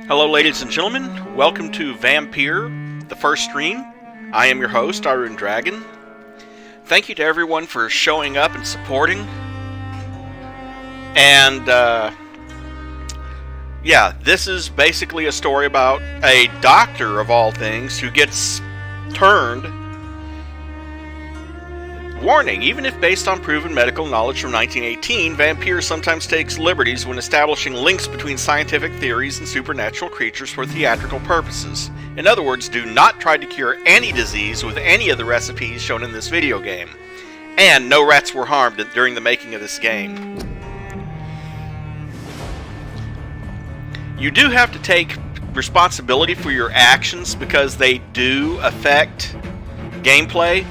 Hello ladies and gentlemen, welcome to Vampyr, the first stream. I am your host, Iron Dragon. Thank you to everyone for showing up and supporting. And, yeah, this is basically a story about a doctor, of all things, who gets turned. Warning, even if based on proven medical knowledge from 1918, Vampyr sometimes takes liberties when establishing links between scientific theories and supernatural creatures for theatrical purposes. In other words, do not try to cure any disease with any of the recipes shown in this video game. And no rats were harmed during the making of this game. You do have to take responsibility for your actions because they do affect gameplay.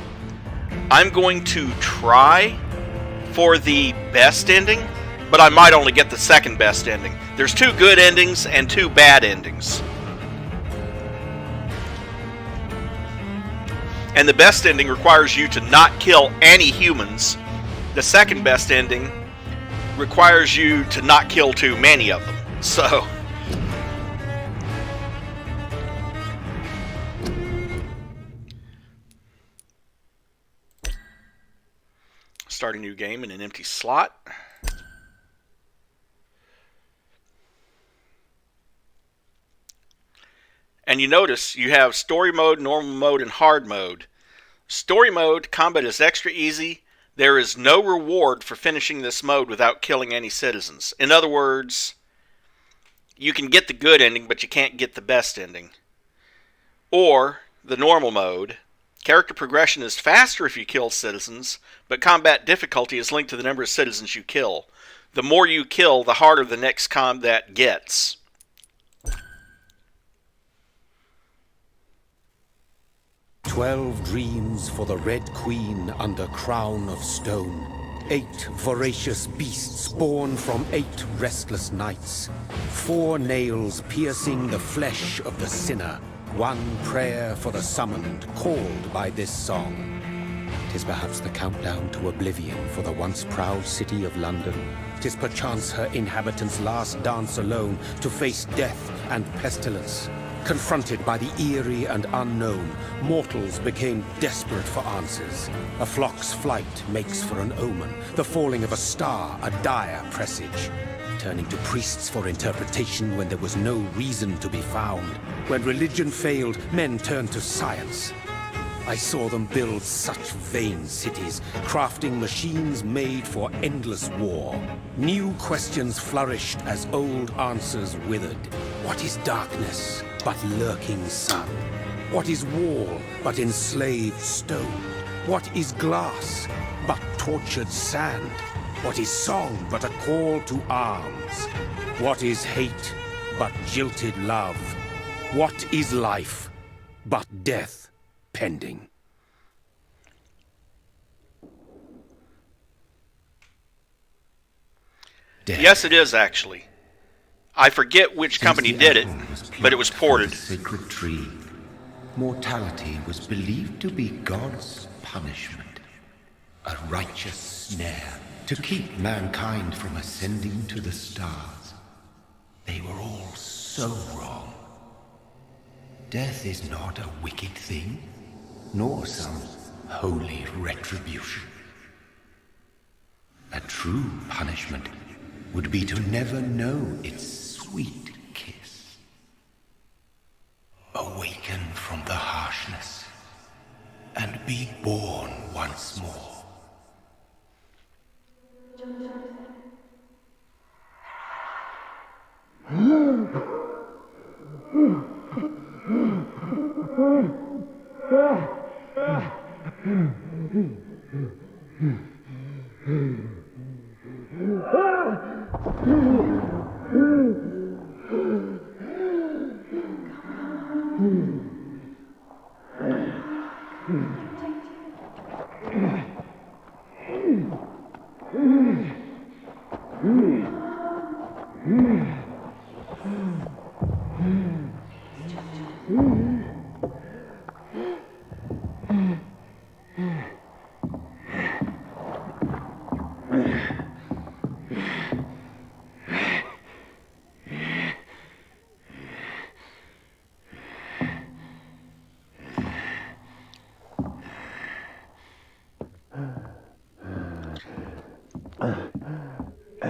I'm going to try for the best ending, but I might only get the second best ending. There's 2 good endings and 2 bad endings. And the best ending requires you to not kill any humans. The second best ending requires you to not kill too many of them. So start a new game in an empty slot. And you notice you have story mode, normal mode, and hard mode. Story mode, combat is extra easy. There is no reward for finishing this mode without killing any citizens. In other words, you can get the good ending, but you can't get the best ending. Or the normal mode. Character progression is faster if you kill citizens, but combat difficulty is linked to the number of citizens you kill. The more you kill, the harder the next combat gets. "12 dreams for the Red Queen under crown of stone. 8 voracious beasts born from 8 restless nights. 4 nails piercing the flesh of the sinner. 1 prayer for the summoned, called by this song. 'Tis perhaps the countdown to oblivion for the once proud city of London. 'Tis perchance her inhabitants' last dance alone to face death and pestilence. Confronted by the eerie and unknown, mortals became desperate for answers. A flock's flight makes for an omen, the falling of a star a dire presage. Turning to priests for interpretation when there was no reason to be found. When religion failed, men turned to science. I saw them build such vain cities, crafting machines made for endless war. New questions flourished as old answers withered. What is darkness but lurking sun? What is wall but enslaved stone? What is glass but tortured sand? What is song but a call to arms? What is hate but jilted love? What is life but death pending? Death. Yes, it is actually. I forget which company did it, but it was ported. Sacred tree. Mortality was believed to be God's punishment, a righteous snare to keep mankind from ascending to the stars. They were all so wrong. Death is not a wicked thing, nor some holy retribution. A true punishment would be to never know its sweet kiss. Awaken from the harshness and be born once more.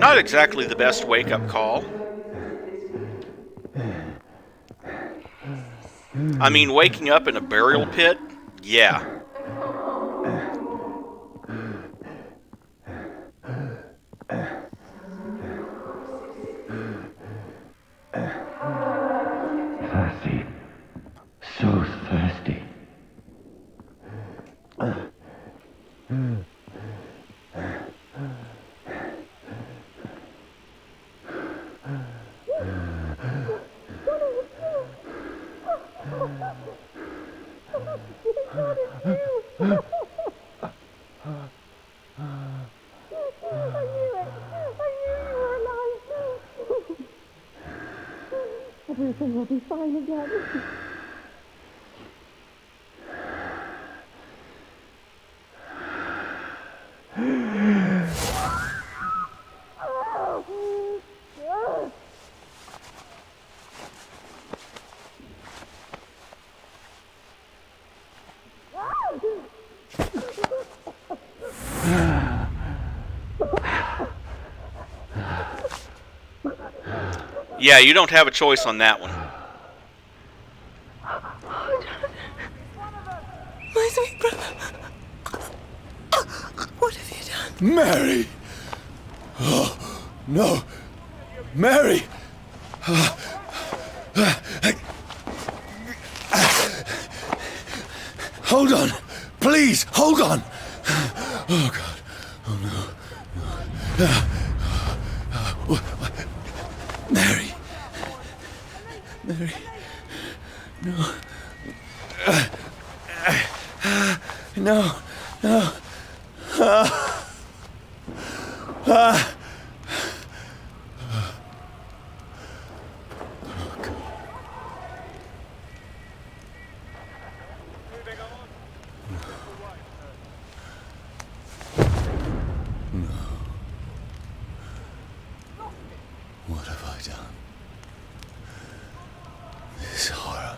Not exactly the best wake-up call. I mean, waking up in a burial pit? Yeah. Thirsty. So thirsty. Everything will be fine again. Yeah, you don't have a choice on that one. My sweet brother. What have you done? Mary! Oh, no! Mary! Hold on! Please, hold on! Oh, God. Oh, no. Mary. Mary. No. No. No. What have I done? This horror.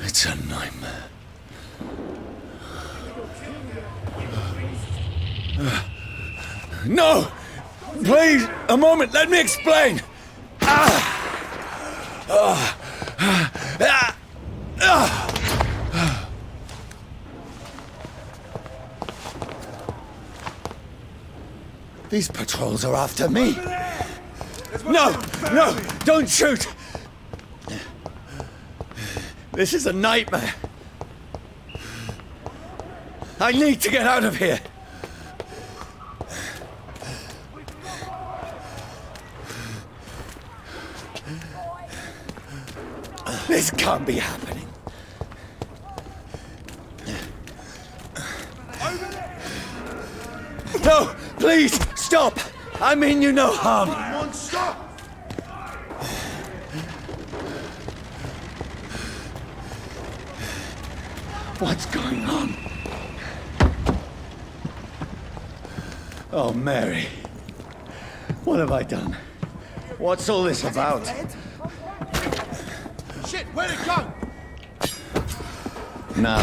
It's a nightmare. No! Please, a moment, let me explain! These patrols are after me! No! No! Don't shoot! This is a nightmare! I need to get out of here! This can't be happening. No! Please! Stop! I mean you no harm! Monster! What's going on? Oh, Mary. What have I done? What's all this about? Shit, where'd it go? Now,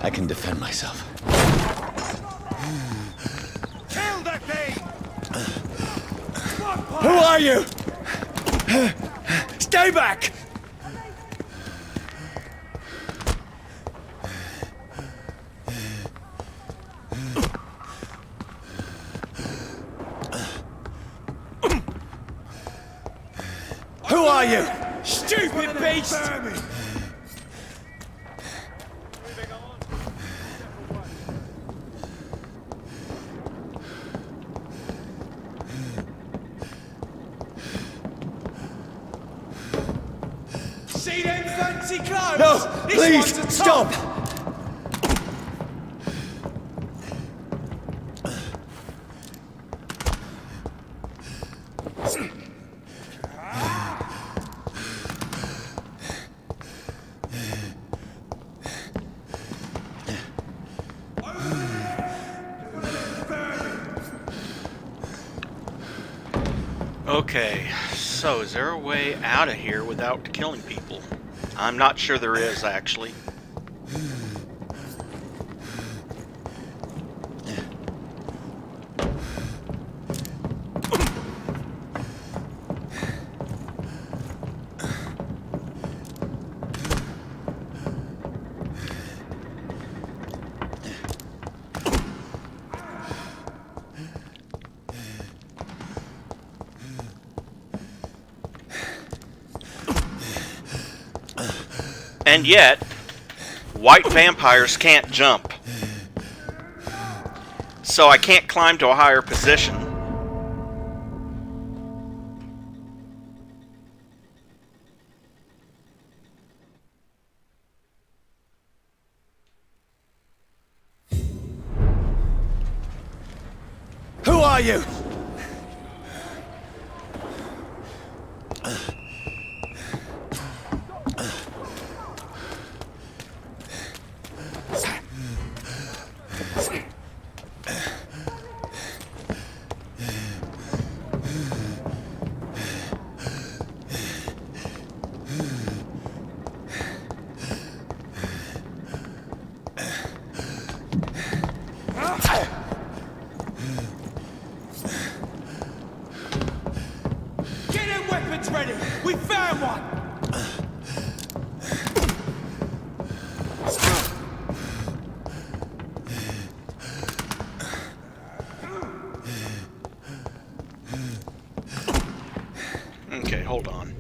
I can defend myself. Kill that thing! Who are you? Stay back! Who are you? Stupid beast! See them fancy clothes? No, This please, one's a stop! top. Okay, so is there a way out of here without killing people? I'm not sure there is, actually. And yet, white vampires can't jump. So I can't climb to a higher position. Who are you? Get them weapons ready! We found one! Okay, hold on.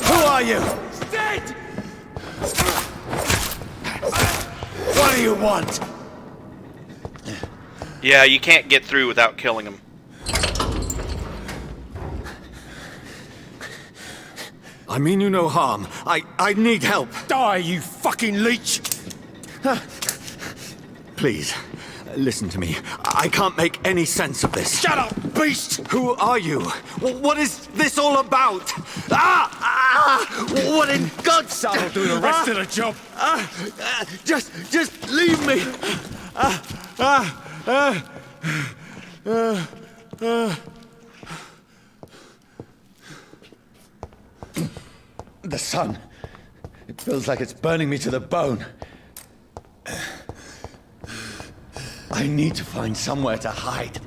Who are you? He's dead! What do you want? Yeah, you can't get through without killing him. I mean you no harm. I need help. Die, you fucking leech! Please, listen to me. I can't make any sense of this. Shut up, beast! Who are you? What is this all about? What in God's name? I'll do the rest of the job. Just leave me. The sun. It feels like it's burning me to the bone. I need to find somewhere to hide.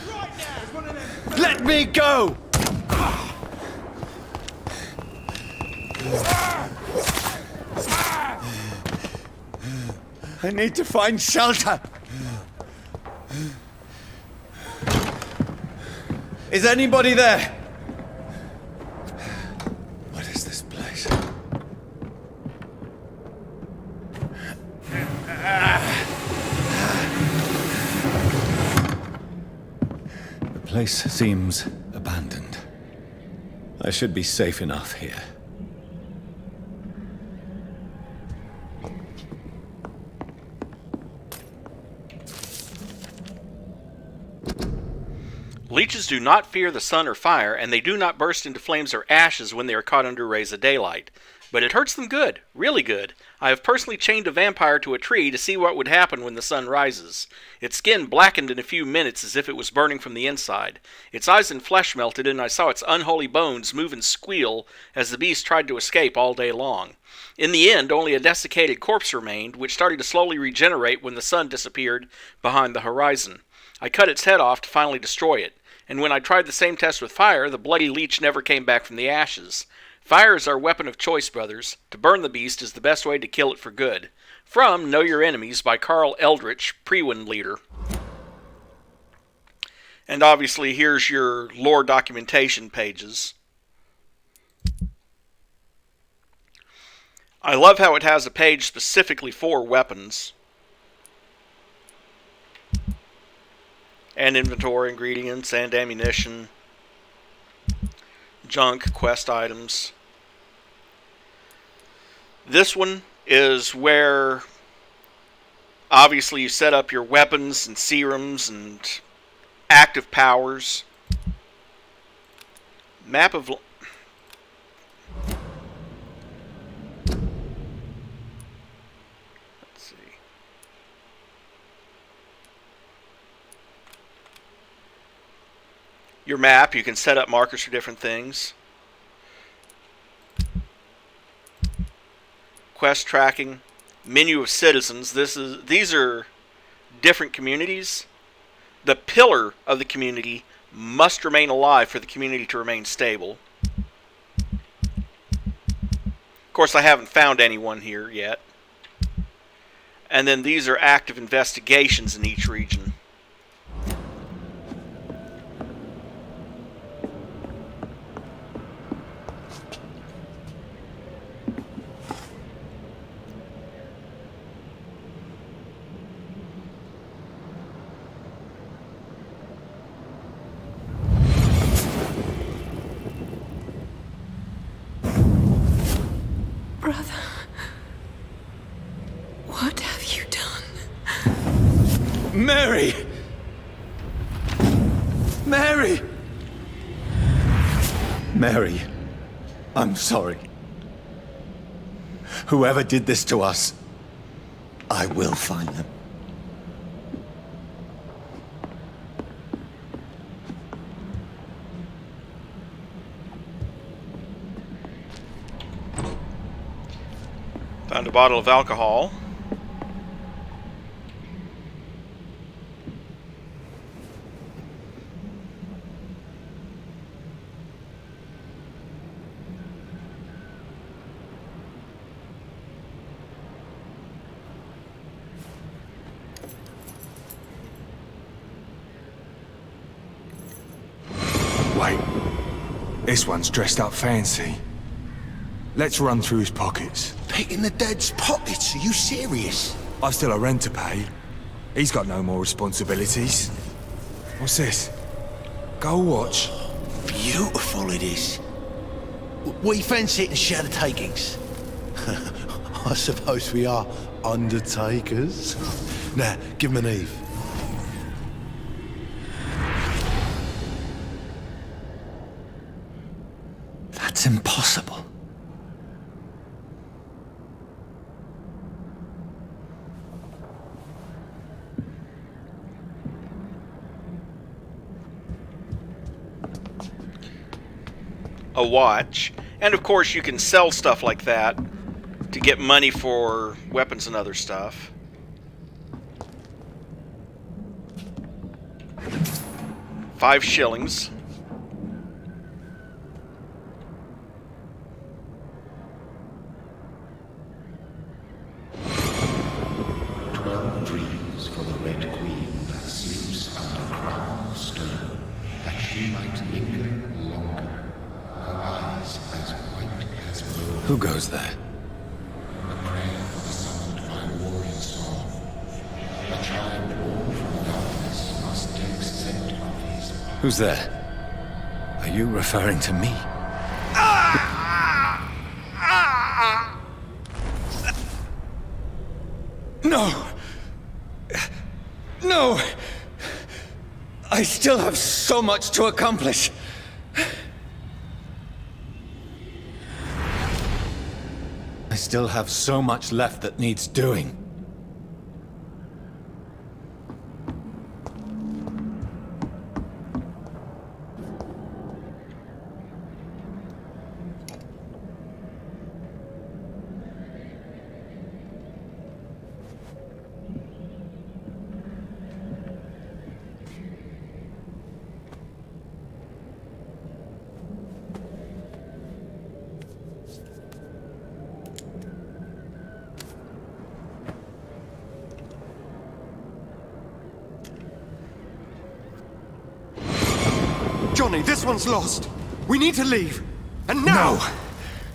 Right now, it's one of them. Let me go! I need to find shelter. Is anybody there? What is this place? The place seems abandoned. I should be safe enough here. Leeches do not fear the sun or fire, and they do not burst into flames or ashes when they are caught under rays of daylight. But it hurts them good, really good. I have personally chained a vampire to a tree to see what would happen when the sun rises. Its skin blackened in a few minutes as if it was burning from the inside. Its eyes and flesh melted, and I saw its unholy bones move and squeal as the beast tried to escape all day long. In the end, only a desiccated corpse remained, which started to slowly regenerate when the sun disappeared behind the horizon. I cut its head off to finally destroy it, and when I tried the same test with fire, the bloody leech never came back from the ashes. Fire is our weapon of choice, brothers. To burn the beast is the best way to kill it for good. From Know Your Enemies by Carl Eldritch, Pre-Wind Leader. And obviously here's your lore documentation pages. I love how it has a page specifically for weapons. And inventory, ingredients, and ammunition. Junk, quest items. This one is where obviously you set up your weapons and serums and active powers. Map of... Let's see. your map. You can set up markers for different things. Quest tracking, menu of citizens. These are different communities. The pillar of the community must remain alive for the community to remain stable. Of course, I haven't found anyone here yet. And then these are active investigations in each region. Brother, what have you done? Mary! Mary! Mary, I'm sorry. Whoever did this to us, I will find them. Found a bottle of alcohol. Wait, this one's dressed up fancy. Let's run through his pockets. Picking the dead's pockets? Are you serious? I've still a rent to pay. He's got no more responsibilities. What's this? Gold watch. Beautiful it is. We fancy it and share the takings. I suppose we are undertakers. Now, give him an Eve. That's impossible. A watch, and of course you can sell stuff like that to get money for weapons and other stuff. $5. 12 dreams for the Red Queen that sleeps under crown of stone, that she might linger longer, her eyes as white as snow. Who goes there? A prayer for the summoned by warrior song. A child born from darkness must take scent of his path. Who's there? Are you referring to me? No! No! I still have so much to accomplish. I still have so much left that needs doing. Johnny, this one's lost. We need to leave. And now! No!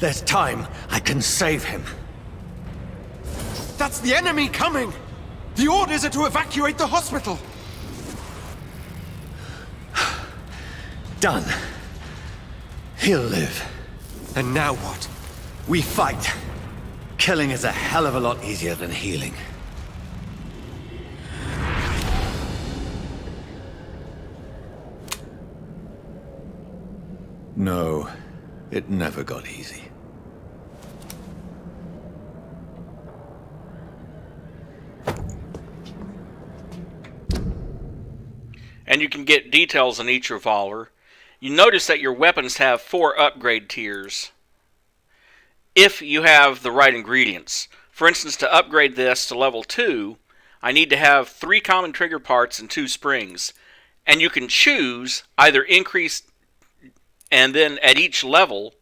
There's time. I can save him. That's the enemy coming! The orders are to evacuate the hospital! Done. He'll live. And now what? We fight. Killing is a hell of a lot easier than healing. No, it never got easy. And you can get details on each revolver. You notice that your weapons have 4 upgrade tiers if you have the right ingredients. For instance, to upgrade this to level 2, I need to have 3 common trigger parts and 2 springs. And you can choose either increase, and then at each level,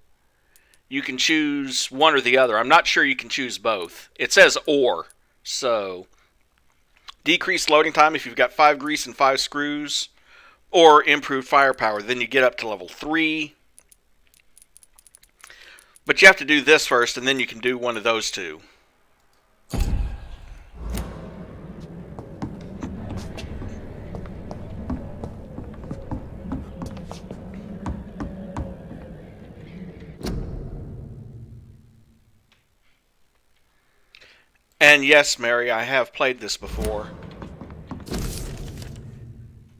you can choose one or the other. I'm not sure you can choose both. It says or. So, decreased loading time if you've got 5 grease and 5 screws, or improved firepower. Then you get up to level 3. But you have to do this first, and then you can do one of those two. And yes, Mary, I have played this before.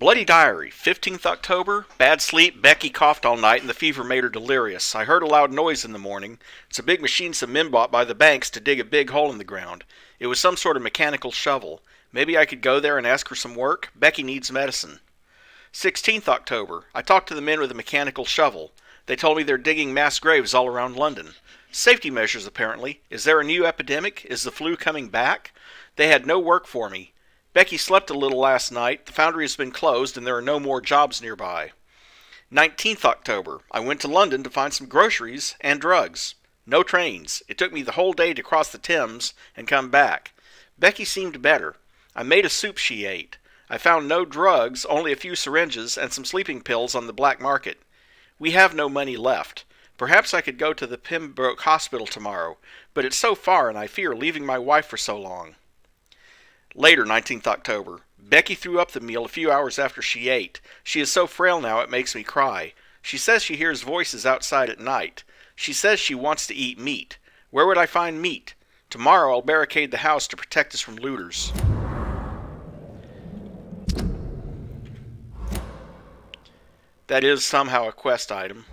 Bloody Diary, 15th October. Bad sleep, Becky coughed all night and the fever made her delirious. I heard a loud noise in the morning. It's a big machine some men bought by the banks to dig a big hole in the ground. It was some sort of mechanical shovel. Maybe I could go there and ask for some work? Becky needs medicine. 16th October. I talked to the men with a mechanical shovel. They told me they're digging mass graves all around London. Safety measures, apparently. Is there a new epidemic? Is the flu coming back? They had no work for me. Becky slept a little last night. The foundry has been closed and there are no more jobs nearby. 19th October. I went to London to find some groceries and drugs. No trains. It took me the whole day to cross the Thames and come back. Becky seemed better. I made a soup she ate. I found no drugs, only a few syringes and some sleeping pills on the black market. We have no money left. Perhaps I could go to the Pembroke Hospital tomorrow, but it's so far and I fear leaving my wife for so long. Later, 19th October. Becky threw up the meal a few hours after she ate. She is so frail now it makes me cry. She says she hears voices outside at night. She says she wants to eat meat. Where would I find meat? Tomorrow I'll barricade the house to protect us from looters. That is somehow a quest item.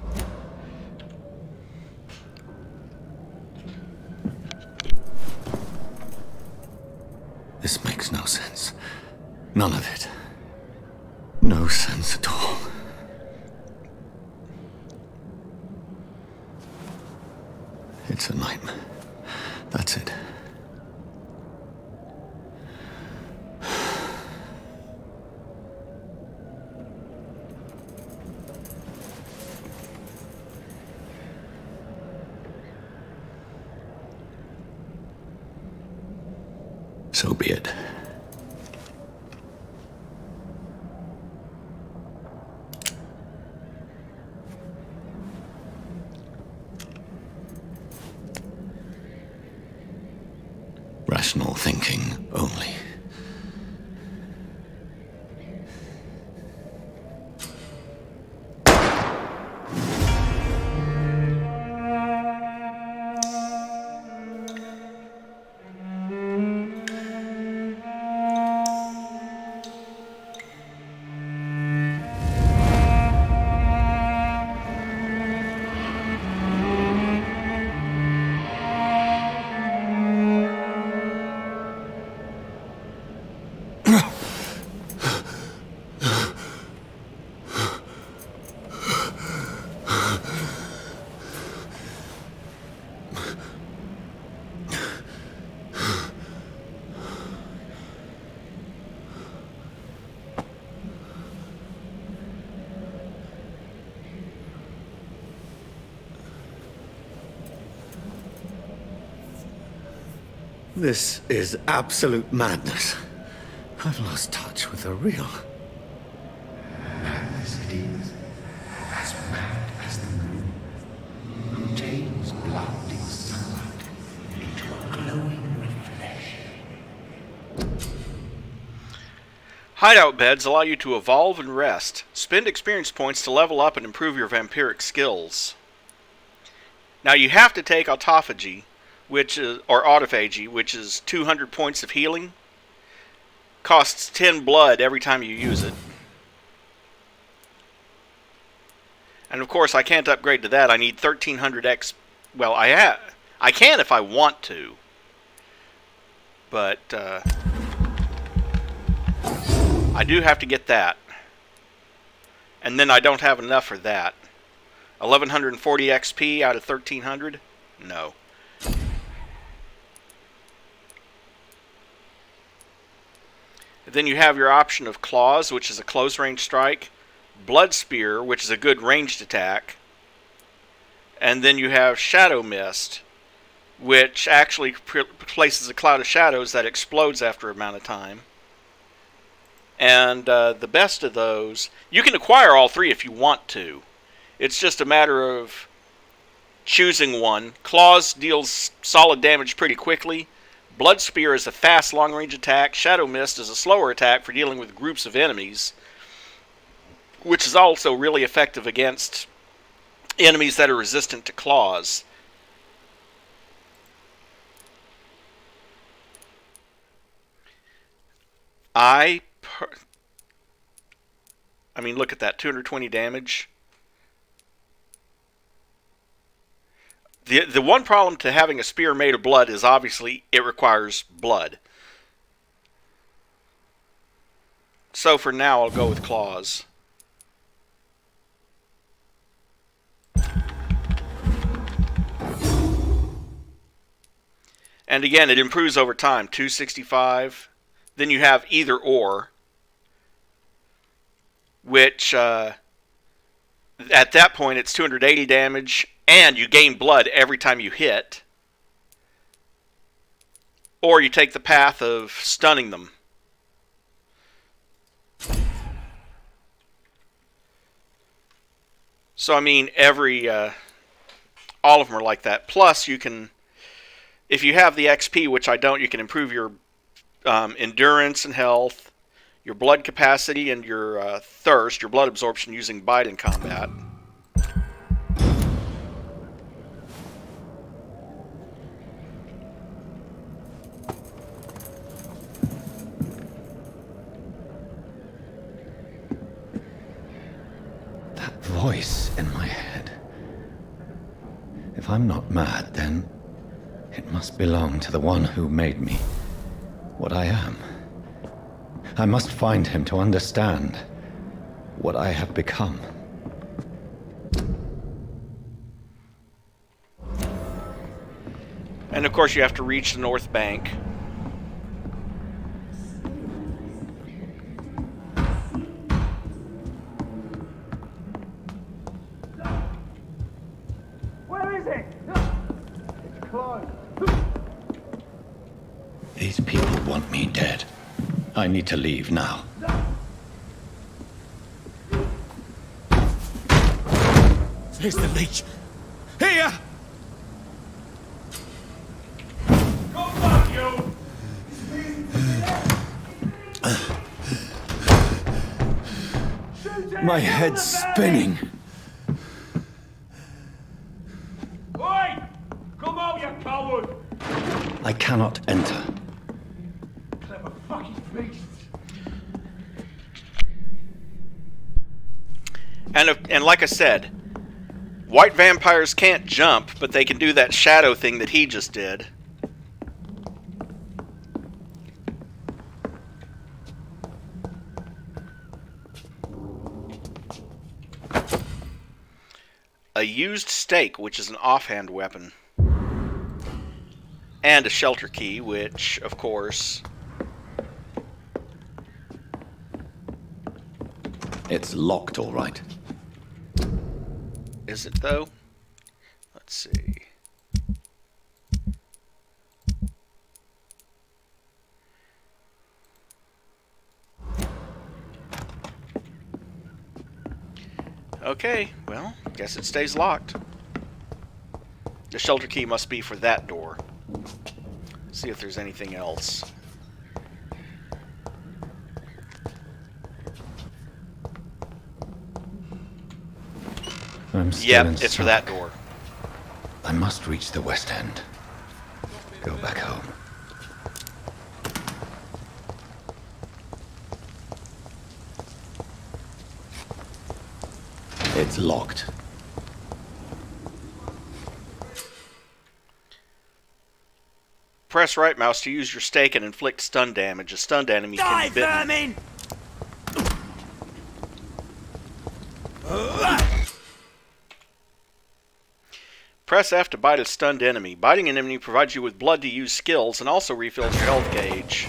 This makes no sense. None of it. No sense at all. It's a nightmare. That's it. So be it. Rational thinking only. This is absolute madness. I've lost touch with the real. Madness it is, as mad as the moon, who changes blood in sunlight into a glowing reflection. Hideout beds allow you to evolve and rest. Spend experience points to level up and improve your vampiric skills. Now you have to take autophagy, or autophagy, which is 200 points of healing. Costs 10 blood every time you use it. And of course I can't upgrade to that. I need 1300 X. Well, I can if I want to. But I do have to get that. And then I don't have enough for that. 1140 XP out of 1300? No. Then you have your option of Claws, which is a close range strike, Blood Spear, which is a good ranged attack, and then you have Shadow Mist, which actually places a cloud of shadows that explodes after an amount of time. And the best of those, you can acquire all three if you want to. It's just a matter of choosing one. Claws deals solid damage pretty quickly. Blood Spear is a fast long-range attack. Shadow Mist is a slower attack for dealing with groups of enemies, which is also really effective against enemies that are resistant to claws. I mean, look at that, 220 damage. The one problem to having a spear made of blood is obviously it requires blood. So for now, I'll go with claws. And again, it improves over time, 265. Then you have either or, which at that point it's 280 damage, and you gain blood every time you hit. Or you take the path of stunning them. So I mean, all of them are like that. Plus, you can, if you have the XP, which I don't, you can improve your endurance and health, your blood capacity, and your thirst, your blood absorption using bite in combat. That voice in my head. If I'm not mad, then it must belong to the one who made me what I am. I must find him to understand what I have become. And of course you have to reach the north bank. Where is it? It's closed. These people want me dead. I need to leave now. Here's the leech. Here! Come back, you! My head's spinning. Oi! Come out, you coward! I cannot enter. Clever fucking beasts! And like I said, white vampires can't jump, but they can do that shadow thing that he just did. A used stake, which is an offhand weapon. And a shelter key, which, of course... It's locked, all right. Is it, though? Let's see. Okay, well, guess it stays locked. The shelter key must be for that door. See if there's anything else. I'm still Yep, in it's for shock. that door. I must reach the West End. Go back home. It's locked. Press right mouse to use your stake and inflict stun damage. A stunned enemy can be bitten. vermin! Press F to bite a stunned enemy. Biting an enemy provides you with blood to use skills and also refills your health gauge.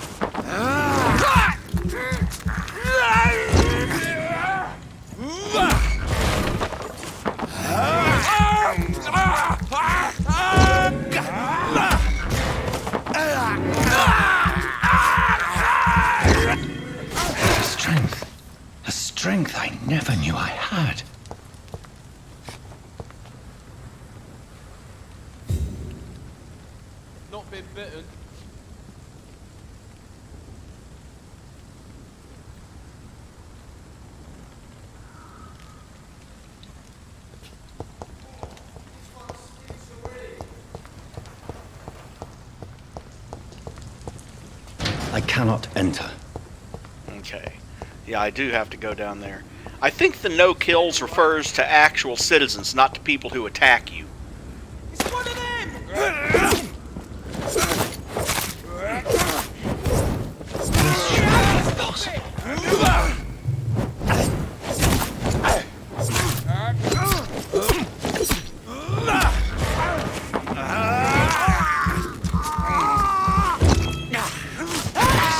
A strength I never knew I had. Not been bitten. I cannot enter. Okay. Yeah, I do have to go down there. I think the no kills refers to actual citizens, not to people who attack you. It's one of them! This should be impossible.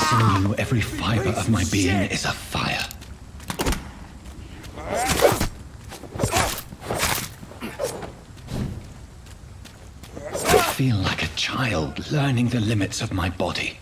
Sinew, every fiber of my being is afire. I feel like a child learning the limits of my body.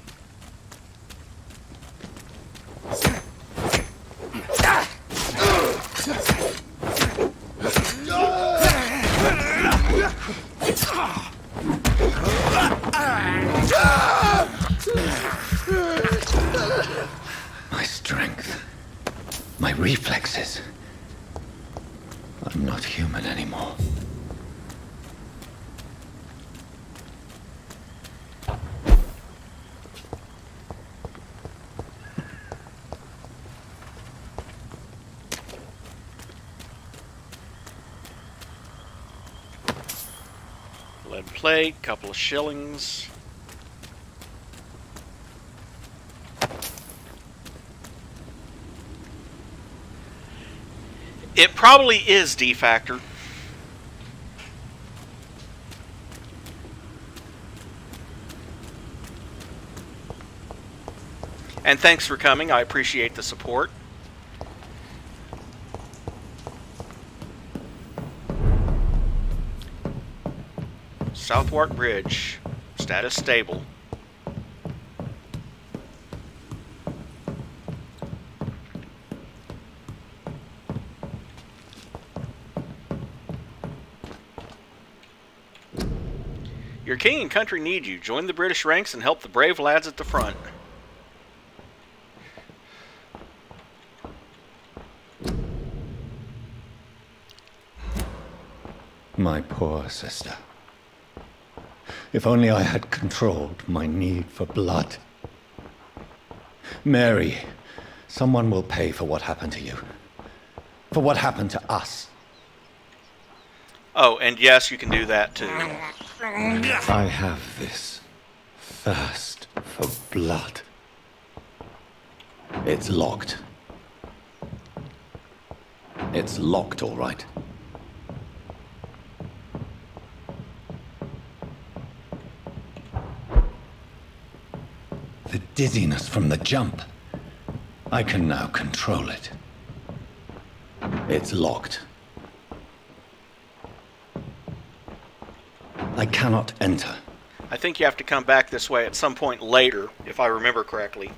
My strength, my reflexes. I'm not human anymore. Lead plate, couple of shillings. It probably is D-Factor. And thanks for coming. I appreciate the support. Southwark Bridge. Status stable. Your king and country need you. Join the British ranks and help the brave lads at the front. My poor sister. If only I had controlled my need for blood. Mary, someone will pay for what happened to you. For what happened to us. Oh, and yes, you can do that too. I have this thirst for blood. It's locked. It's locked, all right. The dizziness from the jump. I can now control it. It's locked. I cannot enter. I think you have to come back this way at some point later, if I remember correctly,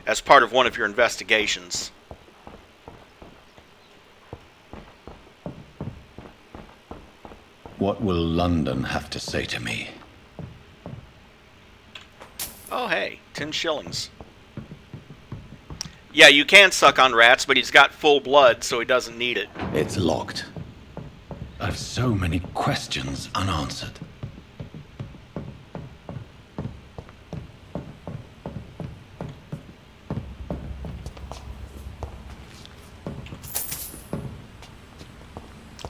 as part of one of your investigations. What will London have to say to me? Oh, hey, 10 shillings. Yeah, you can suck on rats, but he's got full blood, so he doesn't need it. It's locked. I've so many questions unanswered.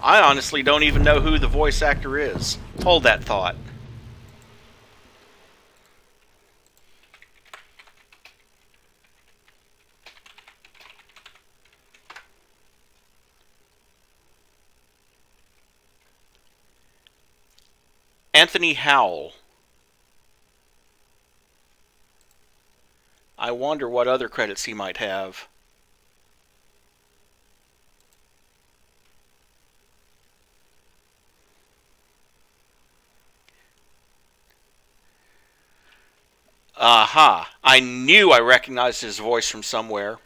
I honestly don't even know who the voice actor is. Hold that thought. Anthony Howell. I wonder what other credits he might have. Aha! I knew I recognized his voice from somewhere.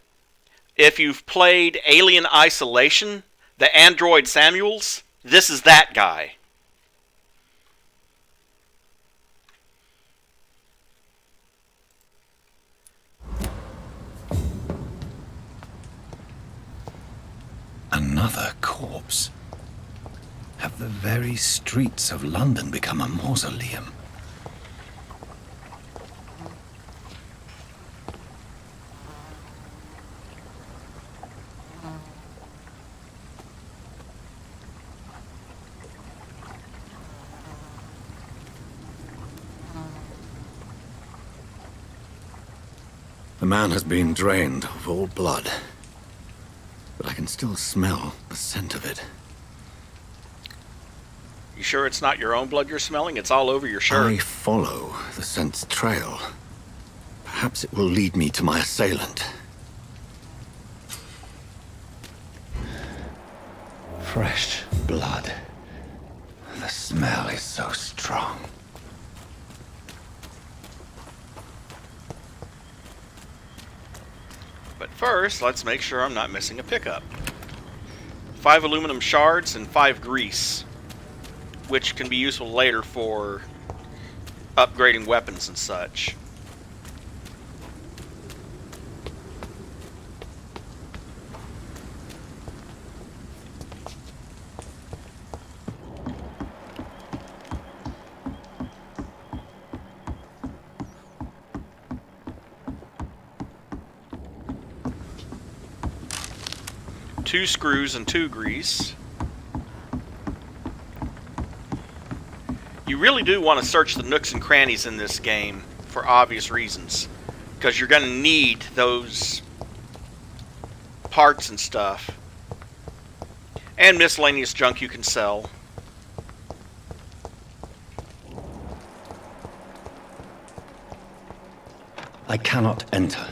If you've played Alien Isolation, the android Samuels, this is that guy. Another corpse. Have the very streets of London become a mausoleum? The man has been drained of all blood, but I can still smell the scent of it. You sure it's not your own blood you're smelling? It's all over your shirt. I follow the scent's trail. Perhaps it will lead me to my assailant. Fresh blood. The smell is so strong. But first, let's make sure I'm not missing a pickup. 5 aluminum shards and 5 grease, which can be useful later for upgrading weapons and such. Two screws and 2 grease. You really do want to search the nooks and crannies in this game for obvious reasons, because you're going to need those parts and stuff, and miscellaneous junk you can sell. I cannot enter.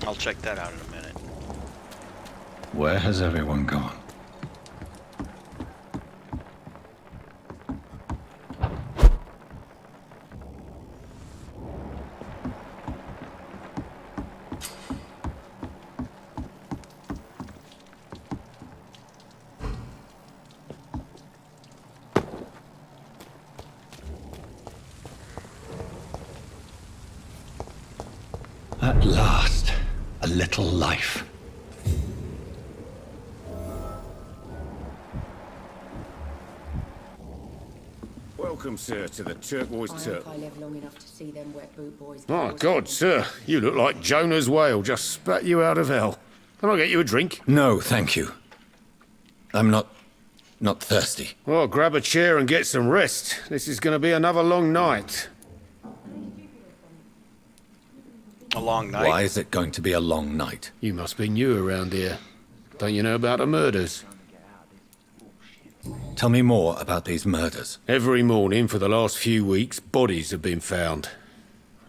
I'll check that out in a minute. Where has everyone gone? At last, a little life. Welcome, sir, to the Turquoise I hope Turtle. I live long enough to see them wet boot boys. Oh, God, sir, you look like Jonah's whale just spat you out of hell. Can I get you a drink? No, thank you. I'm not thirsty. Well, grab a chair and get some rest. This is going to be another long night. A long night. Why is it going to be a long night? You must be new around here. Don't you know about the murders? Tell me more about these murders. Every morning for the last few weeks, bodies have been found.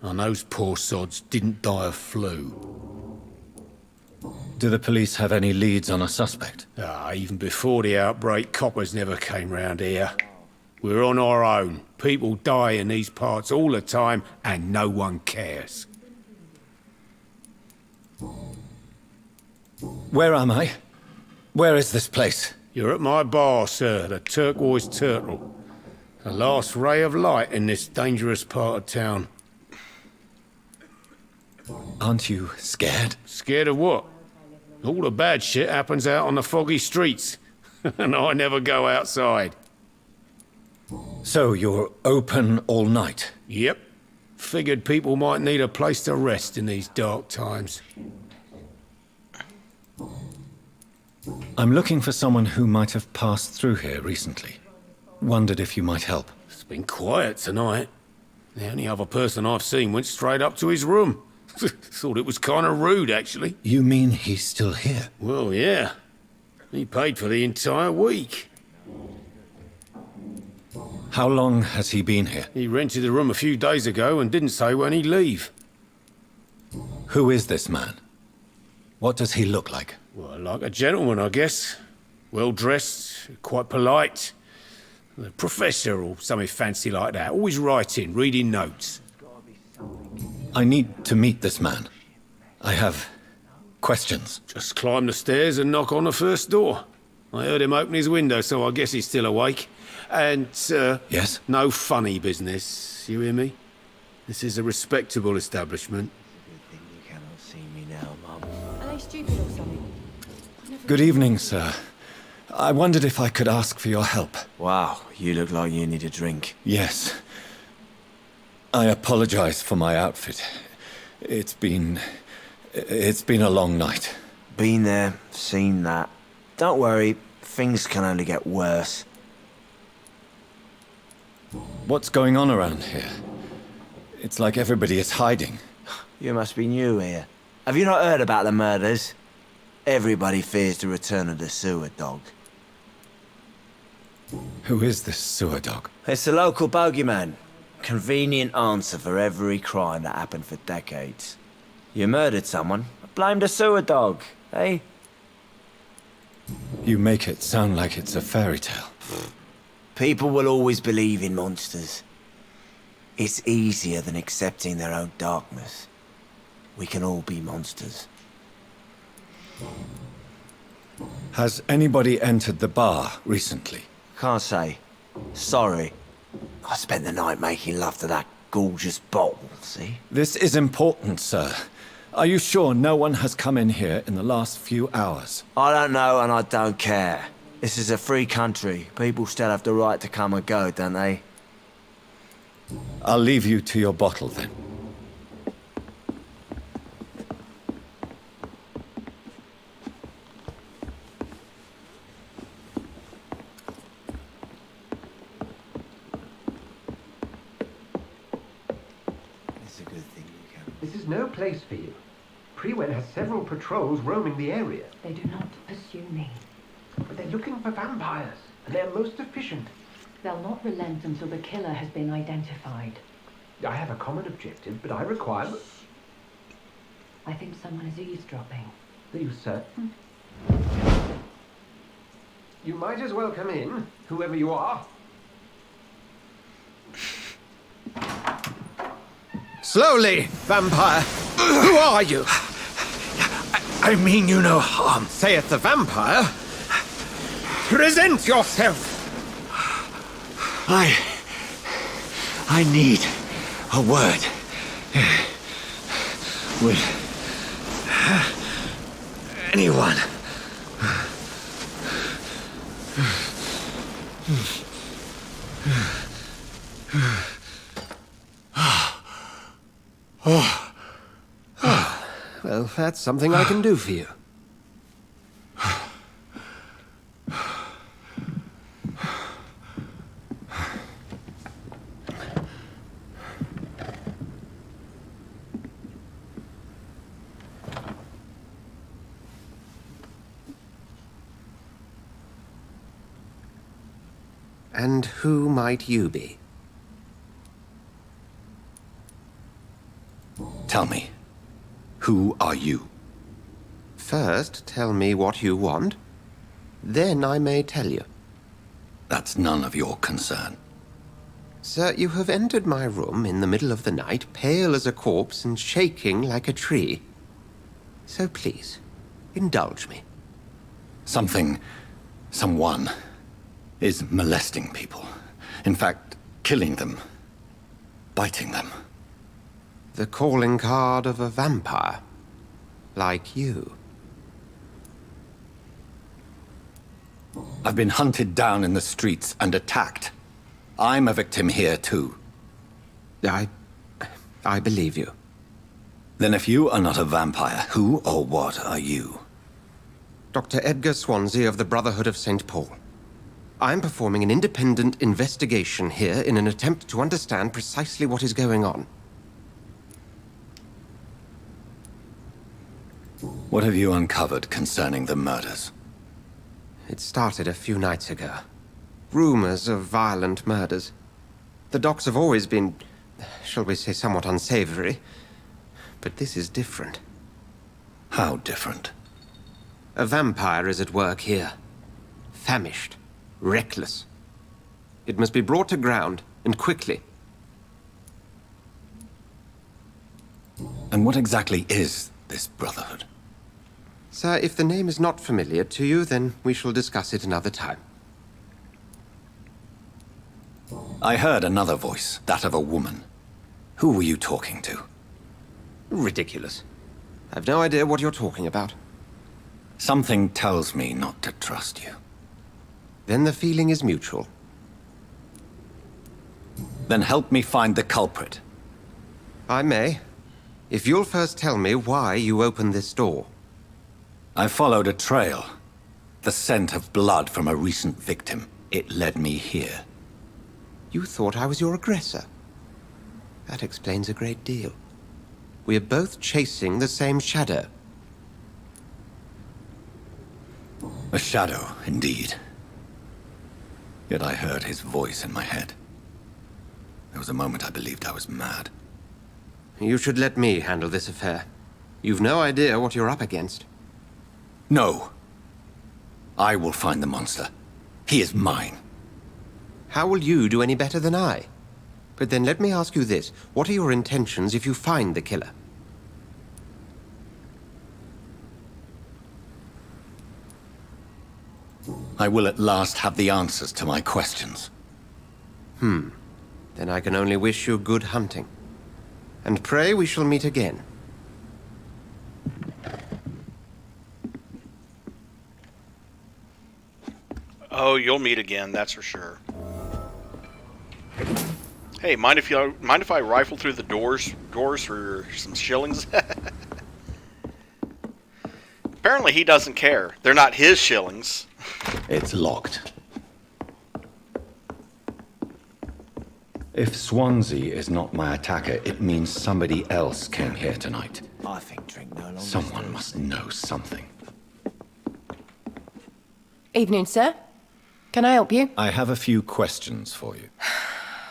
And those poor sods didn't die of flu. Do the police have any leads on a suspect? Even before the outbreak, coppers never came round here. We're on our own. People die in these parts all the time, and no one cares. Where am I? Where is this place? You're at my bar, sir, the Turquoise Turtle. The last ray of light in this dangerous part of town. Aren't you scared? Scared of what? All the bad shit happens out on the foggy streets. And I never go outside. So you're open all night? Yep. Figured people might need a place to rest in these dark times. I'm looking for someone who might have passed through here recently. Wondered if you might help. It's been quiet tonight. The only other person I've seen went straight up to his room. Thought it was kind of rude, actually. You mean he's still here? Well, yeah. He paid for the entire week. How long has he been here? He rented the room a few days ago and didn't say when he'd leave. Who is this man? What does he look like? Well, like a gentleman, I guess. Well-dressed, quite polite. A professor or something fancy like that. Always writing, reading notes. I need to meet this man. I have questions. Just climb the stairs and knock on the first door. I heard him open his window, so I guess he's still awake. And, Yes? no funny business, you hear me? This is a respectable establishment. Are they stupid or something? Good evening, sir. I wondered if I could ask for your help. Wow, you look like you need a drink. Yes. I apologize for my outfit. It's been a long night. Been there, seen that. Don't worry, things can only get worse. What's going on around here? It's like everybody is hiding. You must be new here. Have you not heard about the murders? Everybody fears the return of the sewer dog. Who is this sewer dog? It's the local bogeyman. Convenient answer for every crime that happened for decades. You murdered someone, blame the sewer dog, eh? You make it sound like it's a fairy tale. People will always believe in monsters. It's easier than accepting their own darkness. We can all be monsters. Has anybody entered the bar recently? Can't say. Sorry. I spent the night making love to that gorgeous bottle, see? This is important, sir. Are you sure no one has come in here in the last few hours? I don't know and I don't care. This is a free country. People still have the right to come and go, don't they? I'll leave you to your bottle then. It's a good thing you can. This is no place for you. Prewen has several patrols roaming the area. They do not pursue me. But they're looking for vampires, and they're most efficient. They'll not relent until the killer has been identified. I have a common objective, but I require... I think someone is eavesdropping. Are you certain? You might as well come in, whoever you are. Slowly, vampire. Who are you? I mean you no harm. Saith the vampire. Present yourself. I need a word. Would anyone? Well, that's something I can do for you. And who might you be? Tell me, who are you? First, tell me what you want. Then I may tell you. That's none of your concern. Sir, you have entered my room in the middle of the night, pale as a corpse and shaking like a tree. So please, indulge me. Someone is molesting people. In fact, killing them. Biting them. The calling card of a vampire. Like you. I've been hunted down in the streets and attacked. I'm a victim here too. I believe you. Then if you are not a vampire, who or what are you? Dr. Edgar Swansea of the Brotherhood of St. Paul. I'm performing an independent investigation here in an attempt to understand precisely what is going on. What have you uncovered concerning the murders? It started a few nights ago. Rumors of violent murders. The docks have always been, shall we say, somewhat unsavory. But this is different. How different? A vampire is at work here. Famished. Reckless. It must be brought to ground, and quickly. And what exactly is this Brotherhood? Sir, if the name is not familiar to you, then we shall discuss it another time. I heard another voice, that of a woman. Who were you talking to? Ridiculous. I've no idea what you're talking about. Something tells me not to trust you. Then the feeling is mutual. Then help me find the culprit. I may. If you'll first tell me why you opened this door. I followed a trail. The scent of blood from a recent victim. It led me here. You thought I was your aggressor. That explains a great deal. We are both chasing the same shadow. A shadow, indeed. Yet I heard his voice in my head. There was a moment I believed I was mad. You should let me handle this affair. You've no idea what you're up against. No. I will find the monster. He is mine. How will you do any better than I? But then let me ask you this. What are your intentions if you find the killer? I will at last have the answers to my questions. Then I can only wish you good hunting. And pray we shall meet again. Oh, you'll meet again, that's for sure. Hey, mind if I rifle through the doors for some shillings? Apparently he doesn't care. They're not his shillings. It's locked. If Swansea is not my attacker, it means somebody else came here tonight. I think drink no longer. Someone must know something. Evening, sir. Can I help you? I have a few questions for you.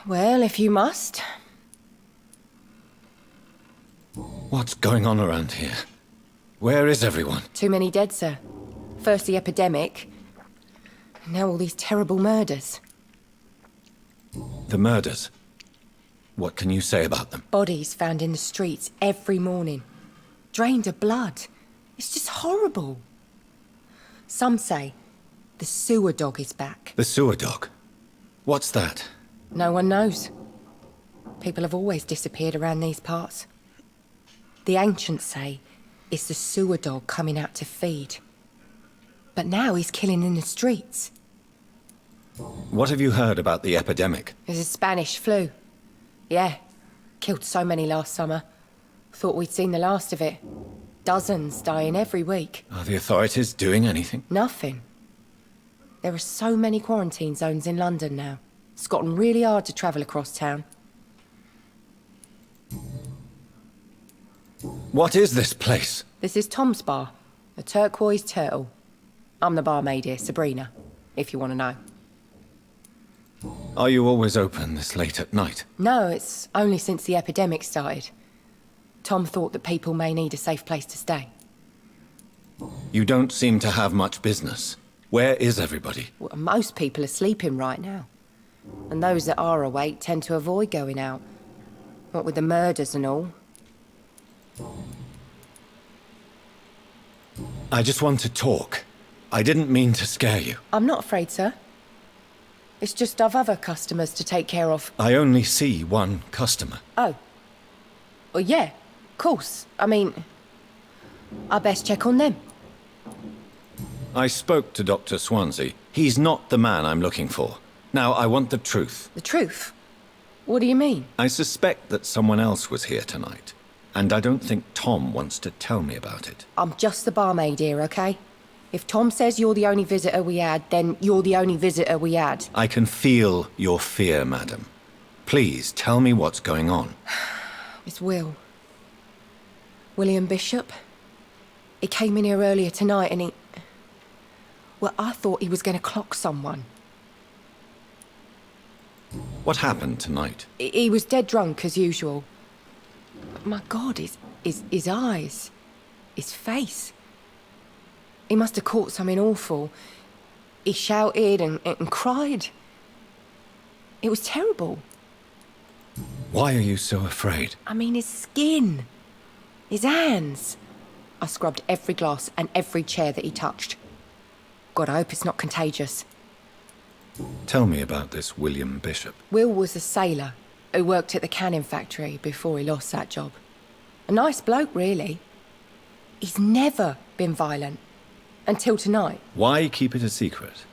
Well, if you must. What's going on around here? Where is everyone? Too many dead, sir. First the epidemic, now all these terrible murders. The murders? What can you say about them? Bodies found in the streets every morning. Drained of blood. It's just horrible. Some say the sewer dog is back. The sewer dog? What's that? No one knows. People have always disappeared around these parts. The ancients say it's the sewer dog coming out to feed. But now he's killing in the streets. What have you heard about the epidemic? There's a Spanish flu. Yeah, killed so many last summer. Thought we'd seen the last of it. Dozens dying every week. Are the authorities doing anything? Nothing. There are so many quarantine zones in London now. It's gotten really hard to travel across town. What is this place? This is Tom's bar, a turquoise turtle. I'm the barmaid here, Sabrina, if you want to know. Are you always open this late at night? No, it's only since the epidemic started. Tom thought that people may need a safe place to stay. You don't seem to have much business. Where is everybody? Well, most people are sleeping right now. And those that are awake tend to avoid going out. What with the murders and all. I just want to talk. I didn't mean to scare you. I'm not afraid, sir. It's just I've other customers to take care of. I only see one customer. Oh. Well, yeah, of course. I mean, I best check on them. I spoke to Dr. Swansea. He's not the man I'm looking for. Now, I want the truth. The truth? What do you mean? I suspect that someone else was here tonight, and I don't think Tom wants to tell me about it. I'm just the barmaid here, okay? If Tom says you're the only visitor we had, then you're the only visitor we had. I can feel your fear, madam. Please, tell me what's going on. It's Will. William Bishop. He came in here earlier tonight and he... Well, I thought he was going to clock someone. What happened tonight? He was dead drunk, as usual. My God, his eyes. His face. He must have caught something awful. He shouted and cried. It was terrible. Why are you so afraid? I mean, his skin. His hands. I scrubbed every glass and every chair that he touched. God, I hope it's not contagious. Tell me about this William Bishop. Will was a sailor who worked at the canning factory before he lost that job. A nice bloke, really. He's never been violent. Until tonight. Why keep it a secret?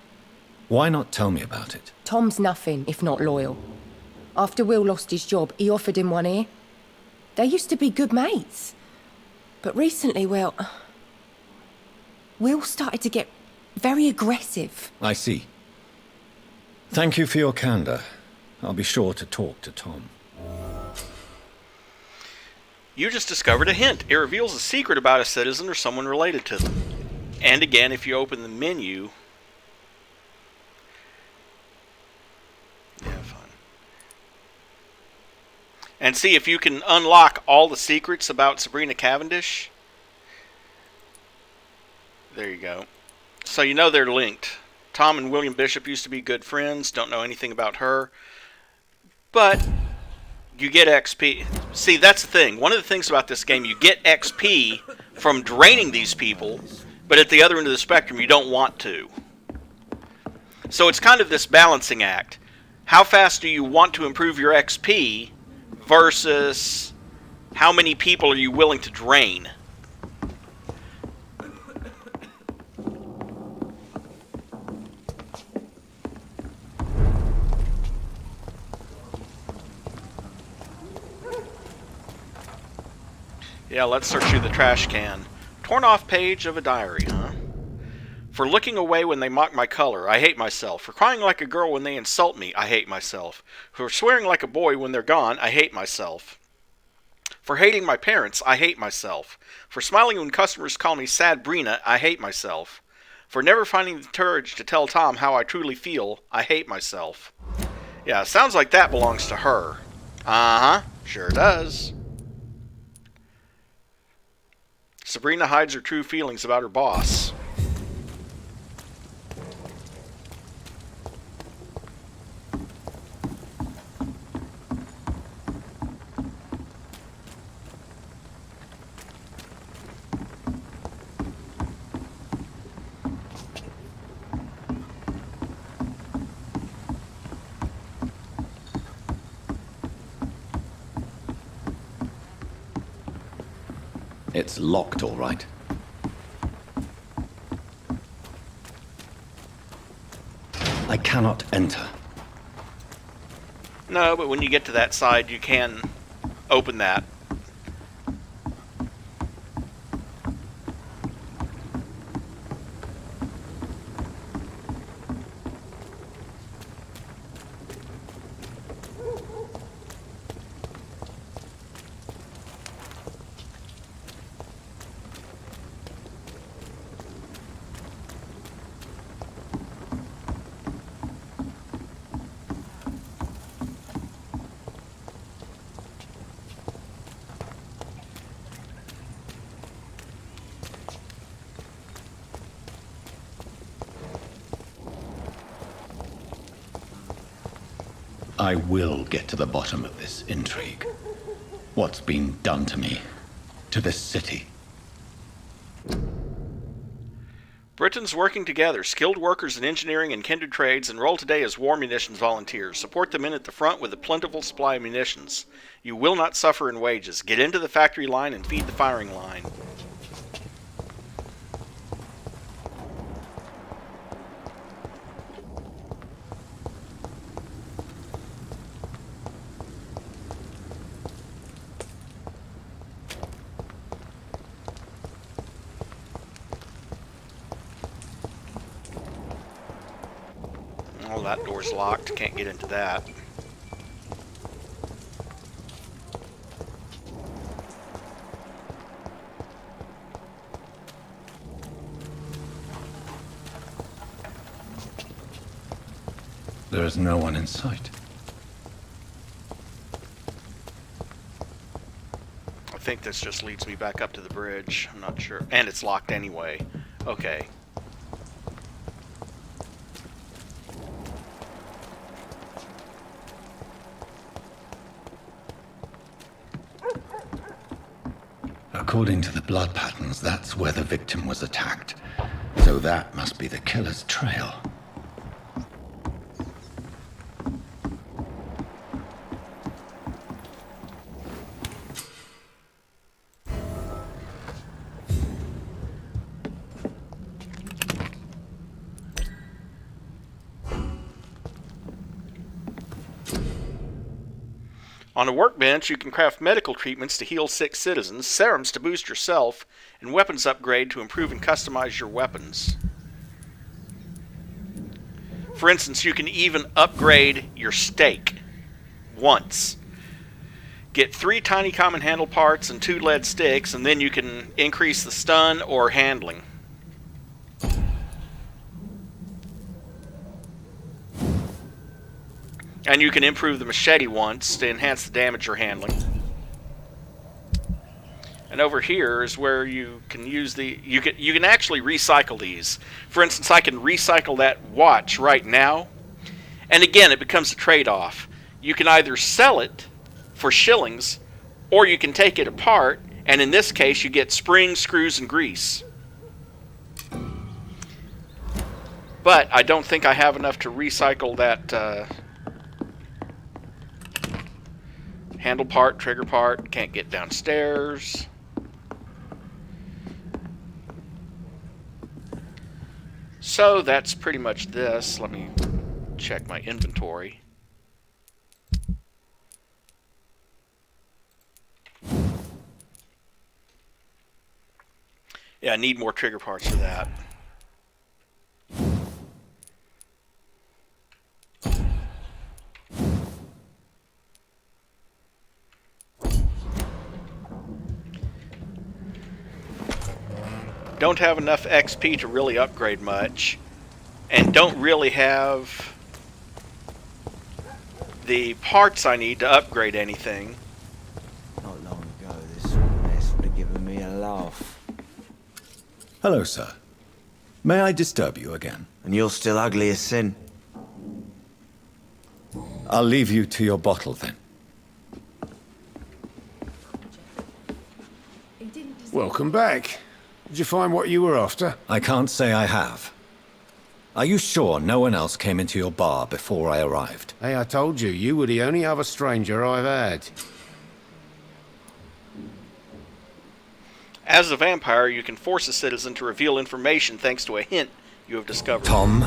Why not tell me about it? Tom's nothing if not loyal. After Will lost his job, he offered him one ear. They used to be good mates. But recently, well... Will started to get very aggressive. I see. Thank you for your candor. I'll be sure to talk to Tom. You just discovered a hint. It reveals a secret about a citizen or someone related to them. And again, if you open the menu... Yeah, fine. And see if you can unlock all the secrets about Sabrina Cavendish. There you go. So you know they're linked. Tom and William Bishop used to be good friends. Don't know anything about her. But you get XP. See, that's the thing. One of the things about this game, you get XP from draining these people... But at the other end of the spectrum, you don't want to. So it's kind of this balancing act. How fast do you want to improve your XP versus how many people are you willing to drain? Yeah, let's search through the trash can. Torn off page of a diary, huh? For looking away when they mock my color, I hate myself. For crying like a girl when they insult me, I hate myself. For swearing like a boy when they're gone, I hate myself. For hating my parents, I hate myself. For smiling when customers call me Sad Brina, I hate myself. For never finding the courage to tell Tom how I truly feel, I hate myself. Yeah, sounds like that belongs to her. Uh-huh, sure does. Sabrina hides her true feelings about her boss. It's locked, all right. I cannot enter. No, but when you get to that side, you can open that. I will get to the bottom of this intrigue. What's been done to me, to this city. Britons working together. Skilled workers in engineering and kindred trades enroll today as war munitions volunteers. Support the men at the front with a plentiful supply of munitions. You will not suffer in wages. Get into the factory line and feed the firing line. Oh, that door's locked. Can't get into that. There is no one in sight. I think this just leads me back up to the bridge. I'm not sure. And it's locked anyway. Okay. According to the blood patterns, that's where the victim was attacked. So that must be the killer's trail. On a workbench, you can craft medical treatments to heal sick citizens, serums to boost yourself, and weapons upgrade to improve and customize your weapons. For instance, you can even upgrade your stake once. Get 3 tiny common handle parts and 2 lead sticks, and then you can increase the stun or handling. And you can improve the machete once to enhance the damage you're handling. And over here is where you can use the... You can actually recycle these. For instance, I can recycle that watch right now. And again, it becomes a trade-off. You can either sell it for shillings, or you can take it apart, and in this case, you get springs, screws, and grease. But I don't think I have enough to recycle that... handle part, trigger part, can't get downstairs. So that's pretty much this. Let me check my inventory. Yeah, I need more trigger parts for that. Don't have enough XP to really upgrade much, and don't really have the parts I need to upgrade anything. Not long ago, this sort of mess would have given me a laugh. Hello, sir. May I disturb you again? And you're still ugly as sin. I'll leave you to your bottle, then. Welcome back. Did you find what you were after? I can't say I have. Are you sure no one else came into your bar before I arrived? Hey, I told you, you were the only other stranger I've had. As a vampire, you can force a citizen to reveal information thanks to a hint you have discovered. Tom,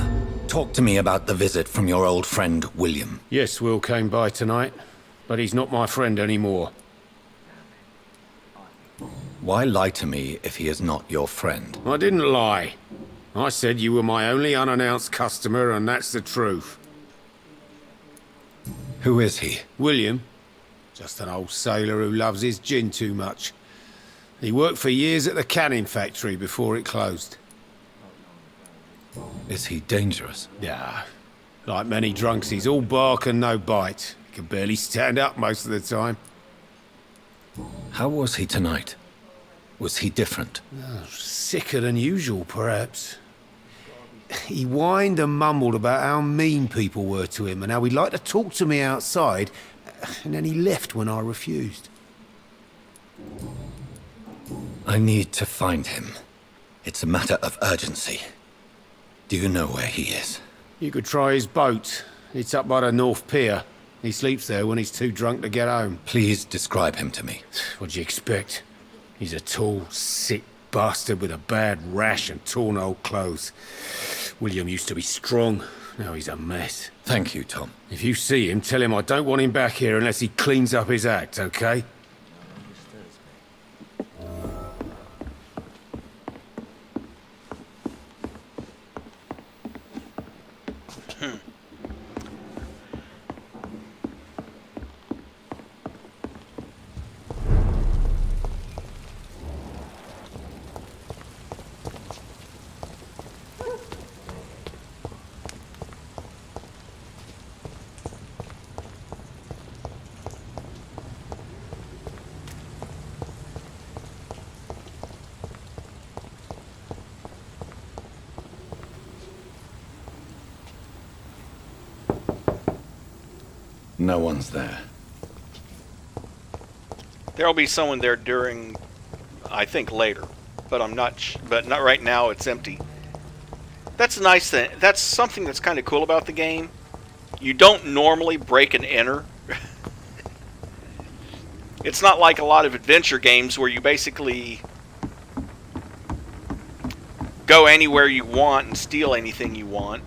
talk to me about the visit from your old friend, William. Yes, Will came by tonight, but he's not my friend anymore. Why lie to me if he is not your friend? I didn't lie. I said you were my only unannounced customer, and that's the truth. Who is he? William. Just an old sailor who loves his gin too much. He worked for years at the canning factory before it closed. Is he dangerous? Yeah. Like many drunks, he's all bark and no bite. He can barely stand up most of the time. How was he tonight? Was he different? Oh, sicker than usual, perhaps. He whined and mumbled about how mean people were to him and how he'd like to talk to me outside, and then he left when I refused. I need to find him. It's a matter of urgency. Do you know where he is? You could try his boat. It's up by the North Pier. He sleeps there when he's too drunk to get home. Please describe him to me. What'd you expect? He's a tall, sick bastard with a bad rash and torn old clothes. William used to be strong. Now he's a mess. Thank you, Tom. If you see him, tell him I don't want him back here unless he cleans up his act, okay? No one's there. There'll be someone there during, I think, later. But I'm not, but not right now, it's empty. That's a nice thing. That's something that's kind of cool about the game. You don't normally break and enter. It's not like a lot of adventure games where you basically go anywhere you want and steal anything you want.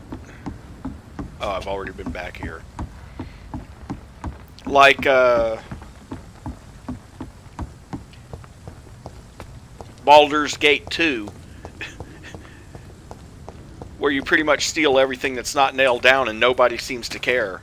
Oh, I've already been back here. Like, Baldur's Gate 2, where you pretty much steal everything that's not nailed down and nobody seems to care.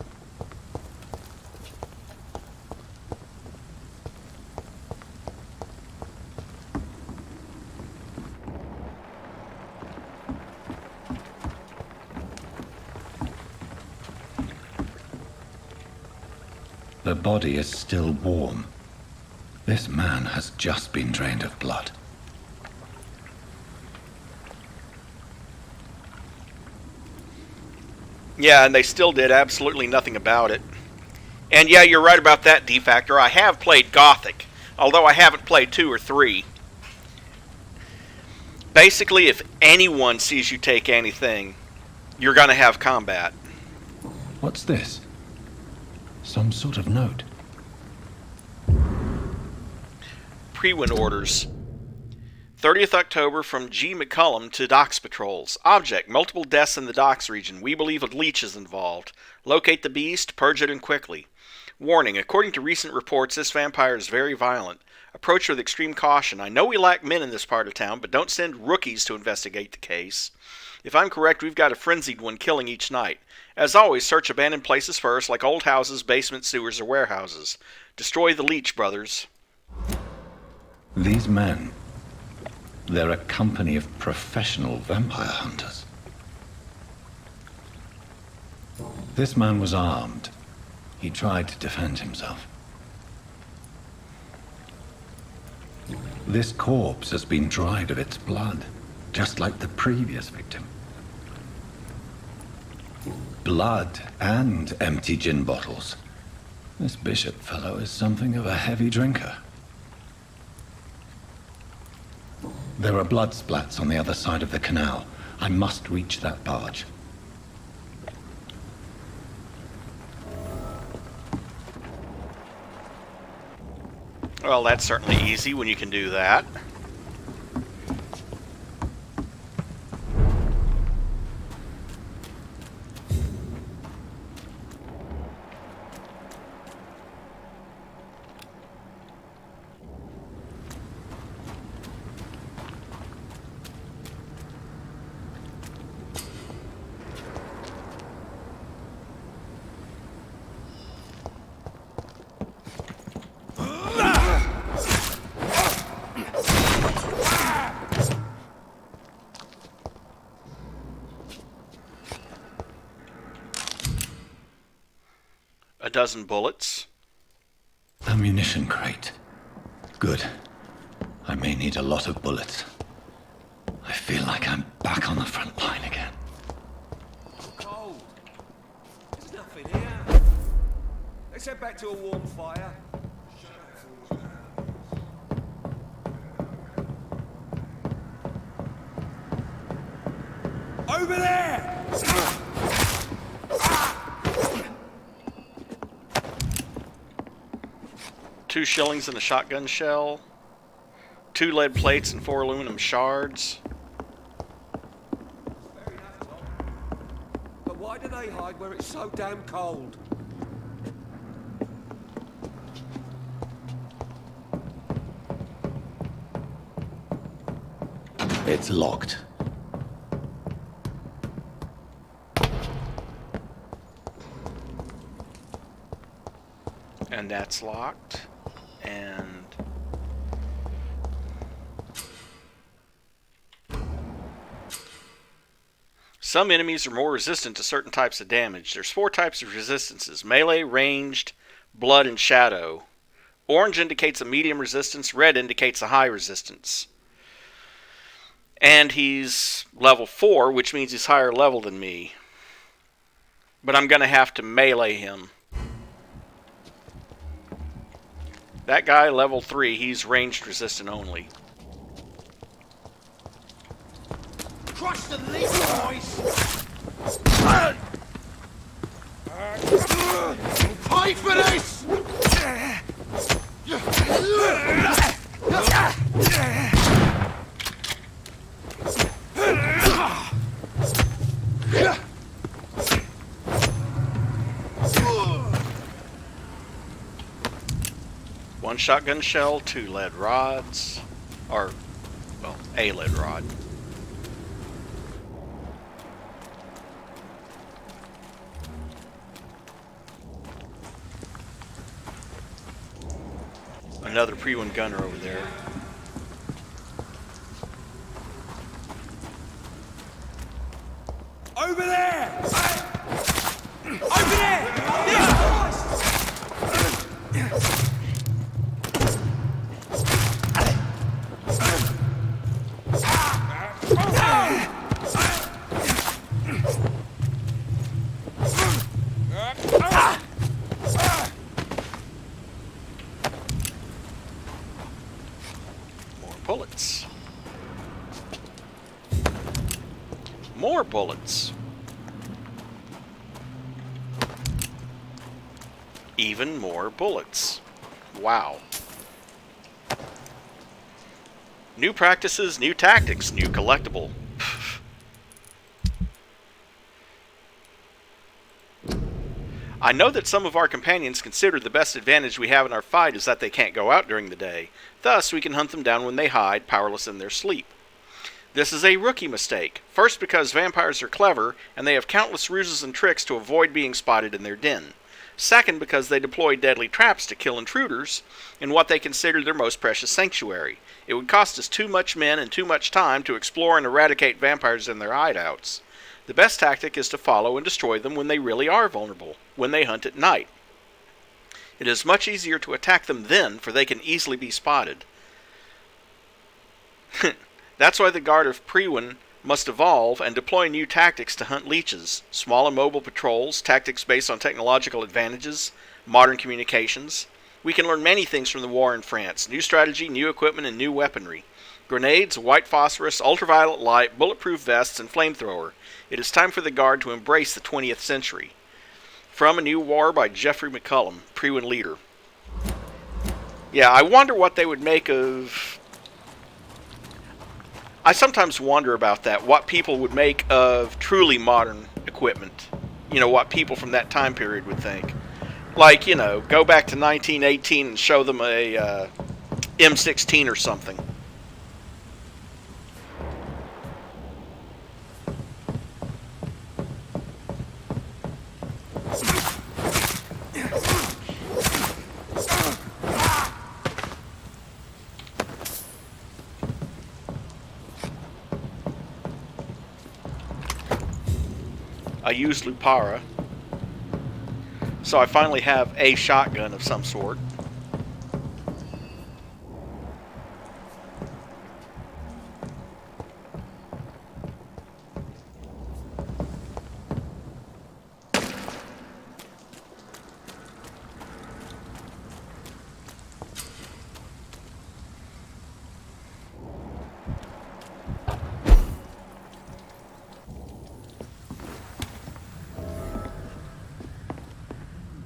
The body is still warm. This man has just been drained of blood. Yeah, and they still did absolutely nothing about it. And yeah, you're right about that, D-Factor. I have played Gothic, although I haven't played 2 or 3. Basically, if anyone sees you take anything, you're going to have combat. What's this? Some sort of note. Pre-win orders. 30th October from G. McCullum to Docks Patrols. Object, multiple deaths in the docks region. We believe a leech is involved. Locate the beast, purge it, and quickly. Warning, according to recent reports, this vampire is very violent. Approach with extreme caution. I know we lack men in this part of town, but don't send rookies to investigate the case. If I'm correct, we've got a frenzied one killing each night. As always, search abandoned places first, like old houses, basements, sewers, or warehouses. Destroy the leech, brothers. These men, they're a company of professional vampire hunters. This man was armed. He tried to defend himself. This corpse has been dried of its blood, just like the previous victim. Blood and empty gin bottles. This bishop fellow is something of a heavy drinker. There are blood splats on the other side of the canal. I must reach that barge. Well, that's certainly easy when you can do that. A dozen bullets. Ammunition crate. Good. I may need a lot of bullets. I feel like I'm back on the front line again. Cold. There's nothing here. Let's head back to a warm fire. Over there! 2 shillings and a shotgun shell. 2 lead plates and 4 aluminum shards. Fair enough, Tom. But why do they hide where it's so damn cold? It's locked. And that's locked. And some enemies are more resistant to certain types of damage. There's 4 types of resistances: melee, ranged, blood, and shadow. Orange indicates a medium resistance, red indicates a high resistance. And he's level 4, which means he's higher level than me. But I'm going to have to melee him. That guy, level 3, he's ranged resistant only. Crush the leaf, boys! Pay for this! One shotgun shell, 2 lead rods, or, well, a lead rod. Another pre-one gunner over there. Over there! Over there! This! More bullets. More bullets. Even more bullets. Wow. New practices, new tactics, new collectible. I know that some of our companions consider the best advantage we have in our fight is that they can't go out during the day. Thus, we can hunt them down when they hide, powerless in their sleep. This is a rookie mistake. First, because vampires are clever, and they have countless ruses and tricks to avoid being spotted in their den. Second, because they deploy deadly traps to kill intruders in what they consider their most precious sanctuary. It would cost us too much men and too much time to explore and eradicate vampires in their hideouts. The best tactic is to follow and destroy them when they really are vulnerable, when they hunt at night. It is much easier to attack them then, for they can easily be spotted. That's why the Guard of Priwen must evolve and deploy new tactics to hunt leeches, small and mobile patrols, tactics based on technological advantages, modern communications. We can learn many things from the war in France, new strategy, new equipment, and new weaponry. Grenades, white phosphorus, ultraviolet light, bulletproof vests, and flamethrower. It is time for the Guard to embrace the 20th century. From A New War by Jeffrey McCullum, Priwen leader. Yeah, I wonder what they would make of... I sometimes wonder about that, what people would make of truly modern equipment. You know, what people from that time period would think. Like, you know, go back to 1918 and show them a M16 or something. I used Lupara, so I finally have a shotgun of some sort.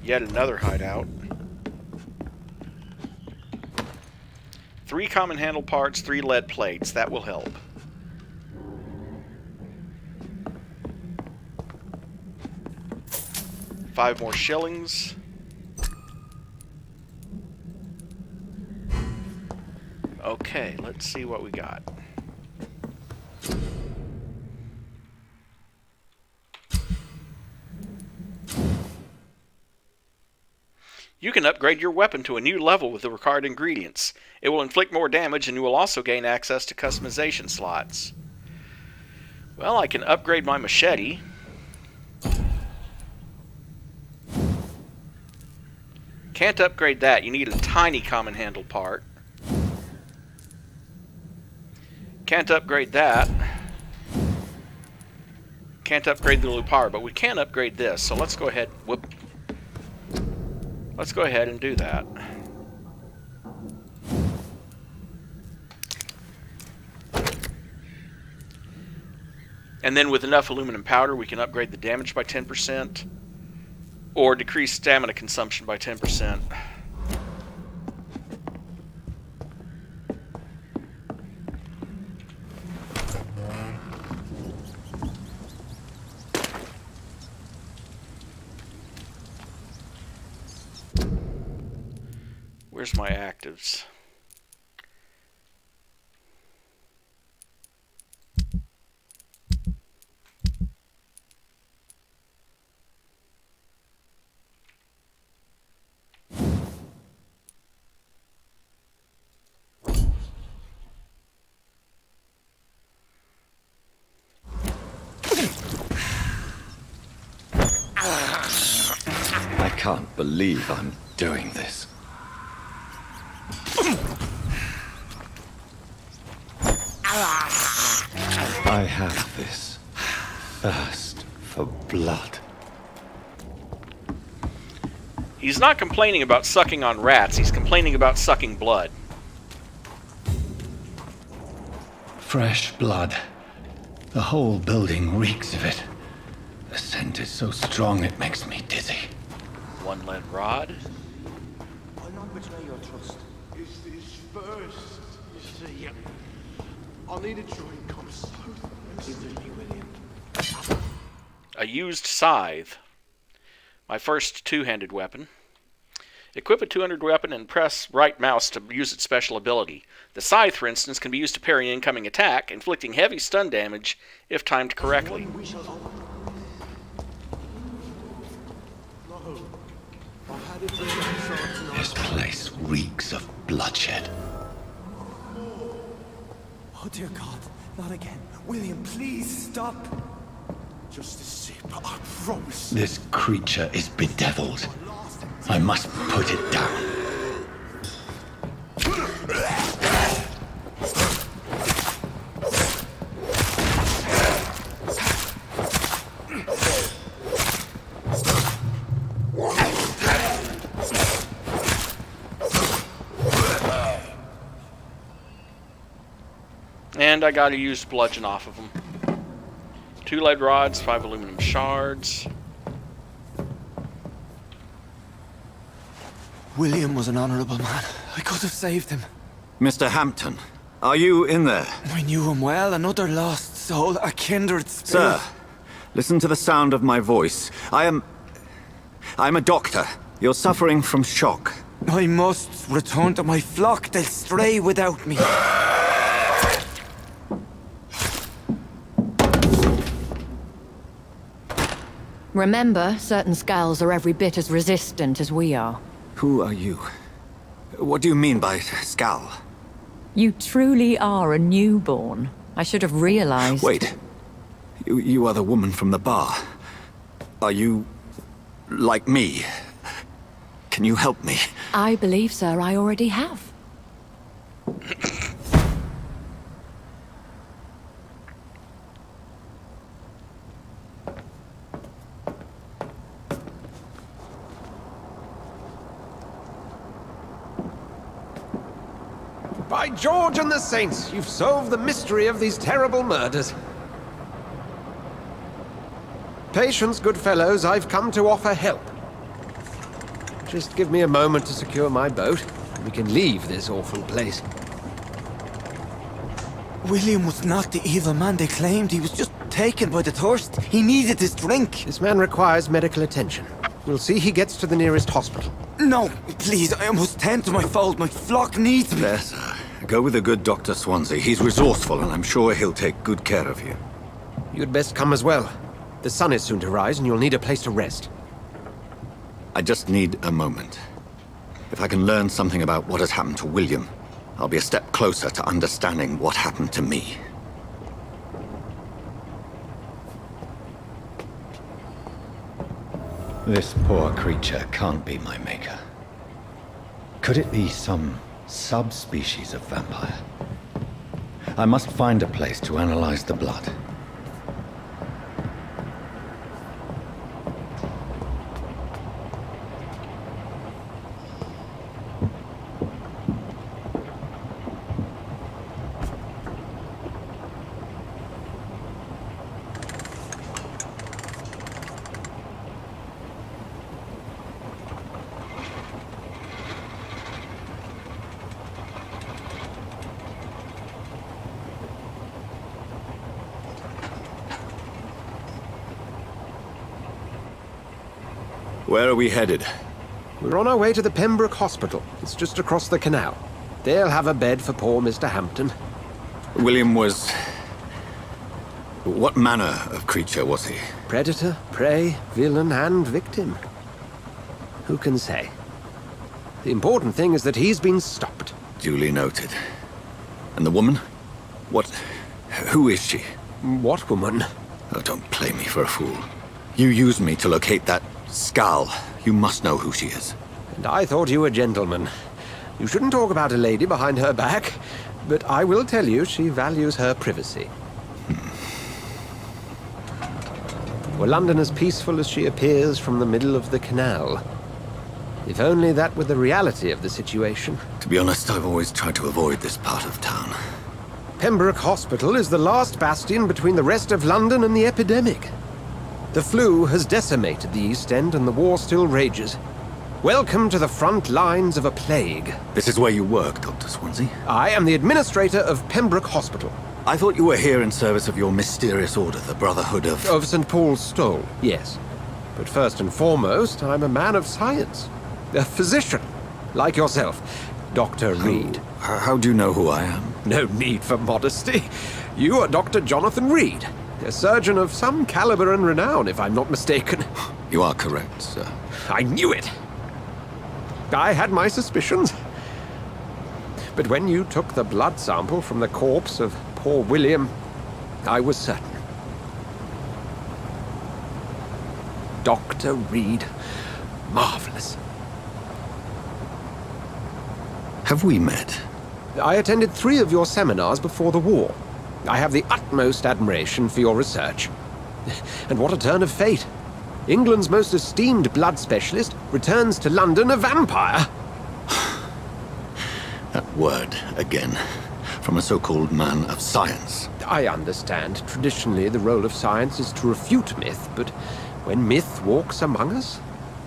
Yet another hideout. 3 common handle parts, 3 lead plates. That will help. Five more shillings. Okay, let's see what we got. You can upgrade your weapon to a new level with the required ingredients. It will inflict more damage and you will also gain access to customization slots. Well, I can upgrade my machete. Can't upgrade that. You need a tiny common handle part. Can't upgrade that. Can't upgrade the Lupara, but we can upgrade this. So let's go ahead. Whoop. Let's go ahead and do that. And then with enough aluminum powder, we can upgrade the damage by 10%, or decrease stamina consumption by 10%. Where's my actives? I can't believe I'm doing this. I have this thirst for blood. He's not complaining about sucking on rats, he's complaining about sucking blood. Fresh blood. The whole building reeks of it. The scent is so strong it makes me dizzy. One lead rod. I'll not betray your trust. Is this first, you see? I'll need a drink. I'm so thirsty, William. A used scythe. My first two-handed weapon. Equip a two-handed weapon and press right mouse to use its special ability. The scythe, for instance, can be used to parry an incoming attack, inflicting heavy stun damage if timed correctly. This place reeks of bloodshed. Oh dear God, not again. William, please stop. Just a sip, I promise. This creature is bedeviled. I must put it down. And I gotta use bludgeon off of them. 2 lead rods, 5 aluminum shards. William was an honorable man. I could have saved him. Mr. Hampton, are you in there? I knew him well, another lost soul, a kindred spirit. Sir, listen to the sound of my voice. I'm a doctor. You're suffering from shock. I must return to my flock. They'll stray without me. Remember, certain skulls are every bit as resistant as we are. Who are you? What do you mean by Skal? You truly are a newborn. I should have realized. Wait. You are the woman from the bar. Are you like me? Can you help me? I believe, sir, I already have. By George and the Saints, you've solved the mystery of these terrible murders. Patience, good fellows, I've come to offer help. Just give me a moment to secure my boat, and we can leave this awful place. William was not the evil man they claimed. He was just taken by the thirst. He needed his drink. This man requires medical attention. We'll see he gets to the nearest hospital. No, please, I must tend to my fold. My flock needs me. There, sir. Go with the good Dr. Swansea. He's resourceful, and I'm sure he'll take good care of you. You'd best come as well. The sun is soon to rise, and you'll need a place to rest. I just need a moment. If I can learn something about what has happened to William, I'll be a step closer to understanding what happened to me. This poor creature can't be my maker. Could it be some subspecies of vampire? I must find a place to analyze the blood. Where are we headed? We're on our way to the Pembroke Hospital. It's just across the canal. They'll have a bed for poor Mr. Hampton. William was... What manner of creature was he? Predator, prey, villain, and victim. Who can say? The important thing is that he's been stopped. Duly noted. And the woman? What... Who is she? What woman? Oh, don't play me for a fool. You used me to locate that skull. You must know who she is. And I thought you a gentleman. You shouldn't talk about a lady behind her back, but I will tell you she values her privacy. Were London as peaceful as she appears from the middle of the canal? If only that were the reality of the situation. To be honest, I've always tried to avoid this part of town. Pembroke Hospital is the last bastion between the rest of London and the epidemic. The flu has decimated the East End and the war still rages. Welcome to the front lines of a plague. This is where you work, Dr. Swansea? I am the administrator of Pembroke Hospital. I thought you were here in service of your mysterious order, the Brotherhood of... Of St. Paul's Stole, yes. But first and foremost, I'm a man of science. A physician, like yourself, Dr. Reid. How do you know who I am? No need for modesty. You are Dr. Jonathan Reid, a surgeon of some caliber and renown, if I'm not mistaken. You are correct, sir. I knew it! I had my suspicions. But when you took the blood sample from the corpse of poor William, I was certain. Dr. Reid. Marvelous. Have we met? I attended 3 of your seminars before the war. I have the utmost admiration for your research. And what a turn of fate. England's most esteemed blood specialist returns to London a vampire. That word, again. From a so-called man of science. I understand. Traditionally, the role of science is to refute myth, but when myth walks among us,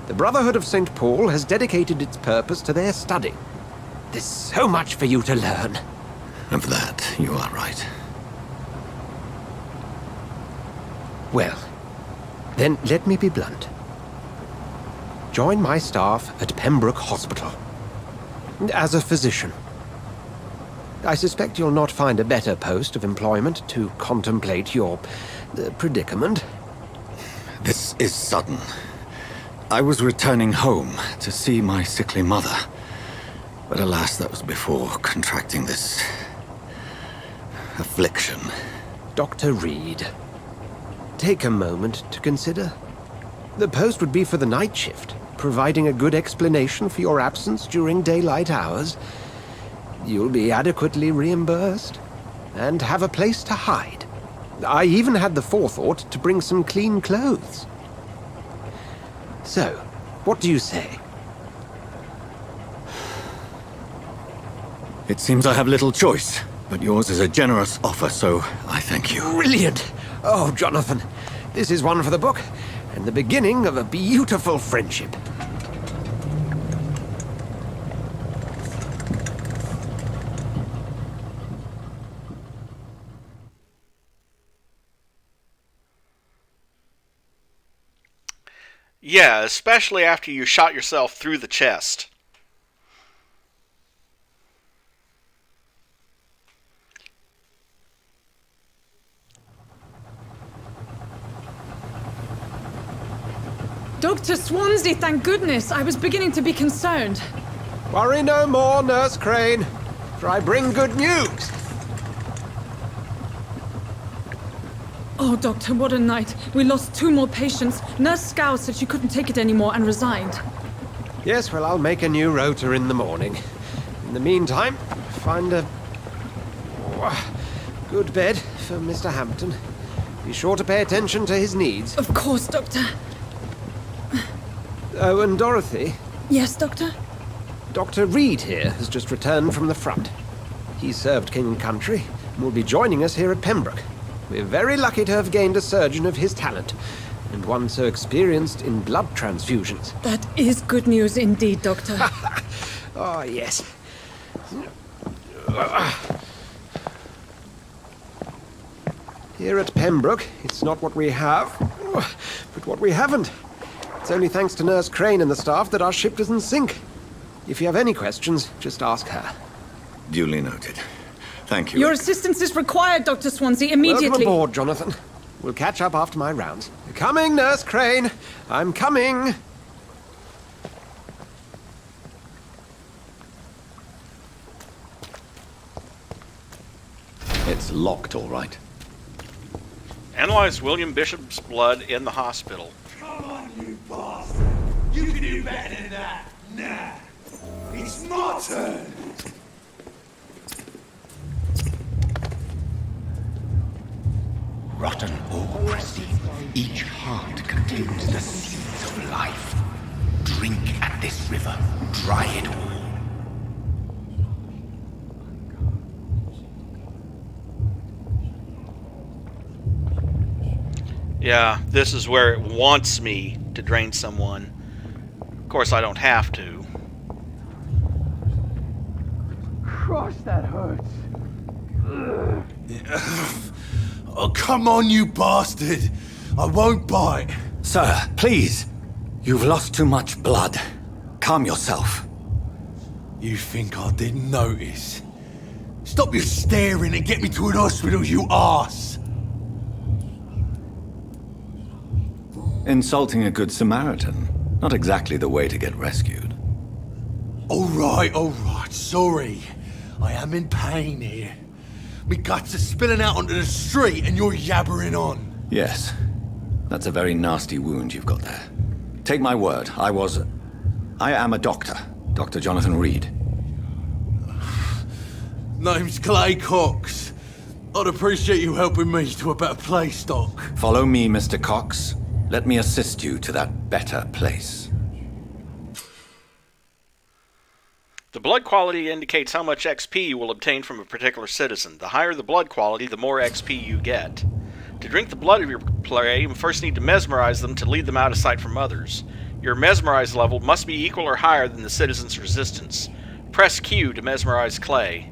the Brotherhood of St. Paul has dedicated its purpose to their study. There's so much for you to learn. Of that, you are right. Well, then let me be blunt. Join my staff at Pembroke Hospital. As a physician. I suspect you'll not find a better post of employment to contemplate your predicament. This is sudden. I was returning home to see my sickly mother. But alas, that was before contracting this... affliction. Dr. Reid, take a moment to consider. The post would be for the night shift, providing a good explanation for your absence during daylight hours. You'll be adequately reimbursed, and have a place to hide. I even had the forethought to bring some clean clothes. So, what do you say? It seems I have little choice, but yours is a generous offer, so I thank you. Brilliant! Oh, Jonathan, this is one for the book, and the beginning of a beautiful friendship. Yeah, especially after you shot yourself through the chest. Dr. Swansea, thank goodness. I was beginning to be concerned. Worry no more, Nurse Crane, for I bring good news. Oh, Doctor, what a night. We lost 2 more patients. Nurse Scow said she couldn't take it anymore and resigned. Yes, well, I'll make a new rota in the morning. In the meantime, find a good bed for Mr. Hampton. Be sure to pay attention to his needs. Of course, Doctor. Oh, and Dorothy? Yes, Doctor? Dr. Reid here has just returned from the front. He served King and Country and will be joining us here at Pembroke. We're very lucky to have gained a surgeon of his talent, and one so experienced in blood transfusions. That is good news indeed, Doctor. Oh, yes. Here at Pembroke, it's not what we have, but what we haven't. It's only thanks to Nurse Crane and the staff that our ship doesn't sink. If you have any questions, just ask her. Duly noted. Thank you. Your assistance is required, Dr. Swansea, immediately. Welcome aboard, Jonathan. We'll catch up after my rounds. Coming, Nurse Crane. I'm coming. It's locked, all right. Analyze William Bishop's blood in the hospital. Come on, you bastard! You can do better than that! Nah! It's my turn! Rotten or pristine, each heart contains the seeds of life. Drink at this river, dry it all. Yeah, this is where it wants me to drain someone. Of course, I don't have to. Gosh, that hurts. Oh, come on, you bastard! I won't bite. Sir, please. You've lost too much blood. Calm yourself. You think I didn't notice? Stop your staring and get me to an hospital, you arse! Insulting a good Samaritan. Not exactly the way to get rescued. All right, sorry. I am in pain here. Me guts are spilling out onto the street and you're yabbering on. Yes. That's a very nasty wound you've got there. Take my word, I am a doctor. Dr. Jonathan Reid. Name's Clay Cox. I'd appreciate you helping me to a better place, Doc. Follow me, Mr. Cox. Let me assist you to that better place. The blood quality indicates how much XP you will obtain from a particular citizen. The higher the blood quality, the more XP you get. To drink the blood of your prey, you first need to mesmerize them to lead them out of sight from others. Your mesmerize level must be equal or higher than the citizen's resistance. Press Q to mesmerize Clay.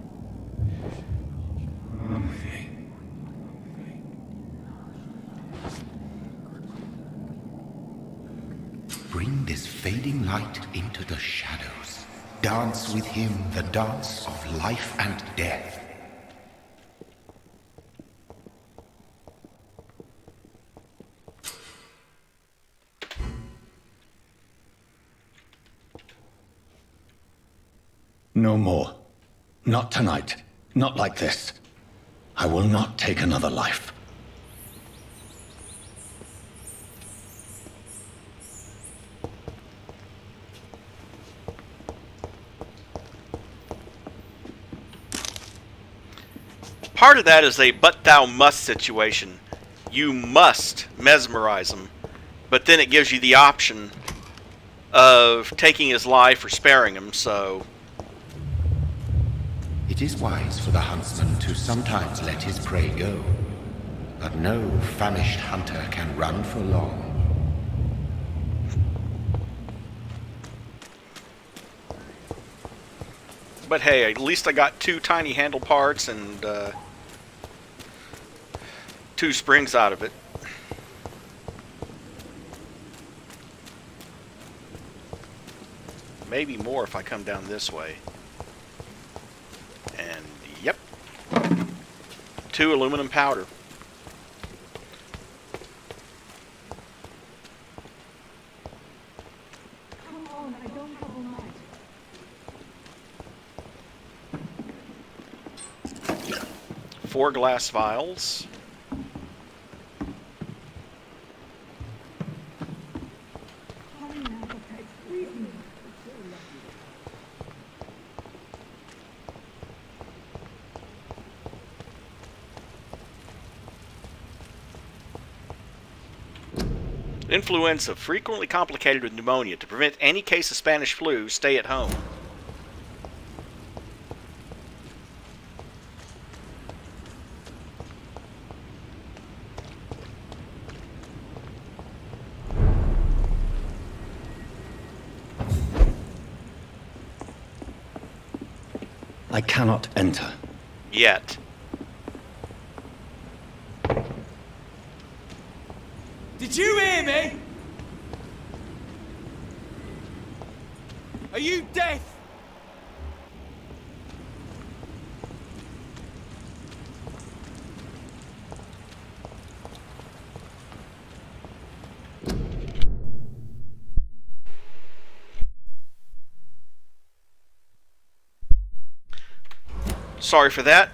Bring this fading light into the shadows. Dance with him the dance of life and death. No more. Not tonight. Not like this. I will not take another life. Part of that is a but thou must situation. You must mesmerize him, but then it gives you the option of taking his life or sparing him, so... It is wise for the huntsman to sometimes let his prey go, but no famished hunter can run for long. But hey, at least I got 2 tiny handle parts and 2 springs out of it. Maybe more if I come down this way. And yep. 2 aluminum powder. Come on, I don't have all night. 4 glass vials. Influenza, frequently complicated with pneumonia. To prevent any case of Spanish flu, stay at home. I cannot enter. Yet. Did you hear me? Are you deaf? Sorry for that.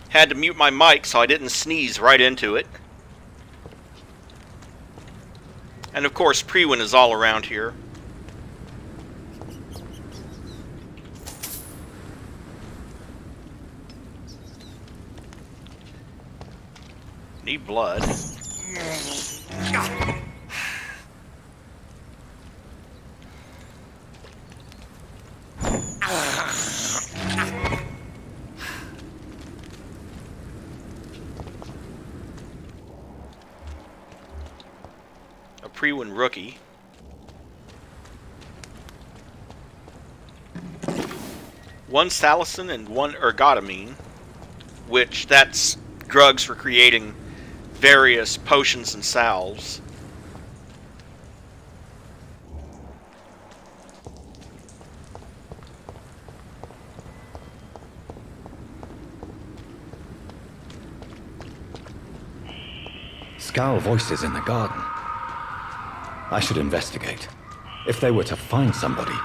Had to mute my mic so I didn't sneeze right into it. And of course, Priwen is all around here. Need blood. A Priwen rookie. One salicin and one ergotamine, which that's drugs for creating various potions and salves. Scowl voices in the garden. I should investigate. If they were to find somebody.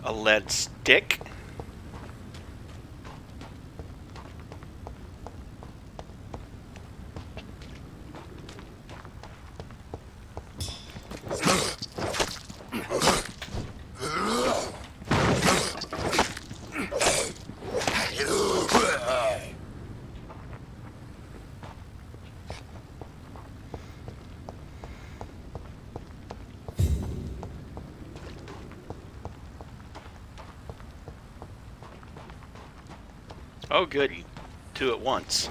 A lead stick. Oh goody. Two at once.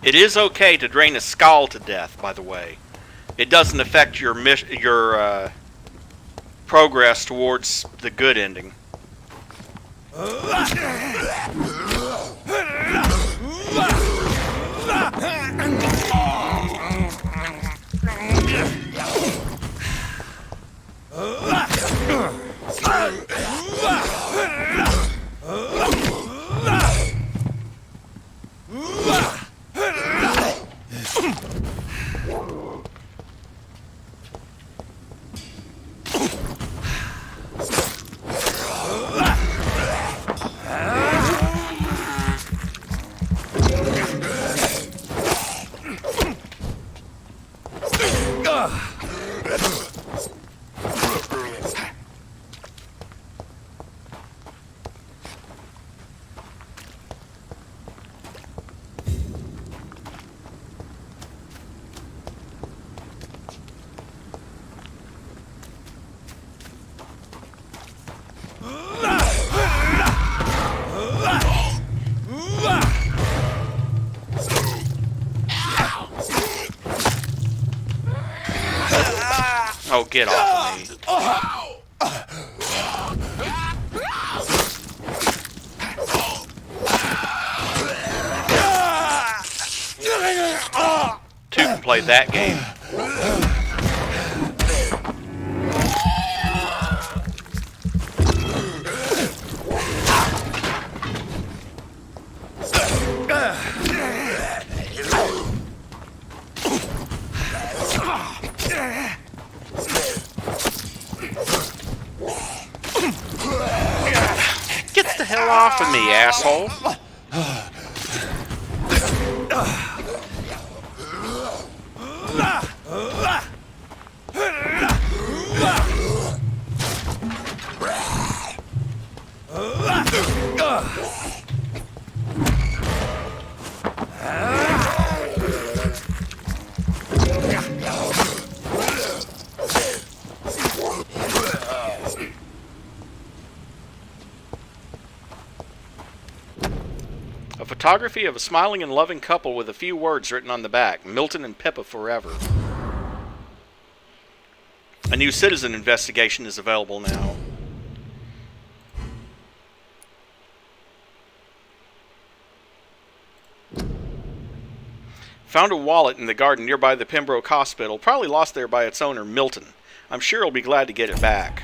It is okay to drain a skull to death, by the way. It doesn't affect your progress towards the good ending. Oh, get off of me. Two can play that game. Get the hell off of me, asshole. A photography of a smiling and loving couple with a few words written on the back. Milton and Pippa forever. A new citizen investigation is available now. Found a wallet in the garden nearby the Pembroke Hospital, probably lost there by its owner, Milton. I'm sure he'll be glad to get it back.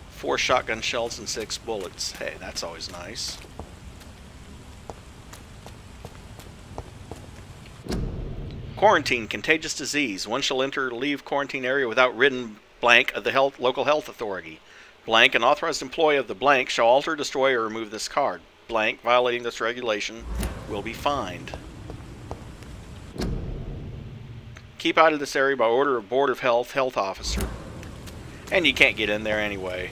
Four shotgun shells and 6 bullets. Hey, that's always nice. Quarantine, contagious disease. One shall enter or leave quarantine area without written blank of the local health authority. Blank, an authorized employee of the blank shall alter, destroy, or remove this card. Blank, violating this regulation, will be fined. Keep out of this area by order of Board of Health officer. And you can't get in there anyway.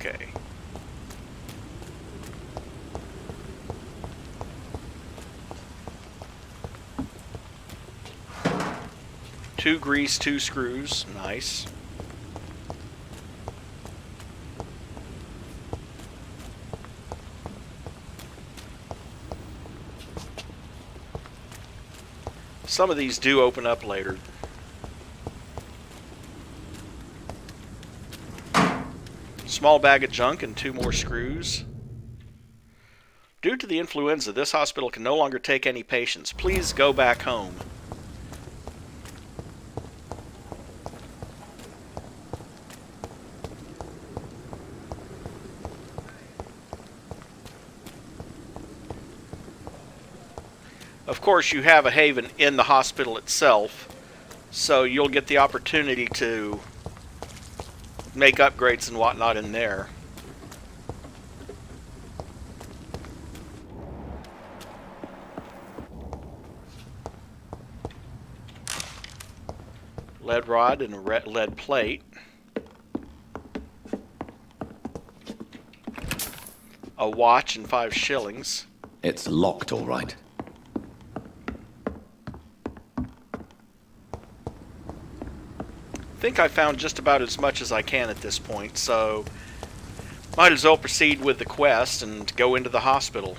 Okay. Two grease, 2 screws. Nice. Some of these do open up later. Small bag of junk and 2 more screws. Due to the influenza, this hospital can no longer take any patients. Please go back home. Of course, you have a haven in the hospital itself, so you'll get the opportunity to make upgrades and whatnot in there. Lead rod and a lead plate. A watch and 5 shillings. It's locked, all right. I think I found just about as much as I can at this point, so might as well proceed with the quest and go into the hospital.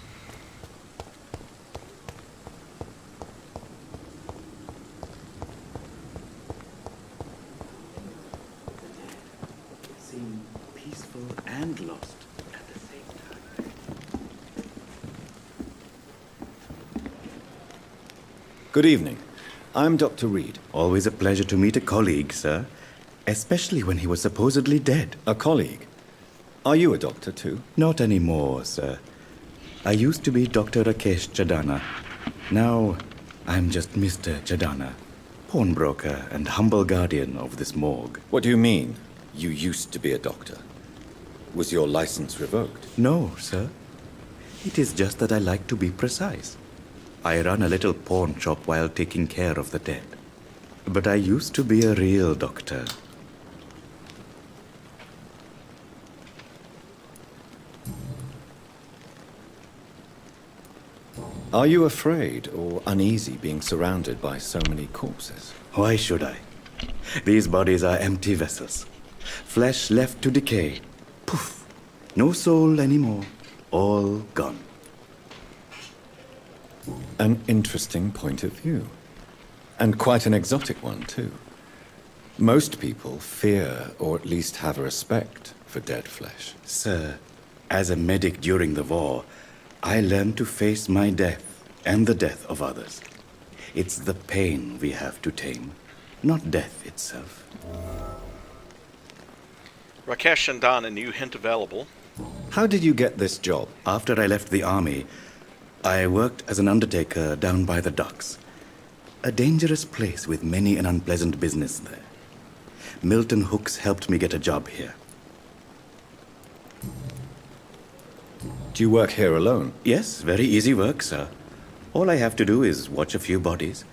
Seem peaceful and lost at the same time. Good evening. I'm Dr. Reid. Always a pleasure to meet a colleague, sir. Especially when he was supposedly dead. A colleague? Are you a doctor too? Not anymore, sir. I used to be Dr. Rakesh Chadana. Now, I'm just Mr. Chadana, pawnbroker and humble guardian of this morgue. What do you mean, you used to be a doctor? Was your license revoked? No, sir. It is just that I like to be precise. I run a little pawn shop while taking care of the dead. But I used to be a real doctor. Are you afraid or uneasy being surrounded by so many corpses? Why should I? These bodies are empty vessels. Flesh left to decay. Poof. No soul anymore. All gone. An interesting point of view. And quite an exotic one, too. Most people fear, or at least have a respect, for dead flesh. Sir, as a medic during the war, I learned to face my death and the death of others. It's the pain we have to tame, not death itself. Rakesh and Don, a new hint available. How did you get this job? After I left the army, I worked as an undertaker down by the docks. A dangerous place with many an unpleasant business there. Milton Hooks helped me get a job here. Do you work here alone? Yes, very easy work, sir. All I have to do is watch a few bodies.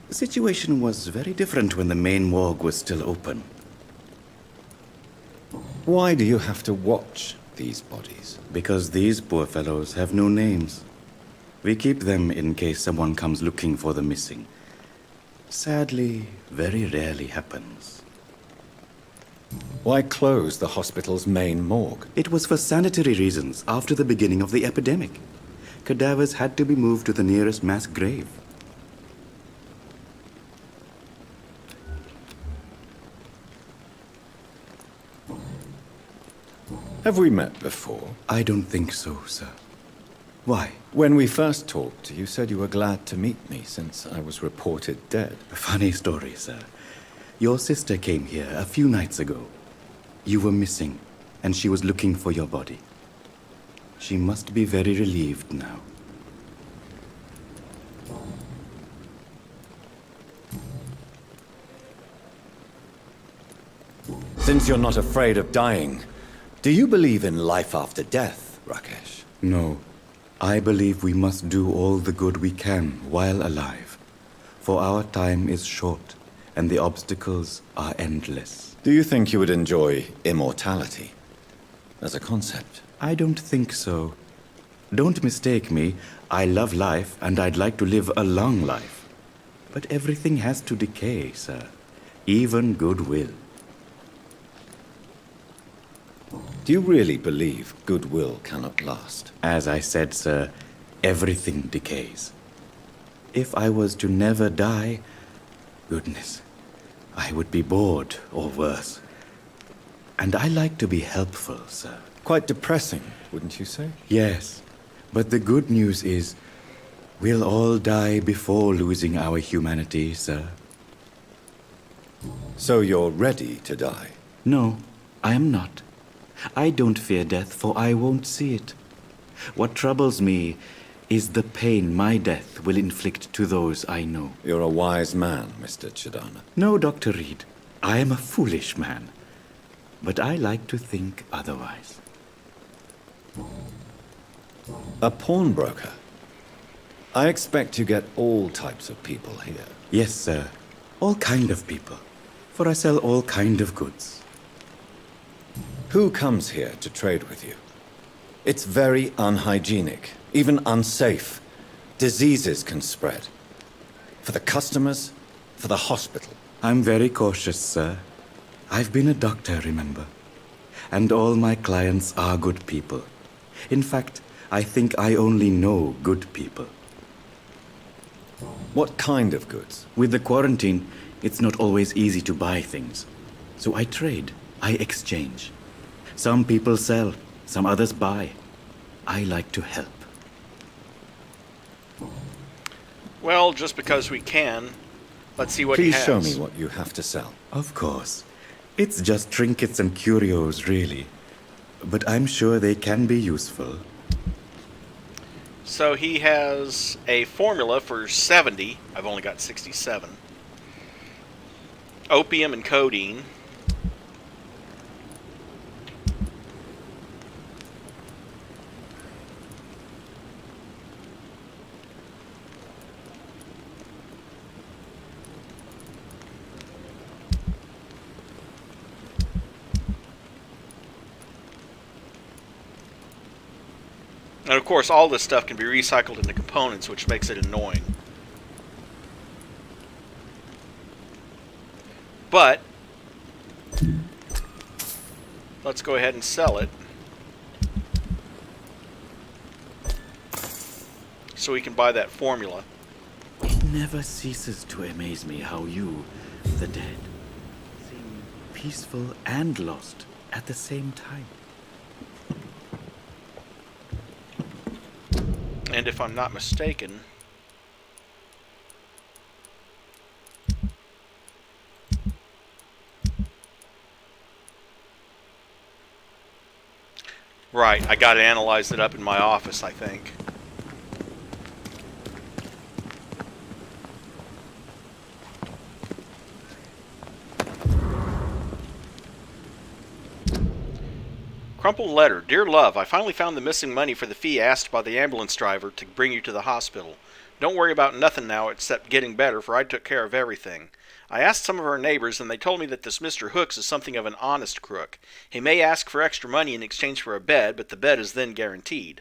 The situation was very different when the main morgue was still open. Why do you have to watch these bodies? Because these poor fellows have no names. We keep them in case someone comes looking for the missing. Sadly, very rarely happens. Why close the hospital's main morgue? It was for sanitary reasons after the beginning of the epidemic. Cadavers had to be moved to the nearest mass grave. Have we met before? I don't think so, sir. Why? When we first talked, you said you were glad to meet me since I was reported dead. Funny story, sir. Your sister came here a few nights ago. You were missing, and she was looking for your body. She must be very relieved now. Since you're not afraid of dying, do you believe in life after death, Rakesh? No. I believe we must do all the good we can while alive. For our time is short, and the obstacles are endless. Do you think you would enjoy immortality as a concept? I don't think so. Don't mistake me. I love life, and I'd like to live a long life. But everything has to decay, sir. Even goodwill. Do you really believe goodwill cannot last? As I said, sir, everything decays. If I was to never die, goodness, I would be bored or worse. And I like to be helpful, sir. Quite depressing, wouldn't you say? Yes, but the good news is we'll all die before losing our humanity, sir. So you're ready to die? No, I am not. I don't fear death, for I won't see it. What troubles me is the pain my death will inflict to those I know. You're a wise man, Mr. Chidana. No, Dr. Reid. I am a foolish man. But I like to think otherwise. A pawnbroker? I expect you get all types of people here. Yes, sir. All kind of people. For I sell all kind of goods. Who comes here to trade with you? It's very unhygienic, even unsafe. Diseases can spread. For the customers, for the hospital. I'm very cautious, sir. I've been a doctor, remember? And all my clients are good people. In fact, I think I only know good people. What kind of goods? With the quarantine, it's not always easy to buy things. So I trade, I exchange. Some people sell, some others buy. I like to help. Well, just because we can, let's see what he Please has. show me what you have to sell. Of course. It's just trinkets and curios, really. But I'm sure they can be useful. So he has a formula for 70. I've only got 67. Opium and codeine. And of course, all this stuff can be recycled into components. components, which makes it annoying. But let's go ahead and sell it so we can buy that formula. It never ceases to amaze me how you, the dead, seem peaceful and lost at the same time. And if I'm not mistaken, right, I gotta analyze it up in my office, I think. Crumpled letter. Dear love, I finally found the missing money for the fee asked by the ambulance driver to bring you to the hospital. Don't worry about nothing now except getting better, for I took care of everything. I asked some of our neighbors, and they told me that this Mr. Hooks is something of an honest crook. He may ask for extra money in exchange for a bed, but the bed is then guaranteed.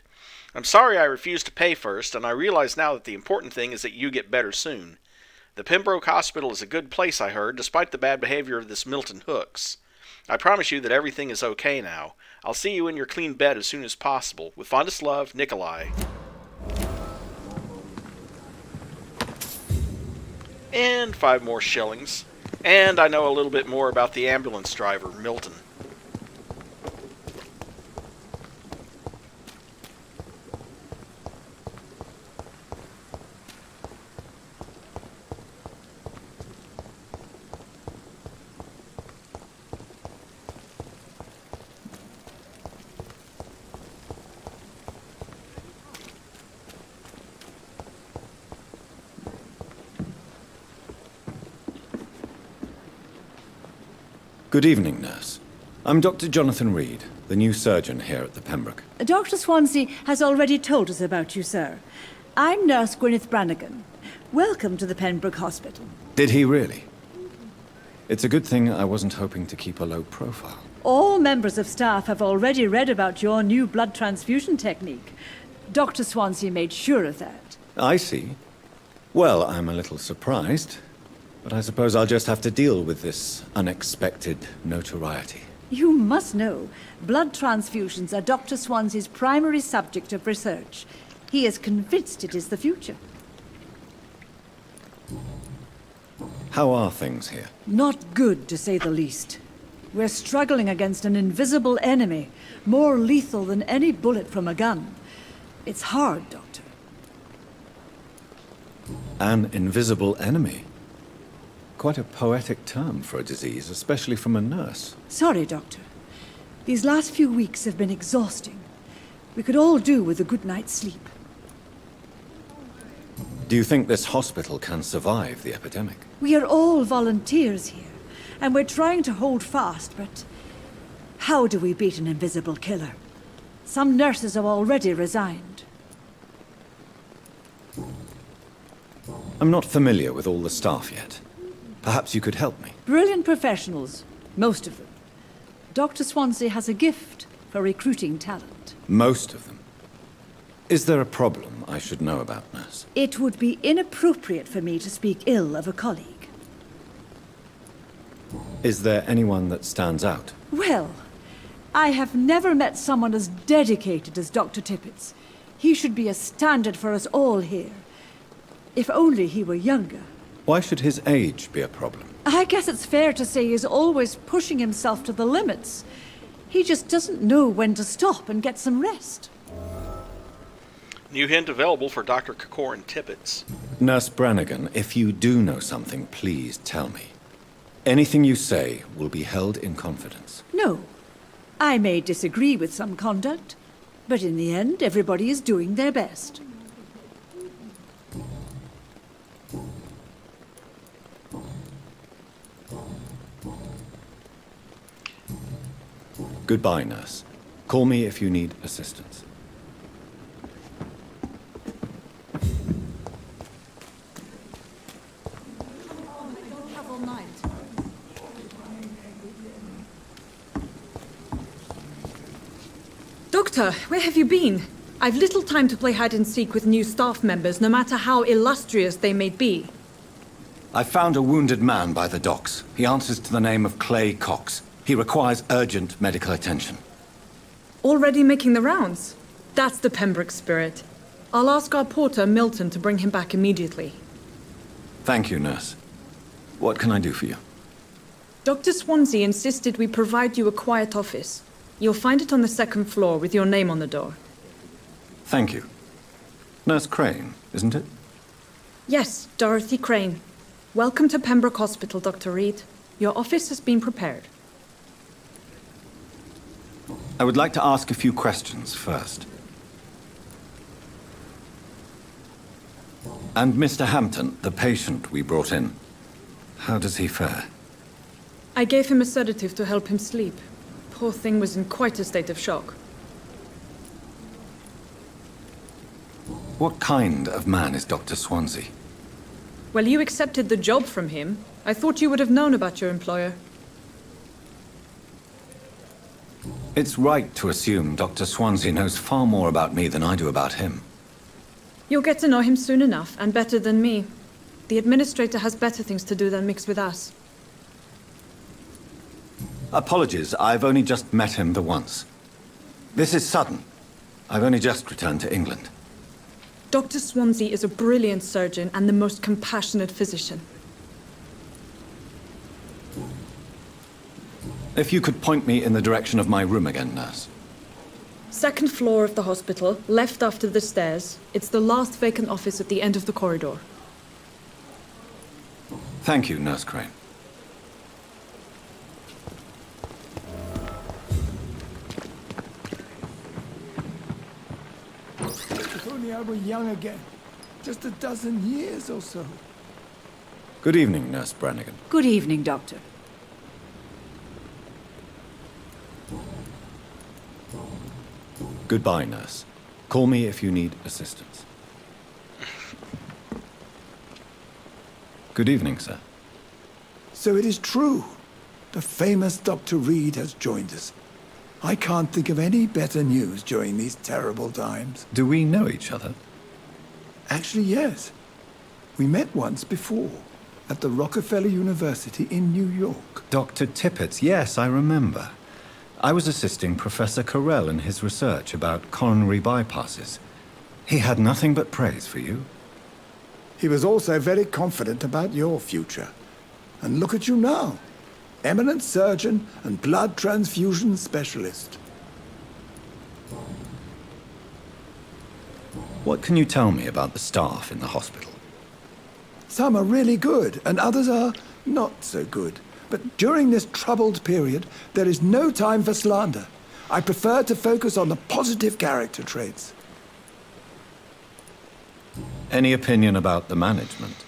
I'm sorry I refused to pay first, and I realize now that the important thing is that you get better soon. The Pembroke Hospital is a good place, I heard, despite the bad behavior of this Milton Hooks. I promise you that everything is okay now. I'll see you in your clean bed as soon as possible. With fondest love, Nikolai. And 5 more shillings. And I know a little bit more about the ambulance driver, Milton. Good evening, nurse. I'm Dr. Jonathan Reid, the new surgeon here at the Pembroke. Dr. Swansea has already told us about you, sir. I'm Nurse Gwyneth Brannigan. Welcome to the Pembroke Hospital. Did he really? It's a good thing I wasn't hoping to keep a low profile. All members of staff have already read about your new blood transfusion technique. Dr. Swansea made sure of that. I see. Well, I'm a little surprised, but I suppose I'll just have to deal with this unexpected notoriety. You must know, blood transfusions are Dr. Swansea's primary subject of research. He is convinced it is the future. How are things here? Not good, to say the least. We're struggling against an invisible enemy, more lethal than any bullet from a gun. It's hard, Doctor. An invisible enemy? Quite a poetic term for a disease, especially from a nurse. Sorry, Doctor. These last few weeks have been exhausting. We could all do with a good night's sleep. Do you think this hospital can survive the epidemic? We are all volunteers here, and we're trying to hold fast, but how do we beat an invisible killer? Some nurses have already resigned. I'm not familiar with all the staff yet. Perhaps you could help me. Brilliant professionals, most of them. Dr. Swansea has a gift for recruiting talent. Most of them. Is there a problem I should know about, nurse? It would be inappropriate for me to speak ill of a colleague. Is there anyone that stands out? Well, I have never met someone as dedicated as Dr. Tippett's. He should be a standard for us all here. If only he were younger. Why should his age be a problem? I guess it's fair to say he's always pushing himself to the limits. He just doesn't know when to stop and get some rest. New hint available for Dr. Corcoran Tippett's. Nurse Brannigan, if you do know something, please tell me. Anything you say will be held in confidence. No. I may disagree with some conduct, but in the end, everybody is doing their best. Goodbye, nurse. Call me if you need assistance. Doctor, where have you been? I've little time to play hide and seek with new staff members, no matter how illustrious they may be. I found a wounded man by the docks. He answers to the name of Clay Cox. He requires urgent medical attention. Already making the rounds? That's the Pembroke spirit. I'll ask our porter, Milton, to bring him back immediately. Thank you, nurse. What can I do for you? Dr. Swansea insisted we provide you a quiet office. You'll find it on the second floor with your name on the door. Thank you. Nurse Crane, isn't it? Yes, Dorothy Crane. Welcome to Pembroke Hospital, Dr. Reid. Your office has been prepared. I would like to ask a few questions first. And Mr. Hampton, the patient we brought in, how does he fare? I gave him a sedative to help him sleep. Poor thing was in quite a state of shock. What kind of man is Dr. Swansea? Well, you accepted the job from him. I thought you would have known about your employer. It's right to assume Dr. Swansea knows far more about me than I do about him. You'll get to know him soon enough, and better than me. The administrator has better things to do than mix with us. Apologies, I've only just met him the once. This is sudden. I've only just returned to England. Dr. Swansea is a brilliant surgeon and the most compassionate physician. If you could point me in the direction of my room again, nurse. Second floor of the hospital, left after the stairs. It's the last vacant office at the end of the corridor. Thank you, Nurse Crane. If only I were young again. Just a dozen years or so. Good evening, Nurse Brannigan. Good evening, Doctor. Goodbye, nurse. Call me if you need assistance. Good evening, sir. So it is true. The famous Dr. Reid has joined us. I can't think of any better news during these terrible times. Do we know each other? Actually, yes. We met once before, at the Rockefeller University in New York. Dr. Tippett, yes, I remember. I was assisting Professor Carell in his research about coronary bypasses. He had nothing but praise for you. He was also very confident about your future. And look at you now. Eminent surgeon and blood transfusion specialist. What can you tell me about the staff in the hospital? Some are really good, and others are not so good. But during this troubled period, there is no time for slander. I prefer to focus on the positive character traits. Any opinion about the management?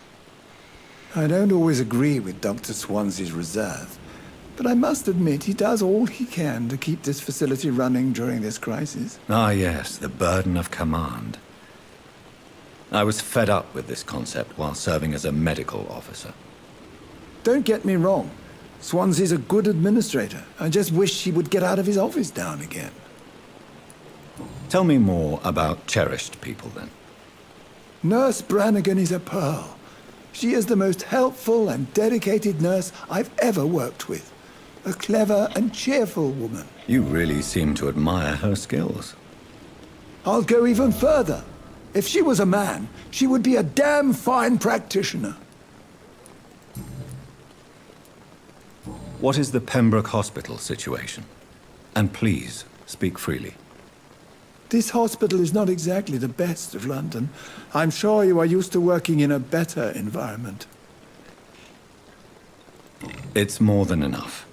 I don't always agree with Dr. Swansea's reserve, but I must admit he does all he can to keep this facility running during this crisis. Ah, yes, the burden of command. I was fed up with this concept while serving as a medical officer. Don't get me wrong. Swansea's a good administrator. I just wish he would get out of his office now and again. Tell me more about cherished people, then. Nurse Brannigan is a pearl. She is the most helpful and dedicated nurse I've ever worked with. A clever and cheerful woman. You really seem to admire her skills. I'll go even further. If she was a man, she would be a damn fine practitioner. What is the Pembroke Hospital situation? And please, speak freely. This hospital is not exactly the best of London. I'm sure you are used to working in a better environment. It's more than enough.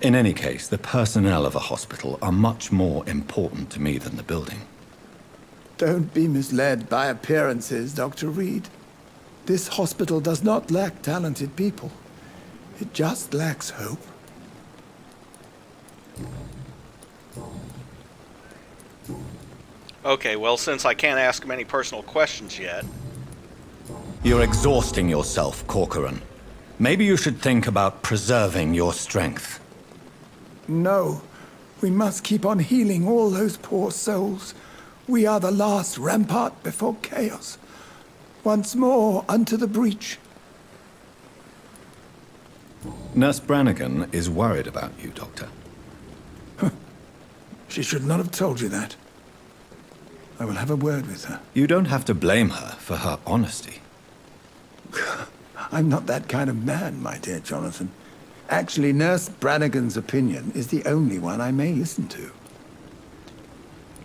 In any case, the personnel of a hospital are much more important to me than the building. Don't be misled by appearances, Dr. Reid. This hospital does not lack talented people. It just lacks hope. Okay, well, since I can't ask him any personal questions yet... You're exhausting yourself, Corcoran. Maybe you should think about preserving your strength. No. We must keep on healing all those poor souls. We are the last rampart before chaos. Once more unto the breach. Nurse Brannigan is worried about you, Doctor. She should not have told you that. I will have a word with her. You don't have to blame her for her honesty. I'm not that kind of man, my dear Jonathan. Actually, Nurse Brannigan's opinion is the only one I may listen to.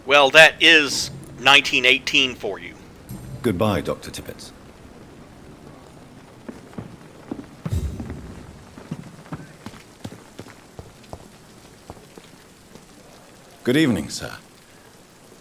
Well, that is 1918 for you. Goodbye, Dr. Tippett. Good evening, sir.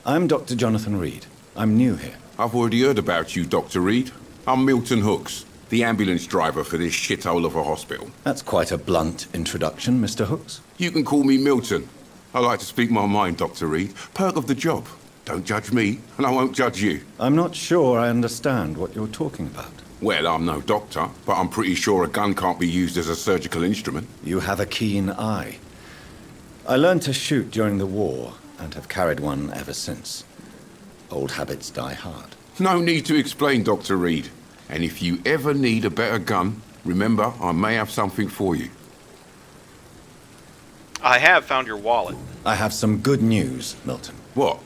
I'm Dr. Jonathan Reid. I'm new here. I've already heard about you, Dr. Reid. I'm Milton Hooks, the ambulance driver for this shithole of a hospital. That's quite a blunt introduction, Mr. Hooks. You can call me Milton. I like to speak my mind, Dr. Reid. Perk of the job. Don't judge me, and I won't judge you. I'm not sure I understand what you're talking about. Well, I'm no doctor, but I'm pretty sure a gun can't be used as a surgical instrument. You have a keen eye. I learned to shoot during the war, and have carried one ever since. Old habits die hard. No need to explain, Dr. Reid. And if you ever need a better gun, remember, I may have something for you. I have found your wallet. I have some good news, Milton. What?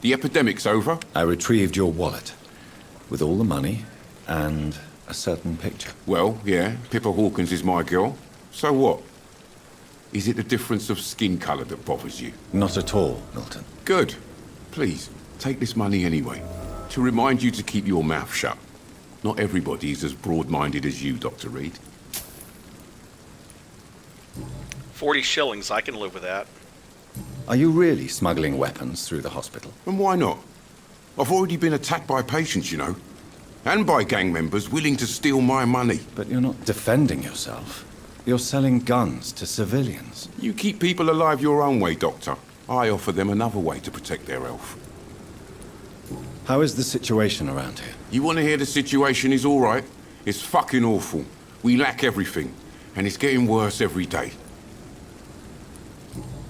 The epidemic's over? I retrieved your wallet, with all the money, and a certain picture. Well, yeah, Pippa Hawkins is my girl. So what? Is it the difference of skin colour that bothers you? Not at all, Milton. Good. Please, take this money anyway. To remind you to keep your mouth shut. Not everybody is as broad-minded as you, Dr. Reid. 40 shillings, I can live with that. Are you really smuggling weapons through the hospital? And why not? I've already been attacked by patients, you know. And by gang members willing to steal my money. But you're not defending yourself. You're selling guns to civilians. You keep people alive your own way, Doctor. I offer them another way to protect their health. How is the situation around here? You want to hear the situation is all right? It's fucking awful. We lack everything. And it's getting worse every day.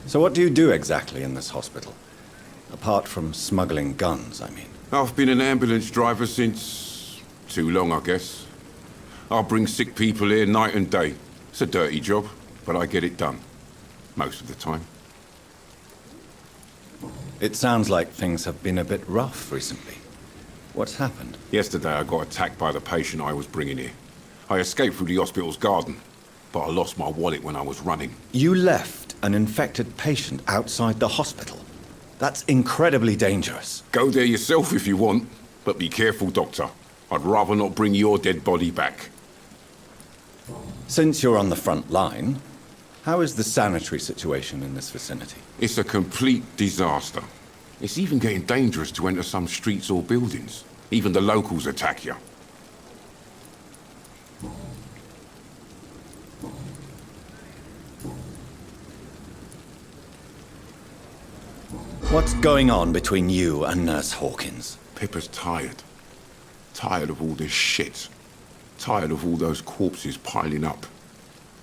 So what do you do exactly in this hospital? Apart from smuggling guns, I mean. I've been an ambulance driver since... too long, I guess. I bring sick people here night and day. It's a dirty job, but I get it done. Most of the time. It sounds like things have been a bit rough recently. What's happened? Yesterday I got attacked by the patient I was bringing here. I escaped through the hospital's garden, but I lost my wallet when I was running. You left an infected patient outside the hospital? That's incredibly dangerous. Go there yourself if you want, but be careful, Doctor. I'd rather not bring your dead body back. Since you're on the front line, how is the sanitary situation in this vicinity? It's a complete disaster. It's even getting dangerous to enter some streets or buildings. Even the locals attack you. What's going on between you and Nurse Hawkins? Pippa's tired. Tired of all this shit. Tired of all those corpses piling up.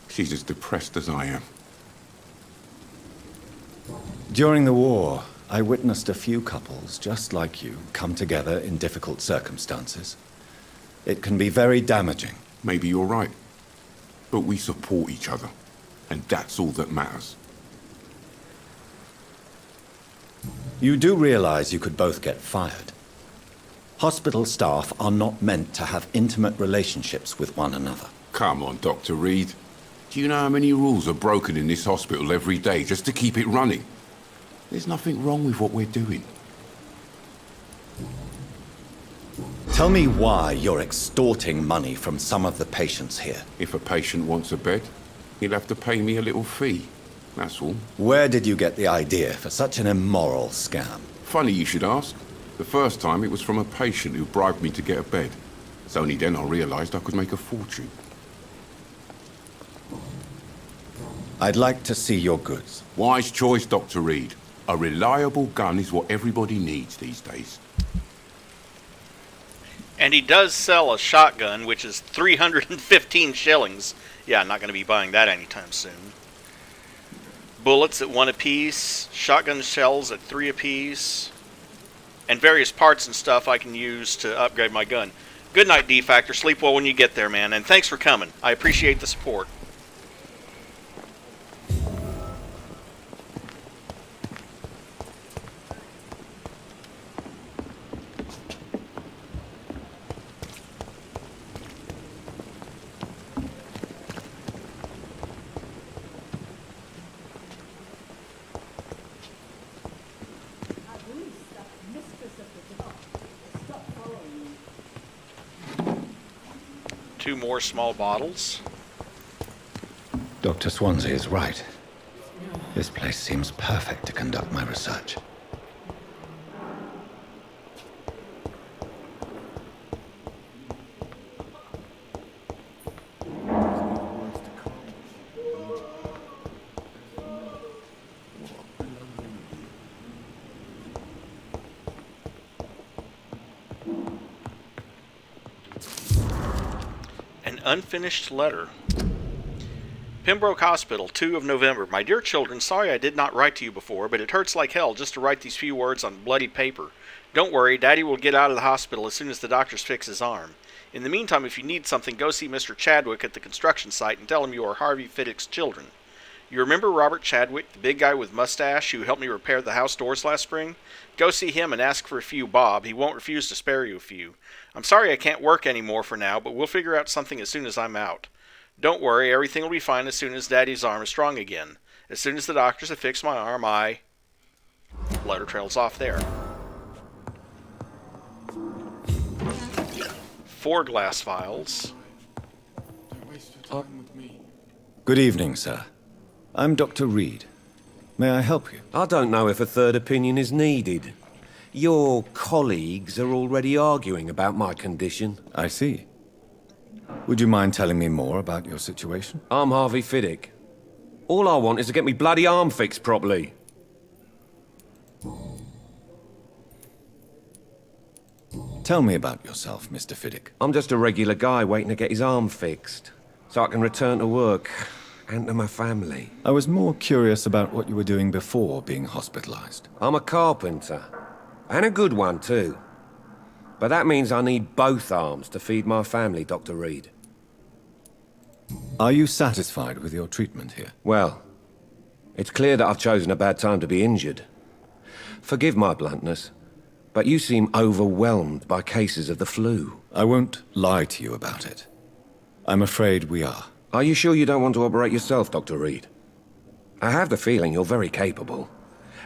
She's as depressed as I am. During the war, I witnessed a few couples just like you come together in difficult circumstances. It can be very damaging. Maybe you're right. But we support each other. And that's all that matters. You do realize you could both get fired. Hospital staff are not meant to have intimate relationships with one another. Come on, Dr. Reid. Do you know how many rules are broken in this hospital every day just to keep it running? There's nothing wrong with what we're doing. Tell me why you're extorting money from some of the patients here. If a patient wants a bed, he'll have to pay me a little fee. That's all. Where did you get the idea for such an immoral scam? Funny you should ask. The first time it was from a patient who bribed me to get a bed. It's only then I realized I could make a fortune. I'd like to see your goods. Wise choice, Dr. Reid. A reliable gun is what everybody needs these days. And he does sell a shotgun, which is 315 shillings. Yeah, I'm not going to be buying that anytime soon. Bullets at 1 apiece. Shotgun shells at 3 apiece. and various parts and stuff I can use to upgrade my gun. Good night, D-Factor. Sleep well when you get there, man, and thanks for coming. I appreciate the support. Two more small bottles. Dr. Swansea is right. This place seems perfect to conduct my research. Unfinished letter. Pembroke Hospital, 2 of November. My dear children, sorry I did not write to you before, but it hurts like hell just to write these few words on bloody paper. Don't worry, Daddy will get out of the hospital as soon as the doctors fix his arm. In the meantime, if you need something, go see Mr. Chadwick at the construction site and tell him you are Harvey Fiddick's children. You remember Robert Chadwick, the big guy with mustache who helped me repair the house doors last spring? Go see him and ask for a few bob. He won't refuse to spare you a few. I'm sorry I can't work anymore for now, but we'll figure out something as soon as I'm out. Don't worry, everything will be fine as soon as Daddy's arm is strong again. As soon as the doctors have fixed my arm, Letter trails off there. 4 glass vials. Good evening, sir. I'm Dr. Reid. May I help you? I don't know if a third opinion is needed. Your colleagues are already arguing about my condition. I see. Would you mind telling me more about your situation? I'm Harvey Fiddick. All I want is to get me bloody arm fixed properly. Tell me about yourself, Mr. Fiddick. I'm just a regular guy waiting to get his arm fixed, so I can return to work and to my family. I was more curious about what you were doing before being hospitalized. I'm a carpenter, and a good one too. But that means I need both arms to feed my family, Dr. Reid. Are you satisfied with your treatment here? Well, it's clear that I've chosen a bad time to be injured. Forgive my bluntness, but you seem overwhelmed by cases of the flu. I won't lie to you about it. I'm afraid we are. Are you sure you don't want to operate yourself, Dr. Reid? I have the feeling you're very capable.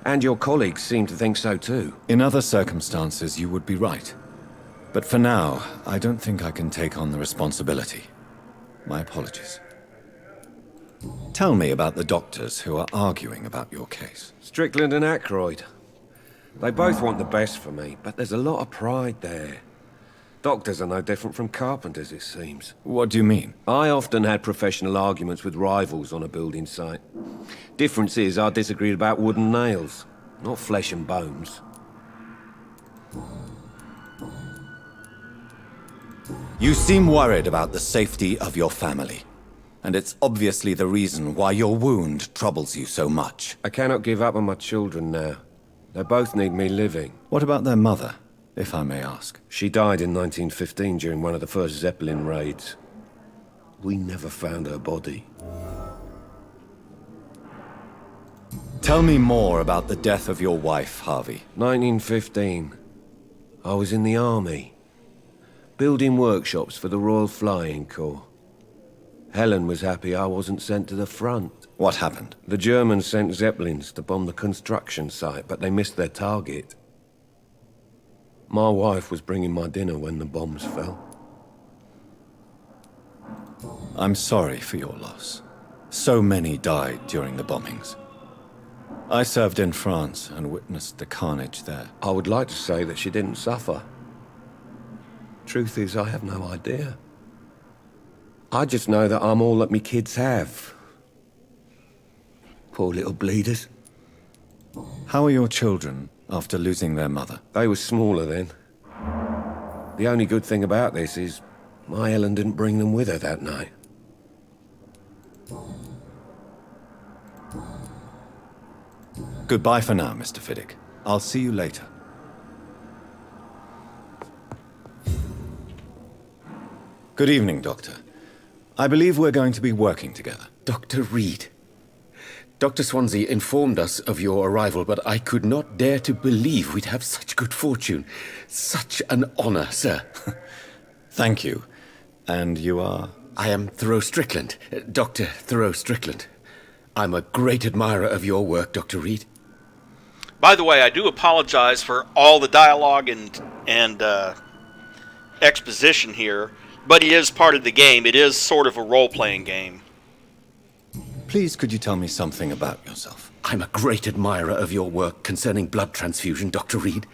And your colleagues seem to think so too. In other circumstances, you would be right. But for now, I don't think I can take on the responsibility. My apologies. Tell me about the doctors who are arguing about your case. Strickland and Ackroyd. They both want the best for me, but there's a lot of pride there. Doctors are no different from carpenters, it seems. What do you mean? I often had professional arguments with rivals on a building site. Difference is, I disagreed about wooden nails, not flesh and bones. You seem worried about the safety of your family. And it's obviously the reason why your wound troubles you so much. I cannot give up on my children now. They both need me living. What about their mother, if I may ask? She died in 1915 during one of the first Zeppelin raids. We never found her body. Tell me more about the death of your wife, Harvey. 1915. I was in the army, building workshops for the Royal Flying Corps. Helen was happy I wasn't sent to the front. What happened? The Germans sent Zeppelins to bomb the construction site, but they missed their target. My wife was bringing my dinner when the bombs fell. I'm sorry for your loss. So many died during the bombings. I served in France and witnessed the carnage there. I would like to say that she didn't suffer. Truth is, I have no idea. I just know that I'm all that me kids have. Poor little bleeders. How are your children after losing their mother? They were smaller then. The only good thing about this is my Helen didn't bring them with her that night. Goodbye for now, Mr. Fiddick. I'll see you later. Good evening, Doctor. I believe we're going to be working together. Dr. Reid. Dr. Swansea informed us of your arrival, but I could not dare to believe we'd have such good fortune. Such an honor, sir. Thank you. And you are? I am Thoreau Strickland, Dr. Thoreau Strickland. I'm a great admirer of your work, Dr. Reid. By the way, I do apologize for all the dialogue and exposition here, but it is part of the game. It is sort of a role-playing game. Please, could you tell me something about yourself? I'm a great admirer of your work concerning blood transfusion, Dr. Reid.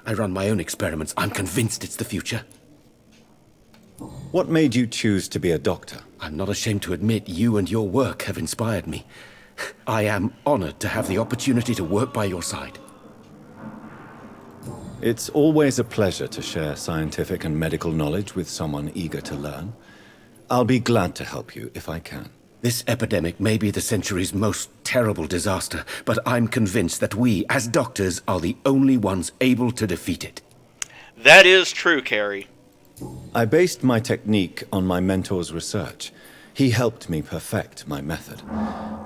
I run my own experiments. I'm convinced it's the future. What made you choose to be a doctor? I'm not ashamed to admit you and your work have inspired me. I am honored to have the opportunity to work by your side. It's always a pleasure to share scientific and medical knowledge with someone eager to learn. I'll be glad to help you if I can. This epidemic may be the century's most terrible disaster, but I'm convinced that we, as doctors, are the only ones able to defeat it. That is true, Carrie. I based my technique on my mentor's research. He helped me perfect my method.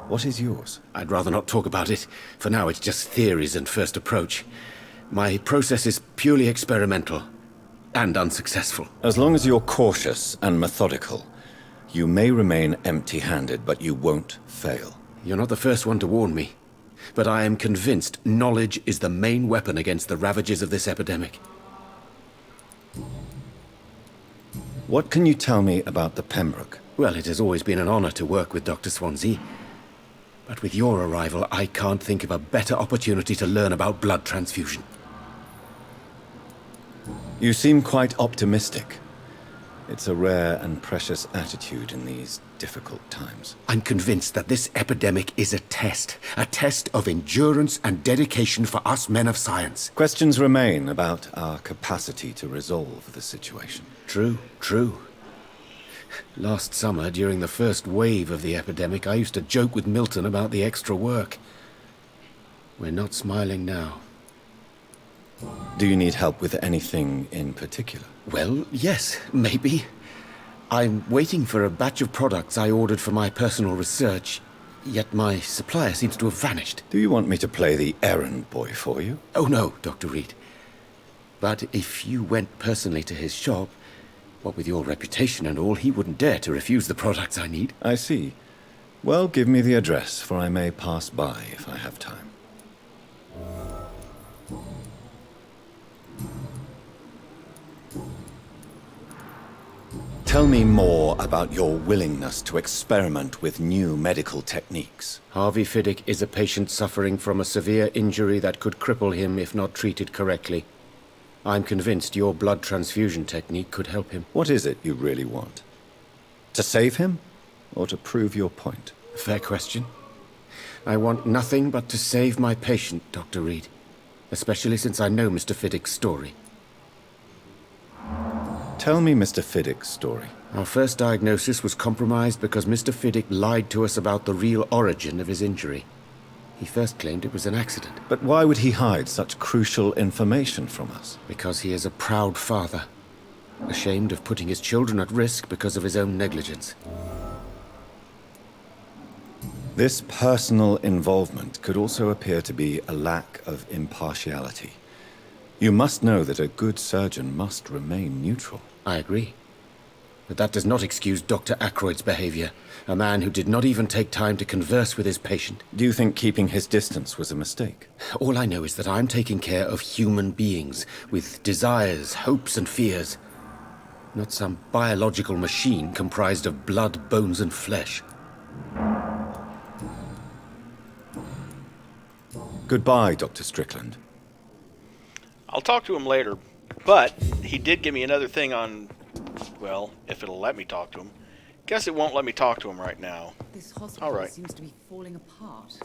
What is yours? I'd rather not talk about it. For now, it's just theories and first approach. My process is purely experimental and unsuccessful. As long as you're cautious and methodical, you may remain empty-handed, but you won't fail. You're not the first one to warn me, but I am convinced knowledge is the main weapon against the ravages of this epidemic. What can you tell me about the Pembroke? Well, it has always been an honor to work with Dr. Swansea. But with your arrival, I can't think of a better opportunity to learn about blood transfusion. You seem quite optimistic. It's a rare and precious attitude in these difficult times. I'm convinced that this epidemic is a test of endurance and dedication for us men of science. Questions remain about our capacity to resolve the situation. True. Last summer, during the first wave of the epidemic, I used to joke with Milton about the extra work. We're not smiling now. Do you need help with anything in particular? Well, yes, maybe. I'm waiting for a batch of products I ordered for my personal research, yet my supplier seems to have vanished. Do you want me to play the errand boy for you? Oh no, Dr. Reid. But if you went personally to his shop, what with your reputation and all, he wouldn't dare to refuse the products I need. I see. Well, give me the address, for I may pass by if I have time. Tell me more about your willingness to experiment with new medical techniques. Harvey Fiddick is a patient suffering from a severe injury that could cripple him if not treated correctly. I'm convinced your blood transfusion technique could help him. What is it you really want? To save him, or to prove your point? Fair question. I want nothing but to save my patient, Dr. Reid. Especially since I know Mr. Fiddick's story. Tell me Mr. Fiddick's story. Our first diagnosis was compromised because Mr. Fiddick lied to us about the real origin of his injury. He first claimed it was an accident. But why would he hide such crucial information from us? Because he is a proud father, ashamed of putting his children at risk because of his own negligence. This personal involvement could also appear to be a lack of impartiality. You must know that a good surgeon must remain neutral. I agree. But that does not excuse Dr. Ackroyd's behavior, a man who did not even take time to converse with his patient. Do you think keeping his distance was a mistake? All I know is that I'm taking care of human beings with desires, hopes, and fears. Not some biological machine comprised of blood, bones, and flesh. Goodbye, Dr. Strickland. I'll talk to him later, but he did give me another thing on, well, if it'll let me talk to him. Guess it won't let me talk to him right now. This hospital seems to be falling apart.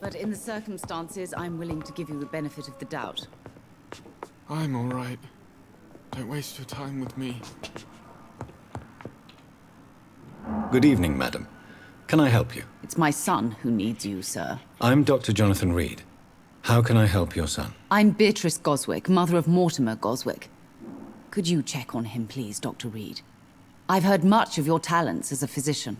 But in the circumstances, I'm willing to give you the benefit of the doubt. I'm all right. Don't waste your time with me. Good evening, madam. Can I help you? It's my son who needs you, sir. I'm Dr. Jonathan Reid. How can I help your son? I'm Beatrice Goswick, mother of Mortimer Goswick. Could you check on him, please, Dr. Reid? I've heard much of your talents as a physician.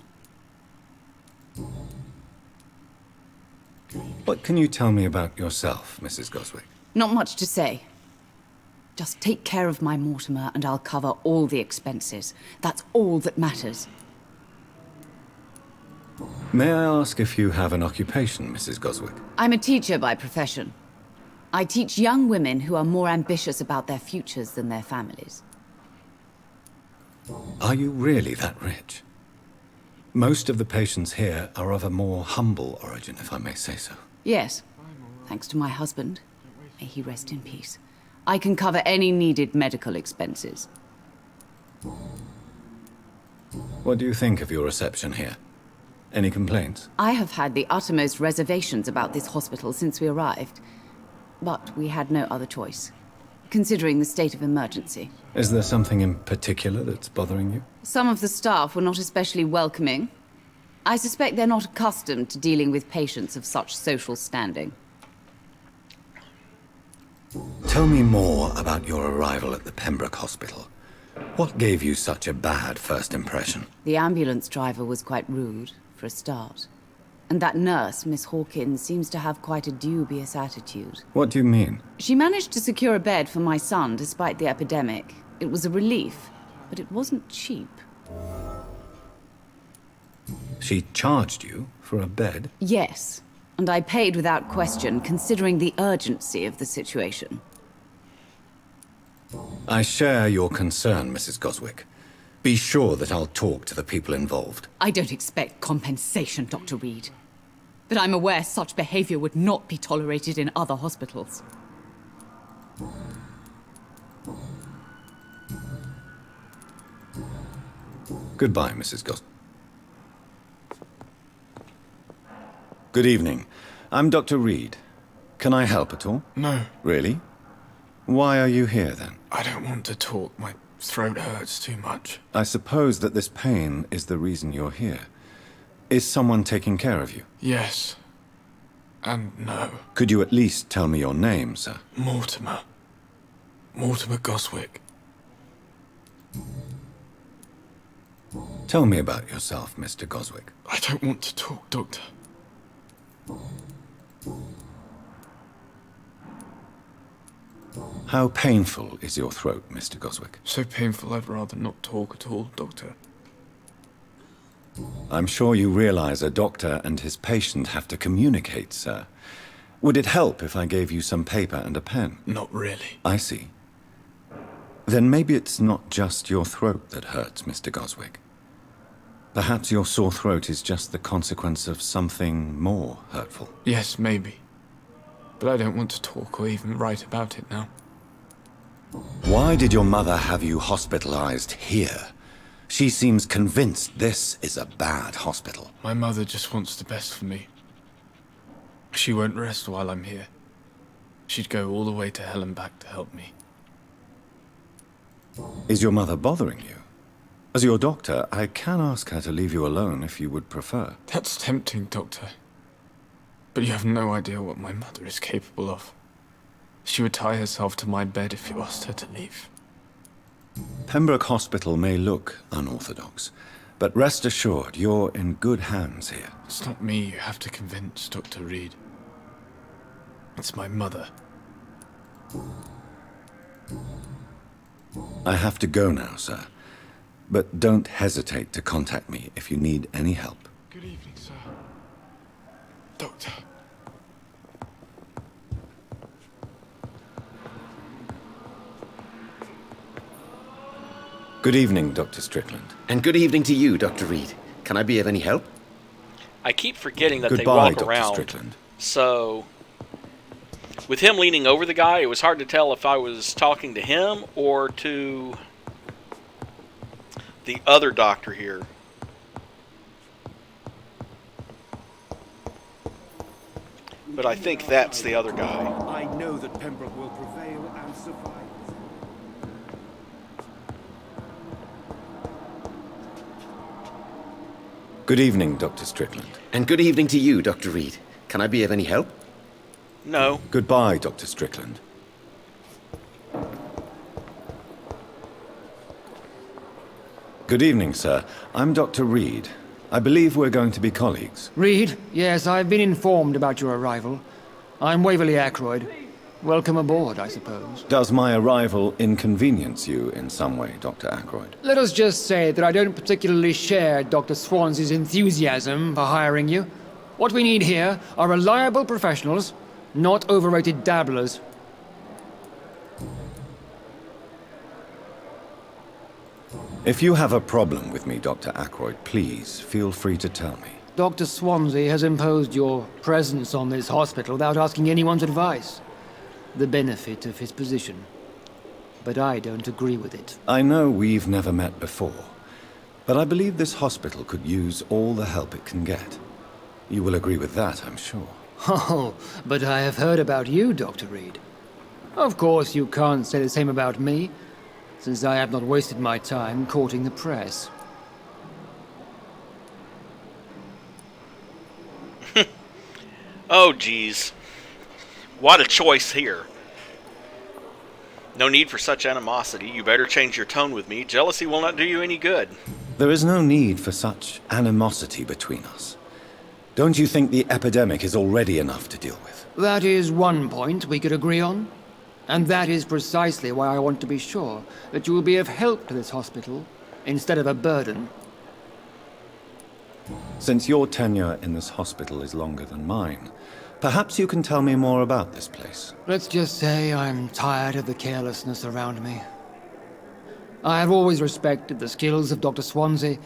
What can you tell me about yourself, Mrs. Goswick? Not much to say. Just take care of my Mortimer and I'll cover all the expenses. That's all that matters. May I ask if you have an occupation, Mrs. Goswick? I'm a teacher by profession. I teach young women who are more ambitious about their futures than their families. Are you really that rich? Most of the patients here are of a more humble origin, if I may say so. Yes, thanks to my husband. May he rest in peace. I can cover any needed medical expenses. What do you think of your reception here? Any complaints? I have had the uttermost reservations about this hospital since we arrived. But we had no other choice, considering the state of emergency. Is there something in particular that's bothering you? Some of the staff were not especially welcoming. I suspect they're not accustomed to dealing with patients of such social standing. Tell me more about your arrival at the Pembroke Hospital. What gave you such a bad first impression? The ambulance driver was quite rude, for a start. And that nurse, Miss Hawkins, seems to have quite a dubious attitude. What do you mean? She managed to secure a bed for my son despite the epidemic. It was a relief, but it wasn't cheap. She charged you for a bed? Yes, and I paid without question, considering the urgency of the situation. I share your concern, Mrs. Goswick. Be sure that I'll talk to the people involved. I don't expect compensation, Dr. Reid. But I'm aware such behavior would not be tolerated in other hospitals. Goodbye, Mrs. Goswick. Good evening. I'm Dr. Reid. Can I help at all? No. Really? Why are you here, then? I don't want to talk. My throat hurts too much. I suppose that this pain is the reason you're here. Is someone taking care of you? Yes. And no. Could you at least tell me your name, sir? Mortimer. Mortimer Goswick. Tell me about yourself, Mr. Goswick. I don't want to talk, Doctor. How painful is your throat, Mr. Goswick? So painful I'd rather not talk at all, Doctor. I'm sure you realize a doctor and his patient have to communicate, sir. Would it help if I gave you some paper and a pen? Not really. I see. Then maybe it's not just your throat that hurts, Mr. Goswick. Perhaps your sore throat is just the consequence of something more hurtful. Yes, maybe. But I don't want to talk or even write about it now. Why did your mother have you hospitalized here? She seems convinced this is a bad hospital. My mother just wants the best for me. She won't rest while I'm here. She'd go all the way to hell and back to help me. Is your mother bothering you? As your doctor, I can ask her to leave you alone if you would prefer. That's tempting, Doctor. But you have no idea what my mother is capable of. She would tie herself to my bed if you asked her to leave. Pembroke Hospital may look unorthodox, but rest assured you're in good hands here. It's not me you have to convince, Dr. Reid. It's my mother. I have to go now, sir. But don't hesitate to contact me if you need any help. Good evening, sir. Doctor. Good evening, Dr. Strickland. And good evening to you, Dr. Reid. Can I be of any help? I keep forgetting that Goodbye, they walk Dr. around. Strickland. So, with him leaning over the guy, it was hard to tell if I was talking to him or to the other doctor here. But I think that's the other guy. I know that Pembroke will prevail and survive. Good evening, Dr. Strickland. And good evening to you, Dr. Reid. Can I be of any help? No. Goodbye, Dr. Strickland. Good evening, sir. I'm Dr. Reid. I believe we're going to be colleagues. Reid? Yes, I've been informed about your arrival. I'm Waverly Ackroyd. Welcome aboard, I suppose. Does my arrival inconvenience you in some way, Dr. Ackroyd? Let us just say that I don't particularly share Dr. Swansea's enthusiasm for hiring you. What we need here are reliable professionals, not overrated dabblers. If you have a problem with me, Dr. Ackroyd, please feel free to tell me. Dr. Swansea has imposed your presence on this hospital without asking anyone's advice. The benefit of his position. But I don't agree with it. I know we've never met before, but I believe this hospital could use all the help it can get. You will agree with that, I'm sure. Oh, but I have heard about you, Dr. Reid. Of course, you can't say the same about me, since I have not wasted my time courting the press. Oh, geez. What a choice here. No need for such animosity. You better change your tone with me. Jealousy will not do you any good. There is no need for such animosity between us. Don't you think the epidemic is already enough to deal with? That is one point we could agree on. And that is precisely why I want to be sure that you will be of help to this hospital, instead of a burden. Since your tenure in this hospital is longer than mine, perhaps you can tell me more about this place. Let's just say I'm tired of the carelessness around me. I have always respected the skills of Dr. Swansea,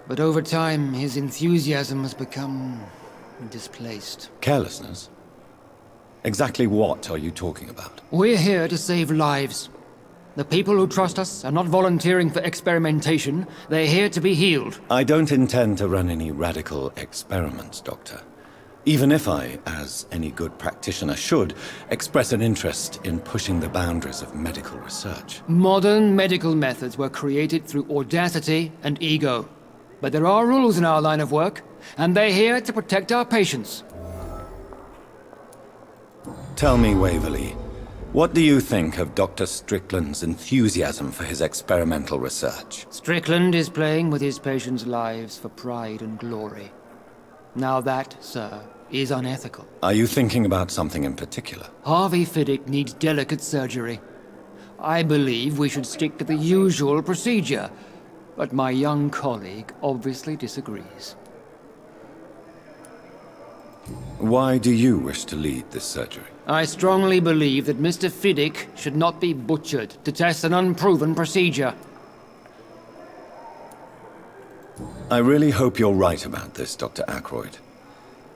but over time his enthusiasm has become displaced. Carelessness? Exactly what are you talking about? We're here to save lives. The people who trust us are not volunteering for experimentation. They're here to be healed. I don't intend to run any radical experiments, Doctor. Even if I, as any good practitioner should, express an interest in pushing the boundaries of medical research. Modern medical methods were created through audacity and ego. But there are rules in our line of work, and they're here to protect our patients. Tell me, Waverly, what do you think of Dr. Strickland's enthusiasm for his experimental research? Strickland is playing with his patients' lives for pride and glory. Now that, sir, is unethical. Are you thinking about something in particular? Harvey Fiddick needs delicate surgery. I believe we should stick to the usual procedure, but my young colleague obviously disagrees. Why do you wish to lead this surgery? I strongly believe that Mr. Fiddick should not be butchered to test an unproven procedure. I really hope you're right about this, Dr. Ackroyd.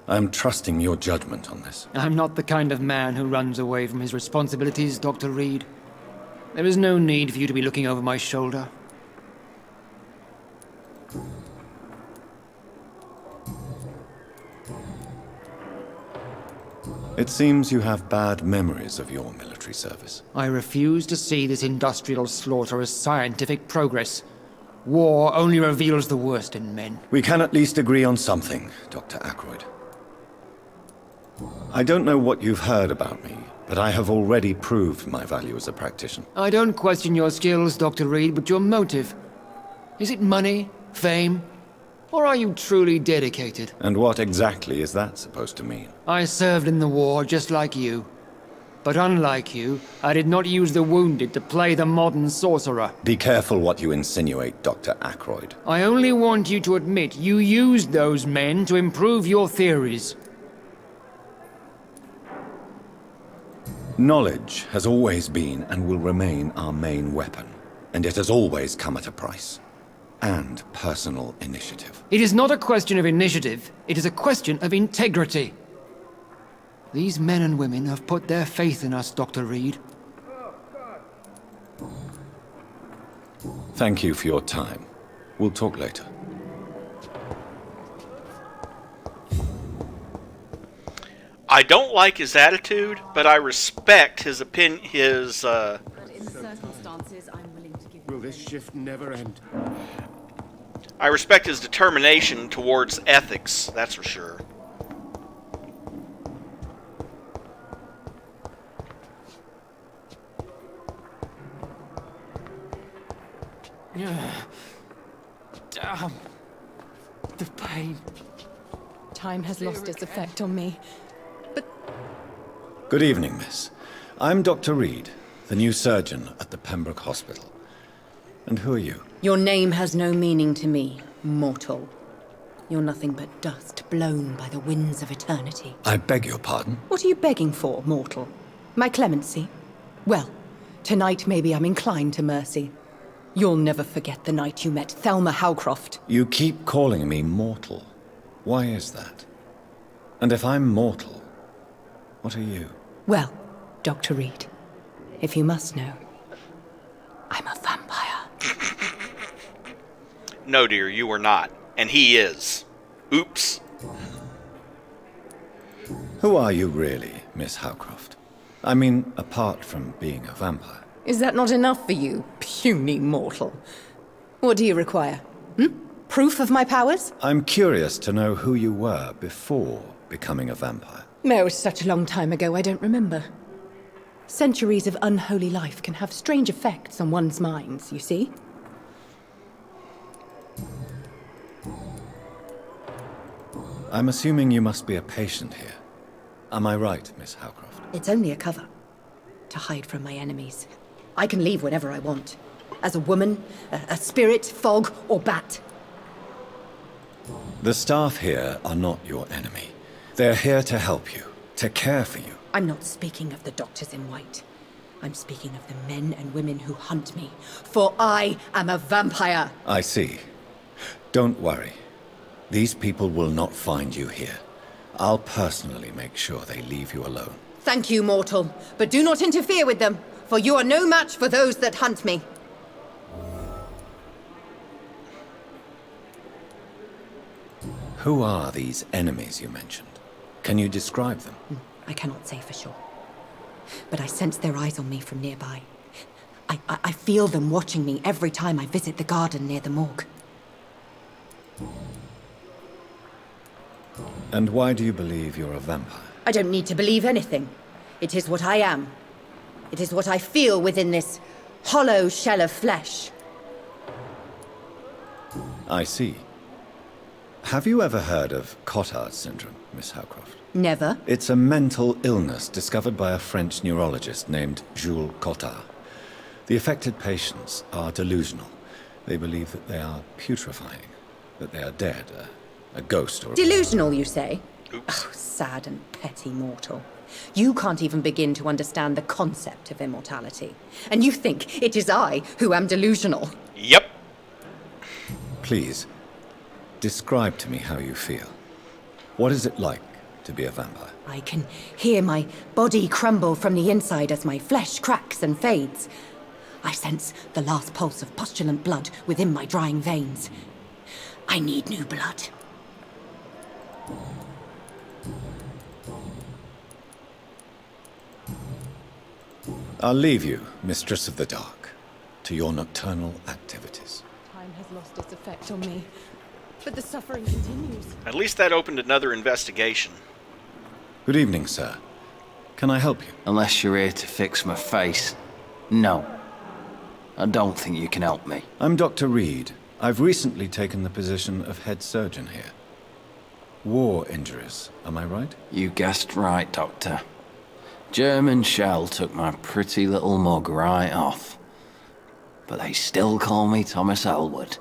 I'm trusting your judgment on this. I'm not the kind of man who runs away from his responsibilities, Dr. Reid. There is no need for you to be looking over my shoulder. It seems you have bad memories of your military service. I refuse to see this industrial slaughter as scientific progress. War only reveals the worst in men. We can at least agree on something, Dr. Ackroyd. I don't know what you've heard about me, but I have already proved my value as a practitioner. I don't question your skills, Dr. Reid, but your motive. Is it money, fame, or are you truly dedicated? And what exactly is that supposed to mean? I served in the war just like you. But unlike you, I did not use the wounded to play the modern sorcerer. Be careful what you insinuate, Dr. Ackroyd. I only want you to admit you used those men to improve your theories. Knowledge has always been and will remain our main weapon, and it has always come at a price. And personal initiative. It is not a question of initiative, it is a question of integrity. These men and women have put their faith in us, Dr. Reid. Thank you for your time. We'll talk later. I don't like his attitude, but I respect his opinion. But in the circumstances, I'm willing to give. Will this shift never end? I respect his determination towards ethics. That's for sure. The pain. Time has lost its effect on me. Good evening, miss. I'm Dr. Reid, the new surgeon at the Pembroke Hospital. And who are you? Your name has no meaning to me, mortal. You're nothing but dust blown by the winds of eternity. I beg your pardon? What are you begging for, mortal? My clemency? Well, tonight maybe I'm inclined to mercy. You'll never forget the night you met Thelma Howcroft. You keep calling me mortal. Why is that? And if I'm mortal, what are you? Well, Dr. Reid, if you must know, I'm a vampire. No, dear, you are not. And he is. Oops. Who are you really, Miss Howcroft? I mean, apart from being a vampire. Is that not enough for you, puny mortal? What do you require? Proof of my powers? I'm curious to know who you were before becoming a vampire. No, it was such a long time ago, I don't remember. Centuries of unholy life can have strange effects on one's minds, you see? I'm assuming you must be a patient here. Am I right, Miss Howcroft? It's only a cover. To hide from my enemies. I can leave whenever I want. As a woman, a spirit, fog, or bat. The staff here are not your enemy. They're here to help you, to care for you. I'm not speaking of the doctors in white. I'm speaking of the men and women who hunt me. For I am a vampire! I see. Don't worry. These people will not find you here. I'll personally make sure they leave you alone. Thank you, mortal. But do not interfere with them, for you are no match for those that hunt me. Who are these enemies you mentioned? Can you describe them? I cannot say for sure. But I sense their eyes on me from nearby. I feel them watching me every time I visit the garden near the morgue. And why do you believe you're a vampire? I don't need to believe anything. It is what I am. It is what I feel within this hollow shell of flesh. I see. Have you ever heard of Cotard syndrome, Miss Howcroft? Never. It's a mental illness discovered by a French neurologist named Jules Cotard. The affected patients are delusional. They believe that they are putrefying, that they are dead, a ghost or... Delusional, you say? Oh, sad and petty mortal. You can't even begin to understand the concept of immortality. And you think it is I who am delusional. Yep. Please, describe to me how you feel. What is it like to be a vampire? I can hear my body crumble from the inside as my flesh cracks and fades. I sense the last pulse of pustulant blood within my drying veins. I need new blood. I'll leave you, Mistress of the Dark, to your nocturnal activities. Time has lost its effect on me, but the suffering continues. At least that opened another investigation. Good evening, sir. Can I help you? Unless you're here to fix my face. No. I don't think you can help me. I'm Dr. Reid. I've recently taken the position of head surgeon here. War injuries, am I right? You guessed right, Doctor. German shell took my pretty little mug right off. But they still call me Thomas Elwood.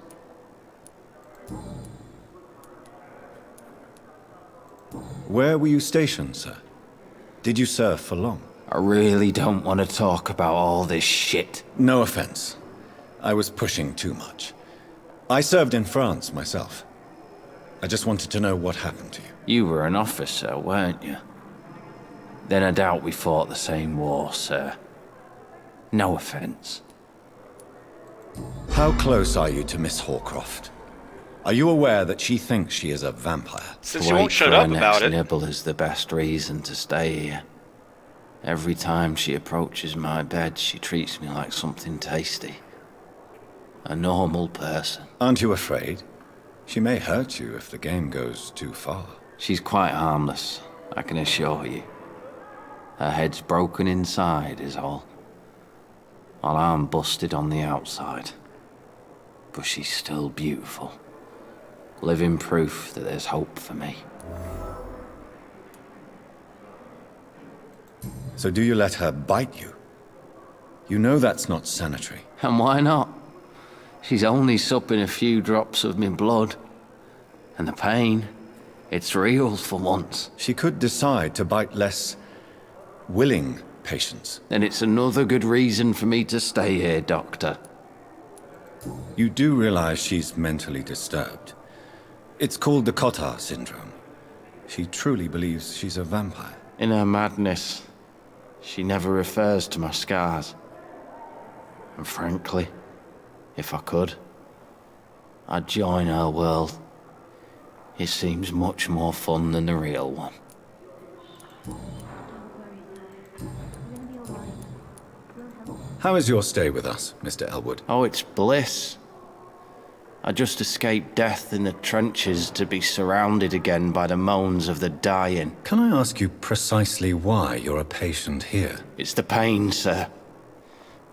Where were you stationed, sir? Did you serve for long? I really don't want to talk about all this shit. No offense. I was pushing too much. I served in France myself. I just wanted to know what happened to you. You were an officer, weren't you? Then I doubt we fought the same war, sir. No offense. How close are you to Miss Hawcroft? Are you aware that she thinks she is a vampire? Since you won't shut up about it. Nibble is the best reason to stay here. Every time she approaches my bed, she treats me like something tasty. A normal person. Aren't you afraid? She may hurt you if the game goes too far. She's quite harmless, I can assure you. Her head's broken inside is all. While I'm busted on the outside. But she's still beautiful. Living proof that there's hope for me. So do you let her bite you? You know that's not sanitary. And why not? She's only supping a few drops of me blood. And the pain, it's real for once. She could decide to bite less willing patients. Then it's another good reason for me to stay here, Doctor. You do realize she's mentally disturbed. It's called the Cotard syndrome. She truly believes she's a vampire. In her madness, she never refers to my scars. And frankly, if I could, I'd join her world. It seems much more fun than the real one. How is your stay with us, Mr. Elwood? Oh, it's bliss. I just escaped death in the trenches to be surrounded again by the moans of the dying. Can I ask you precisely why you're a patient here? It's the pain, sir.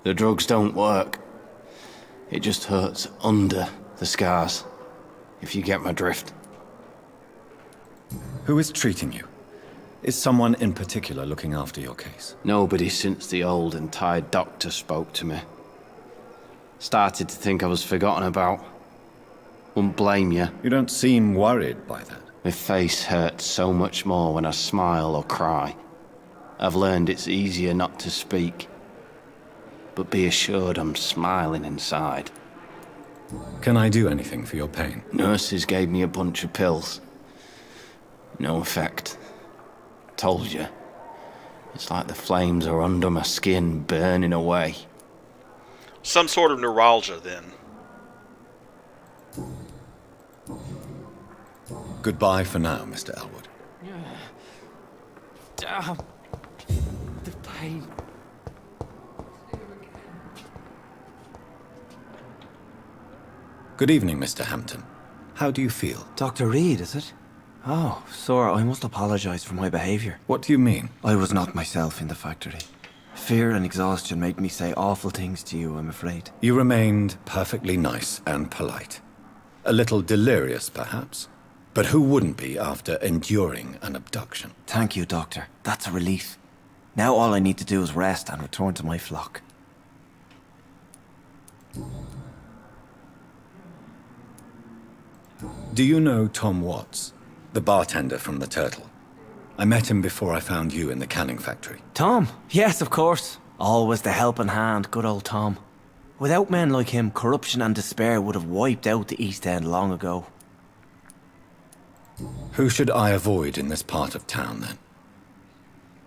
The drugs don't work. It just hurts under the scars, if you get my drift. Who is treating you? Is someone in particular looking after your case? Nobody since the old and tired doctor spoke to me. Started to think I was forgotten about. Wouldn't blame you. You don't seem worried by that. My face hurts so much more when I smile or cry. I've learned it's easier not to speak. But be assured I'm smiling inside. Can I do anything for your pain? Nurses gave me a bunch of pills. No effect. Told you. It's like the flames are under my skin, burning away. Some sort of neuralgia, then. Goodbye for now, Mr. Elwood. Damn. The pain. Good evening, Mr. Hampton. How do you feel? Dr. Reid, is it? Oh, sir, I must apologize for my behavior. What do you mean? I was not myself in the factory. Fear and exhaustion made me say awful things to you, I'm afraid. You remained perfectly nice and polite. A little delirious, perhaps. But who wouldn't be after enduring an abduction? Thank you, Doctor. That's a relief. Now all I need to do is rest and return to my flock. Do you know Tom Watts, the bartender from the Turtle? I met him before I found you in the canning factory. Tom? Yes, of course. Always the helping hand, good old Tom. Without men like him, corruption and despair would have wiped out the East End long ago. Who should I avoid in this part of town, then?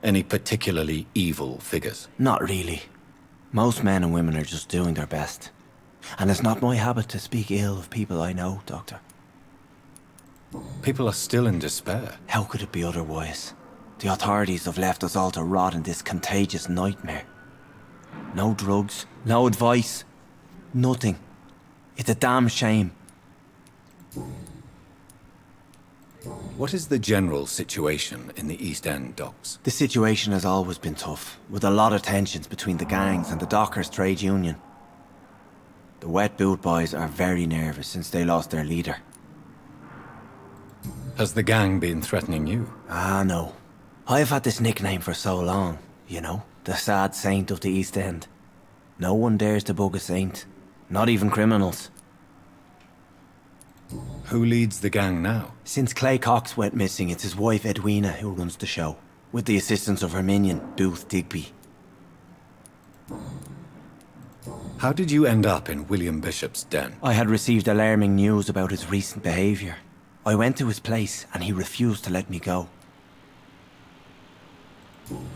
Any particularly evil figures? Not really. Most men and women are just doing their best. And it's not my habit to speak ill of people I know, Doctor. People are still in despair. How could it be otherwise? The authorities have left us all to rot in this contagious nightmare. No drugs, no advice, nothing. It's a damn shame. What is the general situation in the East End docks? The situation has always been tough, with a lot of tensions between the gangs and the dockers' trade union. The wet boot boys are very nervous since they lost their leader. Has the gang been threatening you? Ah, no. I've had this nickname for so long, you know, the sad saint of the East End. No one dares to bug a saint, not even criminals. Who leads the gang now? Since Clay Cox went missing, it's his wife Edwina who runs the show, with the assistance of her minion, Booth Digby. How did you end up in William Bishop's den? I had received alarming news about his recent behavior. I went to his place and he refused to let me go.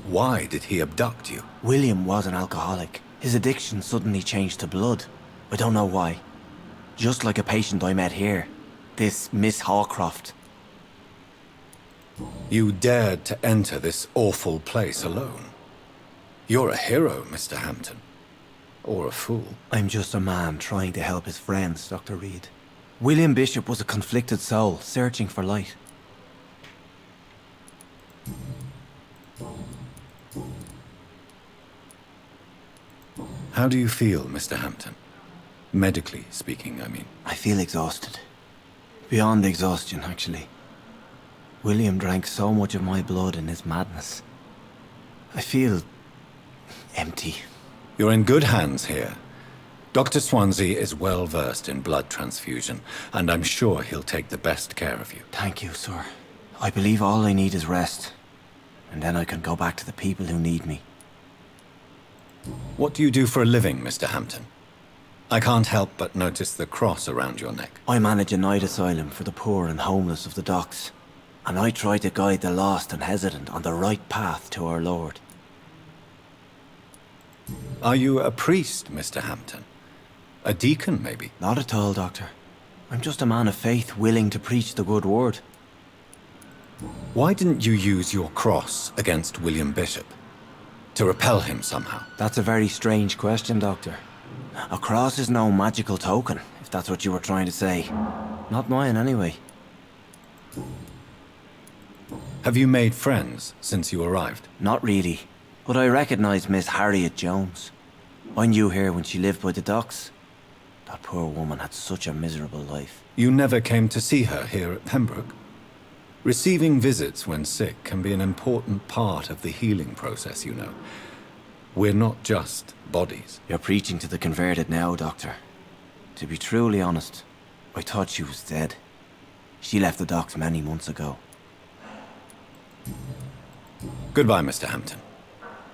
Why did he abduct you? William was an alcoholic. His addiction suddenly changed to blood. I don't know why. Just like a patient I met here. This Miss Hawcroft. You dared to enter this awful place alone. You're a hero, Mr. Hampton. Or a fool. I'm just a man trying to help his friends, Dr. Reid. William Bishop was a conflicted soul, searching for light. How do you feel, Mr. Hampton? Medically speaking, I mean. I feel exhausted. Beyond exhaustion, actually. William drank so much of my blood in his madness. I feel empty. You're in good hands here. Dr. Swansea is well versed in blood transfusion, and I'm sure he'll take the best care of you. Thank you, sir. I believe all I need is rest, and then I can go back to the people who need me. What do you do for a living, Mr. Hampton? I can't help but notice the cross around your neck. I manage a night asylum for the poor and homeless of the docks, and I try to guide the lost and hesitant on the right path to our Lord. Are you a priest, Mr. Hampton? A deacon, maybe? Not at all, Doctor. I'm just a man of faith willing to preach the good word. Why didn't you use your cross against William Bishop? To repel him somehow? That's a very strange question, Doctor. A cross is no magical token, if that's what you were trying to say. Not mine, anyway. Have you made friends since you arrived? Not really, but I recognize Miss Harriet Jones. I knew her when she lived by the docks. That poor woman had such a miserable life. You never came to see her here at Pembroke? Receiving visits when sick can be an important part of the healing process, you know. We're not just bodies. You're preaching to the converted now, Doctor. To be truly honest, I thought she was dead. She left the docks many months ago. Goodbye, Mr. Hampton.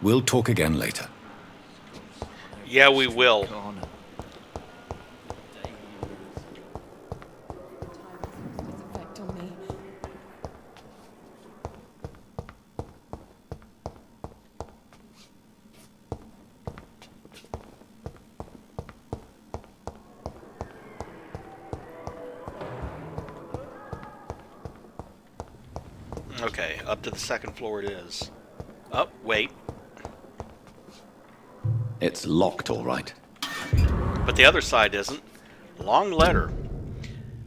We'll talk again later. Yeah, we will. Okay, up to the second floor it is. Oh, wait. It's locked, all right. But the other side isn't. Long letter.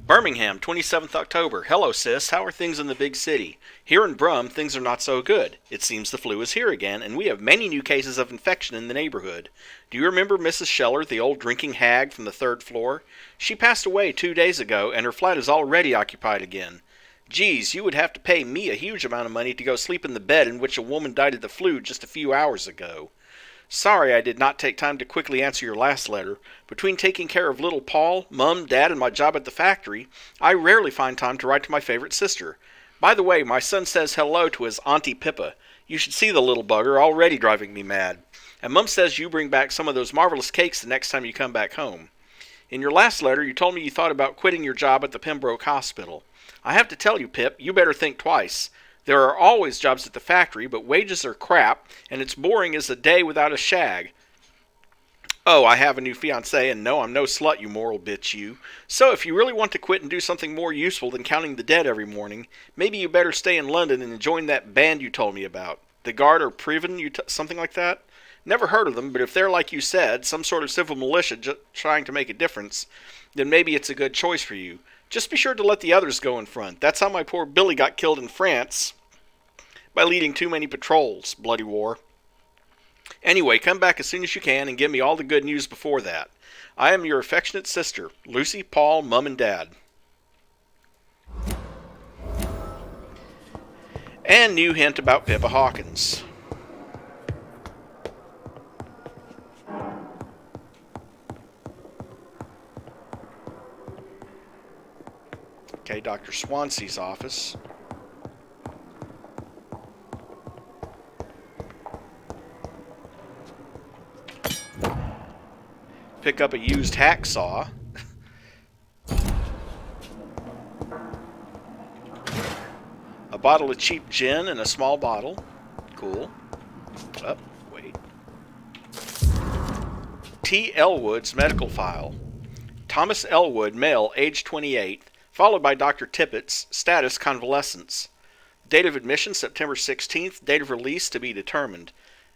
Birmingham, 27th October. Hello, sis. How are things in the big city? Here in Brum, things are not so good. It seems the flu is here again, and we have many new cases of infection in the neighborhood. Do you remember Mrs. Scheller, the old drinking hag from the 3rd floor? She passed away 2 days ago, and her flat is already occupied again. Geez, you would have to pay me a huge amount of money to go sleep in the bed in which a woman died of the flu just a few hours ago. Sorry I did not take time to quickly answer your last letter. Between taking care of little Paul, Mum, Dad, and my job at the factory, I rarely find time to write to my favorite sister. By the way, my son says hello to his Auntie Pippa. You should see the little bugger, already driving me mad. And Mum says you bring back some of those marvelous cakes the next time you come back home. In your last letter, you told me you thought about quitting your job at the Pembroke Hospital. I have to tell you, Pip, you better think twice. There are always jobs at the factory, but wages are crap, and it's boring as a day without a shag. Oh, I have a new fiancé, and no, I'm no slut, you moral bitch, you. So if you really want to quit and do something more useful than counting the dead every morning, maybe you better stay in London and join that band you told me about. The Guard or Priven, something like that? Never heard of them, but if they're like you said, some sort of civil militia trying to make a difference, then maybe it's a good choice for you. Just be sure to let the others go in front. That's how my poor Billy got killed in France. By leading too many patrols. Bloody war. Anyway, come back as soon as you can and give me all the good news before that. I am your affectionate sister, Lucy, Paul, Mum, and Dad. And new hint about Pippa Hawkins. Okay, Dr. Swansea's office. Pick up a used hacksaw. A bottle of cheap gin and a small bottle. Cool. Oh, wait. T. Elwood's medical file. Thomas Elwood, male, age 28, followed by Dr. Tippett's, status convalescence. Date of admission, September 16th, date of release to be determined.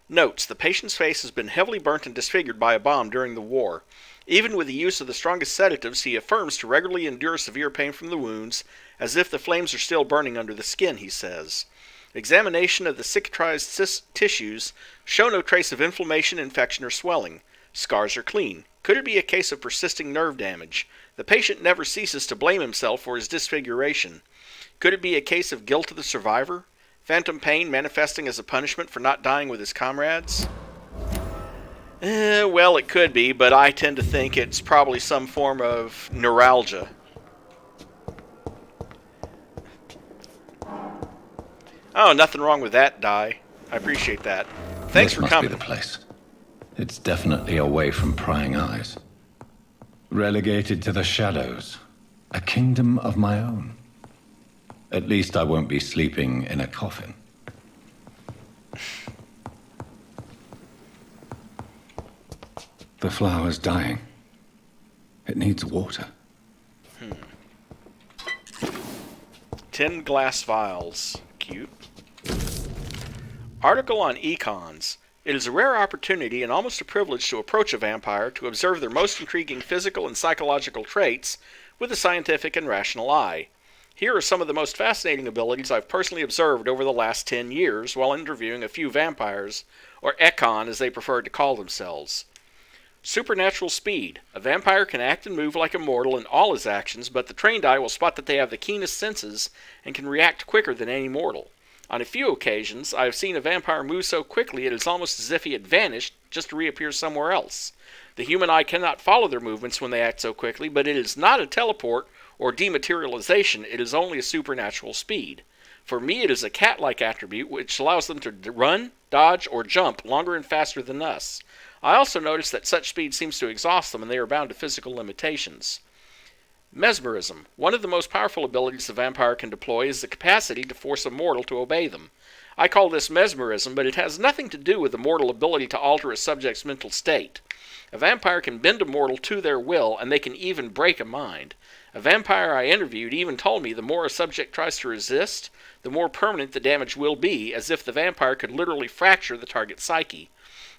Notes, the patient's face has been heavily burnt and disfigured by a bomb during the war. Even with the use of the strongest sedatives, he affirms to regularly endure severe pain from the wounds, as if the flames are still burning under the skin, he says. Examination of the cicatrized tissues show no trace of inflammation, infection, or swelling. Scars are clean. Could it be a case of persisting nerve damage? The patient never ceases to blame himself for his disfiguration. Could it be a case of guilt of the survivor? Phantom pain manifesting as a punishment for not dying with his comrades? Well, it could be, but I tend to think it's probably some form of neuralgia. Oh, nothing wrong with that, Di. I appreciate that. Thanks for coming. This must be the place. It's definitely away from prying eyes. Relegated to the shadows. A kingdom of my own. At least I won't be sleeping in a coffin. The flower's dying. It needs water. 10 glass vials. Cute. Article on econs. It is a rare opportunity and almost a privilege to approach a vampire to observe their most intriguing physical and psychological traits with a scientific and rational eye. Here are some of the most fascinating abilities I've personally observed over the last 10 years while interviewing a few vampires, or econ as they prefer to call themselves. Supernatural speed. A vampire can act and move like a mortal in all his actions, but the trained eye will spot that they have the keenest senses and can react quicker than any mortal. On a few occasions, I have seen a vampire move so quickly it is almost as if he had vanished just to reappear somewhere else. The human eye cannot follow their movements when they act so quickly, but it is not a teleport or dematerialization, it is only a supernatural speed. For me, it is a cat-like attribute which allows them to run, dodge, or jump longer and faster than us. I also notice that such speed seems to exhaust them and they are bound to physical limitations. Mesmerism. One of the most powerful abilities the vampire can deploy is the capacity to force a mortal to obey them. I call this mesmerism, but it has nothing to do with the mortal ability to alter a subject's mental state. A vampire can bend a mortal to their will, and they can even break a mind. A vampire I interviewed even told me the more a subject tries to resist, the more permanent the damage will be, as if the vampire could literally fracture the target's psyche.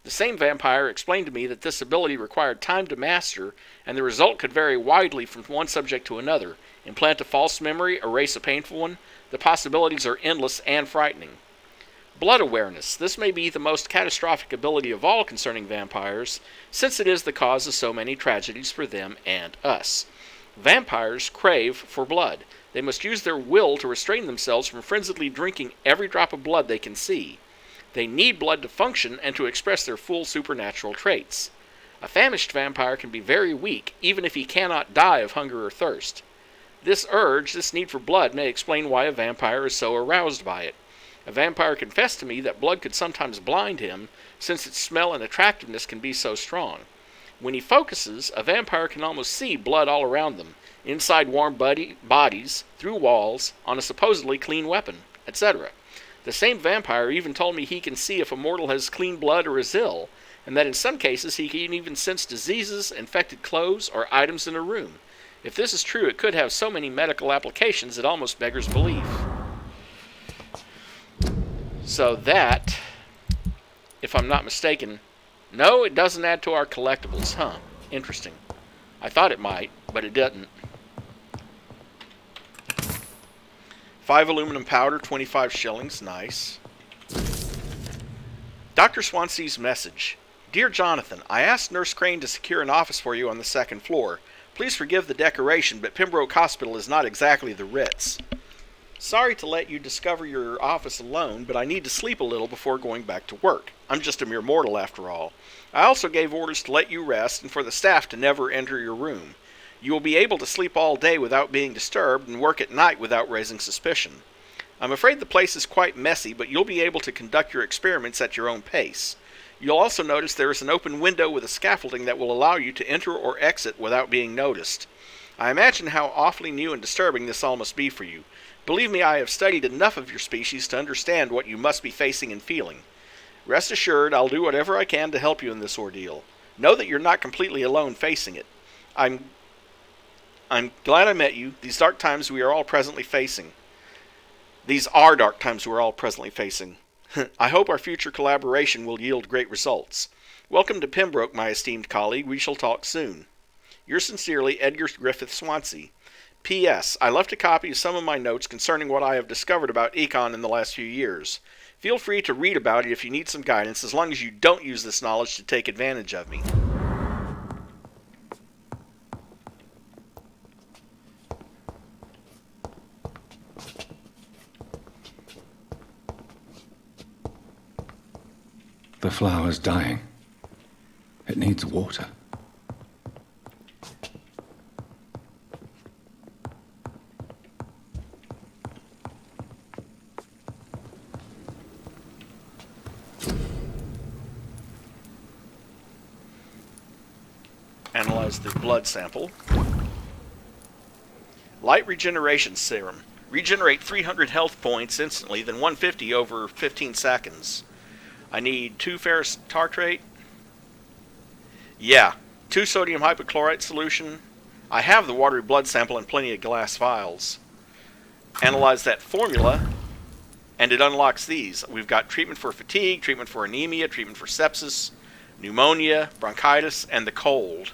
The same vampire explained to me that this ability required time to master, and the result could vary widely from one subject to another. Implant a false memory, erase a painful one. The possibilities are endless and frightening. Blood awareness. This may be the most catastrophic ability of all concerning vampires, since it is the cause of so many tragedies for them and us. Vampires crave for blood. They must use their will to restrain themselves from frenziedly drinking every drop of blood they can see. They need blood to function and to express their full supernatural traits. A famished vampire can be very weak, even if he cannot die of hunger or thirst. This urge, this need for blood, may explain why a vampire is so aroused by it. A vampire confessed to me that blood could sometimes blind him, since its smell and attractiveness can be so strong. When he focuses, a vampire can almost see blood all around them, inside warm bodies, through walls, on a supposedly clean weapon, etc. The same vampire even told me he can see if a mortal has clean blood or is ill, and that in some cases he can even sense diseases, infected clothes, or items in a room. If this is true, it could have so many medical applications it almost beggars belief. So that, if I'm not mistaken, no, it doesn't add to our collectibles. Huh, interesting. I thought it might, but it doesn't. 5 aluminum powder, 25 shillings. Nice. Dr. Swansea's message. Dear Jonathan, I asked Nurse Crane to secure an office for you on the 2nd floor. Please forgive the decoration, but Pembroke Hospital is not exactly the Ritz. Sorry to let you discover your office alone, but I need to sleep a little before going back to work. I'm just a mere mortal after all. I also gave orders to let you rest and for the staff to never enter your room. You will be able to sleep all day without being disturbed and work at night without raising suspicion. I'm afraid the place is quite messy, but you'll be able to conduct your experiments at your own pace. You'll also notice there is an open window with a scaffolding that will allow you to enter or exit without being noticed. I imagine how awfully new and disturbing this all must be for you. Believe me, I have studied enough of your species to understand what you must be facing and feeling. Rest assured, I'll do whatever I can to help you in this ordeal. Know that you're not completely alone facing it. I'm glad I met you. These dark times we are all presently facing. These are dark times we're all presently facing. I hope our future collaboration will yield great results. Welcome to Pembroke, my esteemed colleague. We shall talk soon. Yours sincerely, Edgar Griffith Swansea. P.S. I left a copy of some of my notes concerning what I have discovered about econ in the last few years. Feel free to read about it if you need some guidance, as long as you don't use this knowledge to take advantage of me. The flower's dying. It needs water. Analyze the blood sample. Light regeneration serum. Regenerate 300 health points instantly, then 150 over 15 seconds. I need 2 ferrous tartrate. Yeah, 2 sodium hypochlorite solution. I have the watery blood sample and plenty of glass vials. Analyze that formula, and it unlocks these. We've got treatment for fatigue, treatment for anemia, treatment for sepsis, pneumonia, bronchitis, and the cold.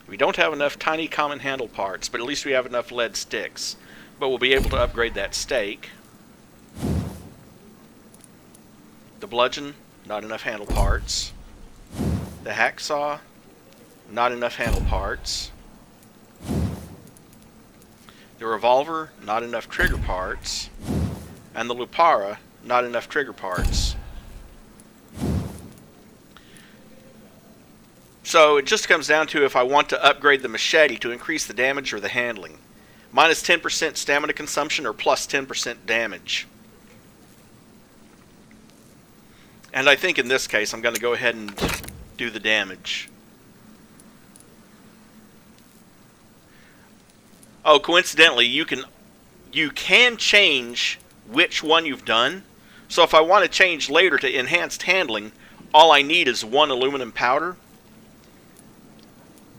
We don't have enough tiny common handle parts, but at least we have enough lead sticks. But we'll be able to upgrade that stake. The bludgeon, not enough handle parts. The hacksaw, not enough handle parts. The revolver, not enough trigger parts. And the lupara, not enough trigger parts. So it just comes down to if I want to upgrade the machete to increase the damage or the handling. Minus 10% stamina consumption or plus 10% damage. And I think in this case I'm going to go ahead and do the damage. Oh, coincidentally, you can change which one you've done. So if I want to change later to enhanced handling, all I need is 1 aluminum powder.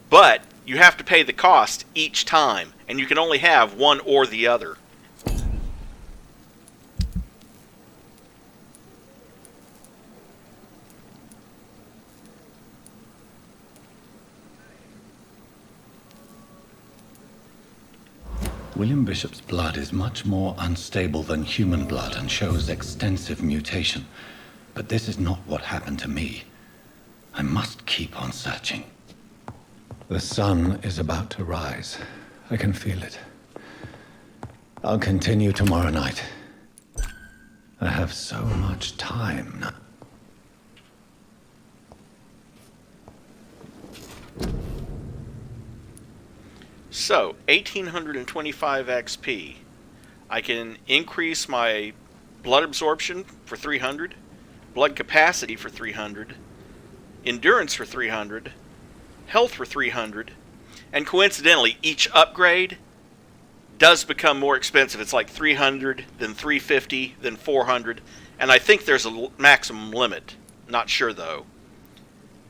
But you have to pay the cost each time, and you can only have one or the other. William Bishop's blood is much more unstable than human blood and shows extensive mutation. But this is not what happened to me. I must keep on searching. The sun is about to rise. I can feel it. I'll continue tomorrow night. I have so much time now. So, 1825 XP. I can increase my blood absorption for 300, blood capacity for 300, endurance for 300, health for 300, and coincidentally, each upgrade does become more expensive. It's like 300, then 350, then 400, and I think there's a maximum limit. Not sure though.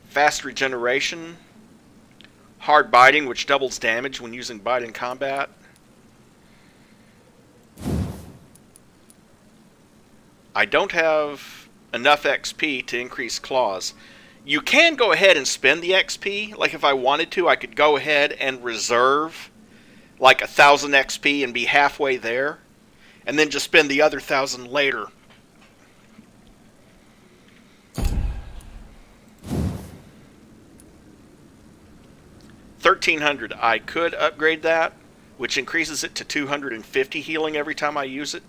Fast regeneration, hard biting, which doubles damage when using bite in combat. I don't have enough XP to increase claws. You can go ahead and spend the XP. Like if I wanted to, I could go ahead and reserve like 1,000 XP and be halfway there, and then just spend the other 1,000 later. $1,300. I could upgrade that, which increases it to 250 healing every time I use it.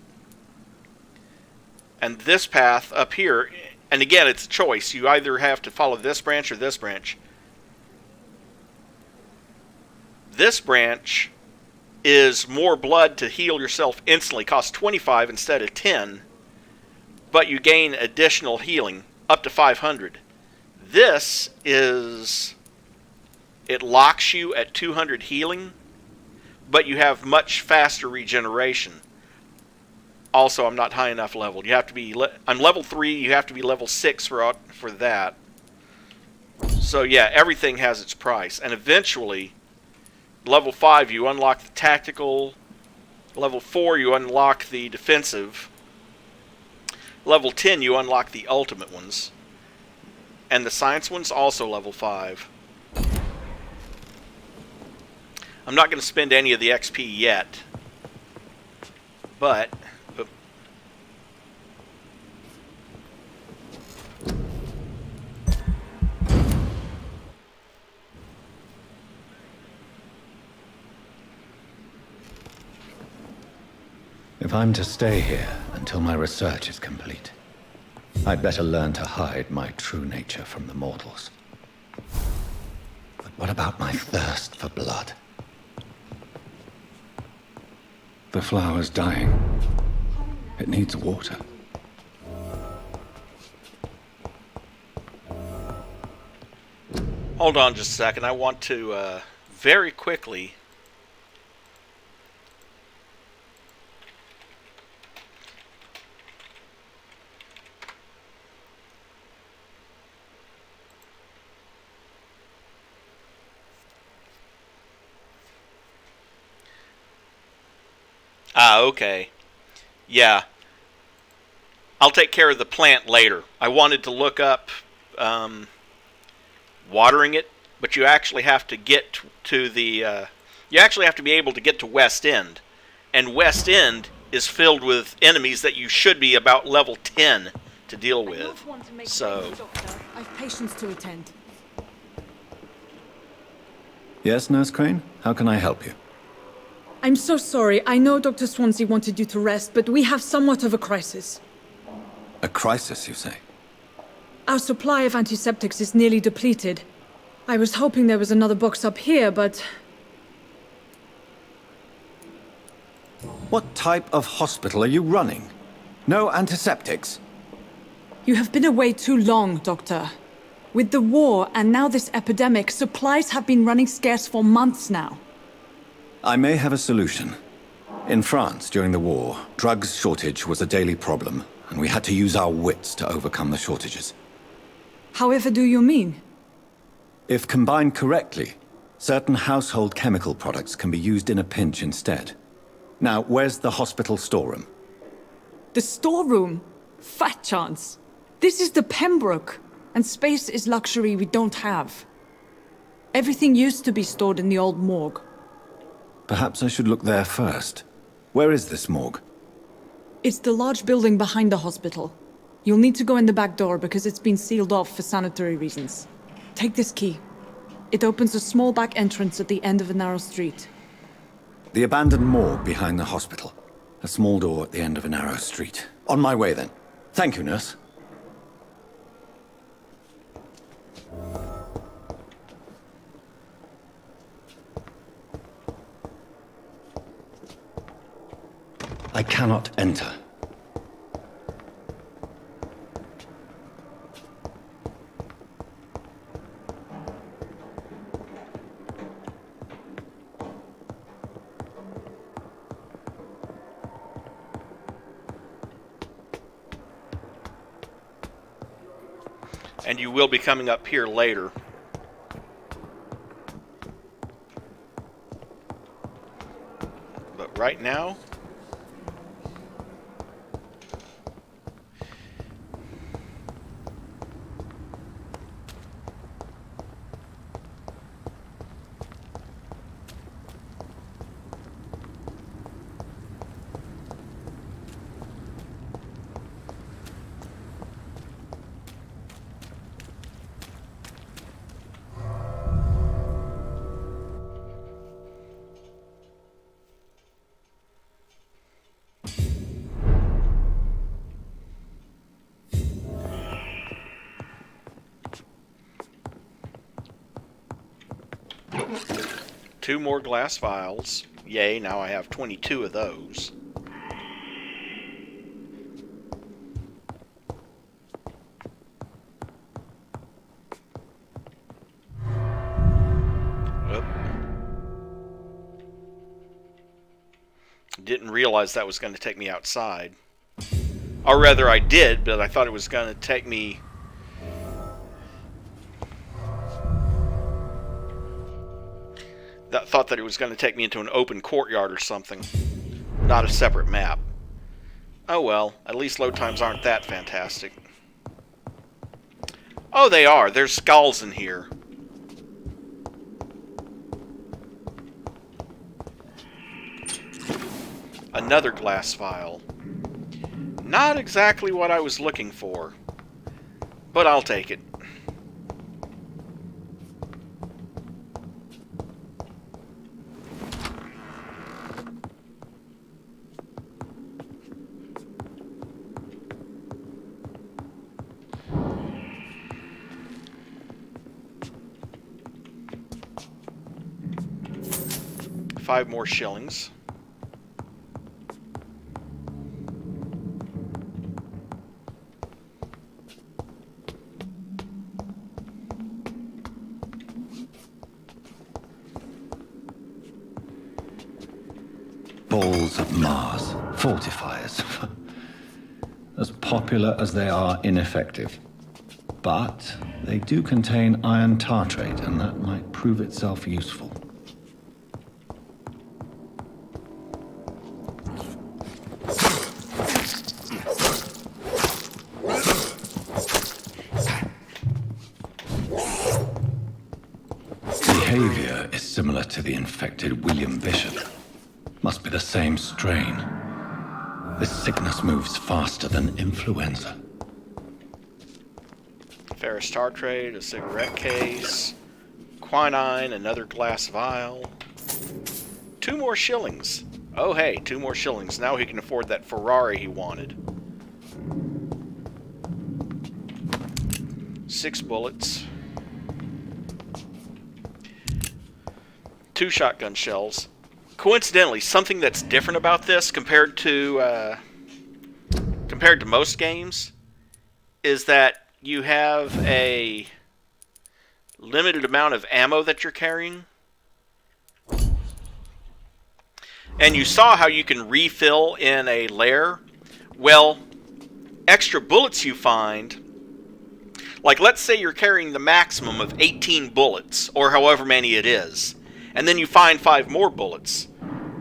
And this path up here, and again, it's a choice. You either have to follow this branch or this branch. This branch is more blood to heal yourself instantly. Costs 25 instead of 10. But you gain additional healing, up to 500. This is... it locks you at 200 healing, but you have much faster regeneration. Also, I'm not high enough leveled. You have to be. I'm level 3. You have to be level 6 for that. So yeah, everything has its price. And eventually, level 5 you unlock the tactical. Level 4 you unlock the defensive. Level 10 you unlock the ultimate ones. And the science ones also level 5. I'm not going to spend any of the XP yet. But If I'm to stay here until my research is complete, I'd better learn to hide my true nature from the mortals. But what about my thirst for blood? The flower's dying. It needs water. Hold on just a second. I want to very quickly okay. Yeah. I'll take care of the plant later. I wanted to look up watering it, but you actually have to get to the you actually have to be able to get to West End, and West End is filled with enemies that you should be about level 10 to deal with. So I've patients to attend. Yes, Nurse Crane? How can I help you? I'm so sorry. I know Dr. Swansea wanted you to rest, but we have somewhat of a crisis. A crisis, you say? Our supply of antiseptics is nearly depleted. I was hoping there was another box up here, but... What type of hospital are you running? No antiseptics? You have been away too long, Doctor. With the war and now this epidemic, supplies have been running scarce for months now. I may have a solution. In France, during the war, drugs shortage was a daily problem, and we had to use our wits to overcome the shortages. However do you mean? If combined correctly, certain household chemical products can be used in a pinch instead. Now, where's the hospital storeroom? The storeroom? Fat chance. This is the Pembroke, and space is luxury we don't have. Everything used to be stored in the old morgue. Perhaps I should look there first. Where is this morgue? It's the large building behind the hospital. You'll need to go in the back door because it's been sealed off for sanitary reasons. Take this key. It opens a small back entrance at the end of a narrow street. The abandoned morgue behind the hospital. A small door at the end of a narrow street. On my way then. Thank you, nurse. I cannot enter. And you will be coming up here later. But right now, two more glass vials. Yay, now I have 22 of those. Oop. Didn't realize that was going to take me outside. Or rather, I did, but I thought it was going to take me... thought that it was going to take me into an open courtyard or something, not a separate map. Oh well, at least load times aren't that fantastic. Oh, they are. There's skulls in here. Another glass vial. Not exactly what I was looking for, but I'll take it. 5 more shillings. Balls of Mars. Fortifiers. As popular as they are ineffective. But they do contain iron tartrate, and that might prove itself useful. Behavior is similar to the infected William Bishop. Must be the same strain. This sickness moves faster than influenza. Ferrous tartrate, a cigarette case, quinine, another glass vial. 2 more shillings. Oh hey, 2 more shillings. Now he can afford that Ferrari he wanted. 6 bullets. 2 shotgun shells. Coincidentally, something that's different about this compared to most games is that you have a limited amount of ammo that you're carrying. And you saw how you can refill in a lair. Well, extra bullets you find, like let's say you're carrying the maximum of 18 bullets, or however many it is, and then you find 5 more bullets.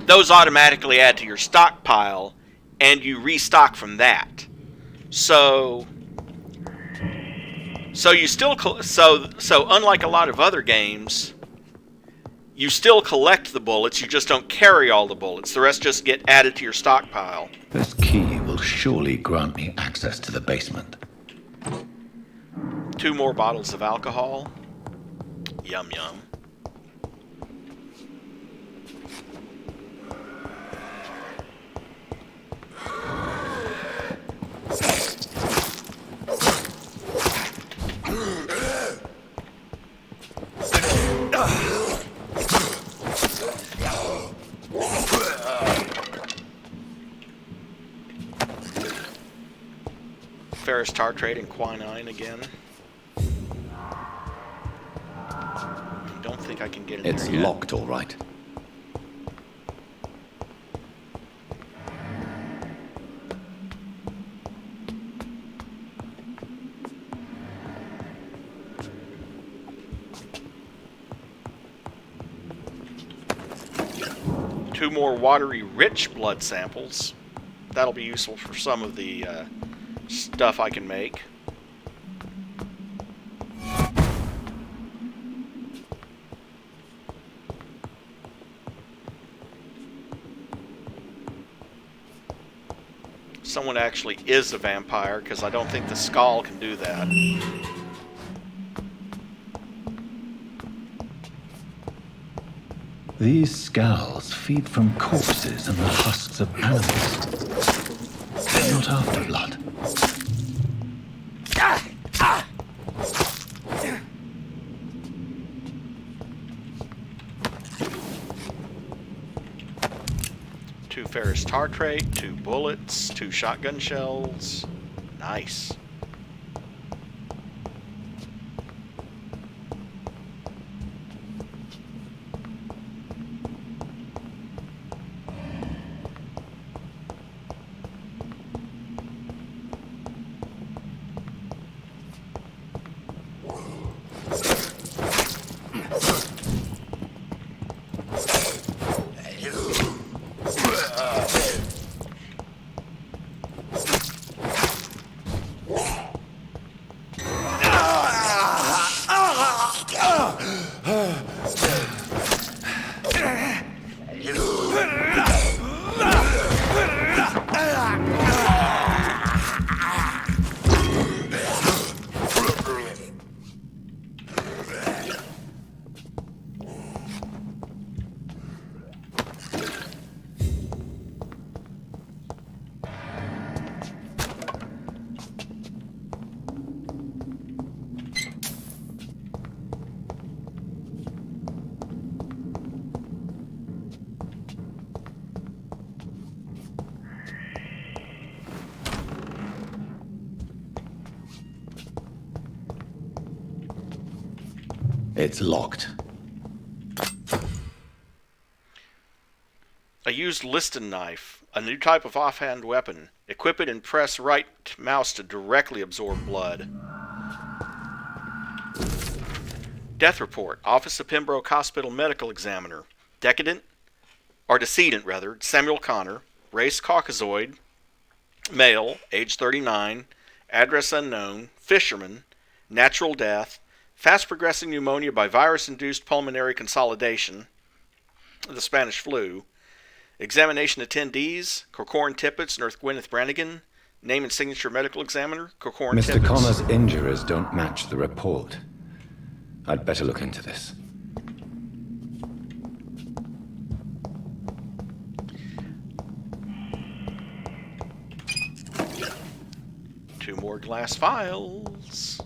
Those automatically add to your stockpile, and you restock from that. So you still so unlike a lot of other games, you still collect the bullets. You just don't carry all the bullets. The rest just get added to your stockpile. This key will surely grant me access to the basement. 2 more bottles of alcohol. Yum yum. Ferrous tartrate and quinine again. I don't think I can get in It's there yet. locked, all right. Two more watery rich blood samples. That'll be useful for some of the stuff I can make. Someone actually is a vampire, because I don't think the skull can do that. These scowls feed from corpses and the husks of animals. They're not after blood. Two ferrous tartrate, 2 bullets, 2 shotgun shells. Nice. It's locked. A used Liston knife, a new type of offhand weapon. Equip it and press right mouse to directly absorb blood. Death report. Office of Pembroke Hospital Medical Examiner. Decedent, Samuel Connor. Race Caucasoid. Male, age 39. Address unknown. Fisherman. Natural death. Fast progressing pneumonia by virus-induced pulmonary consolidation. The Spanish flu. Examination attendees, Corcoran Tippett, Nurse Gwyneth Brannigan. Name and signature medical examiner, Corcoran Mr. Tippett. Connor's injuries don't match the report. I'd better look into this. Two more glass files.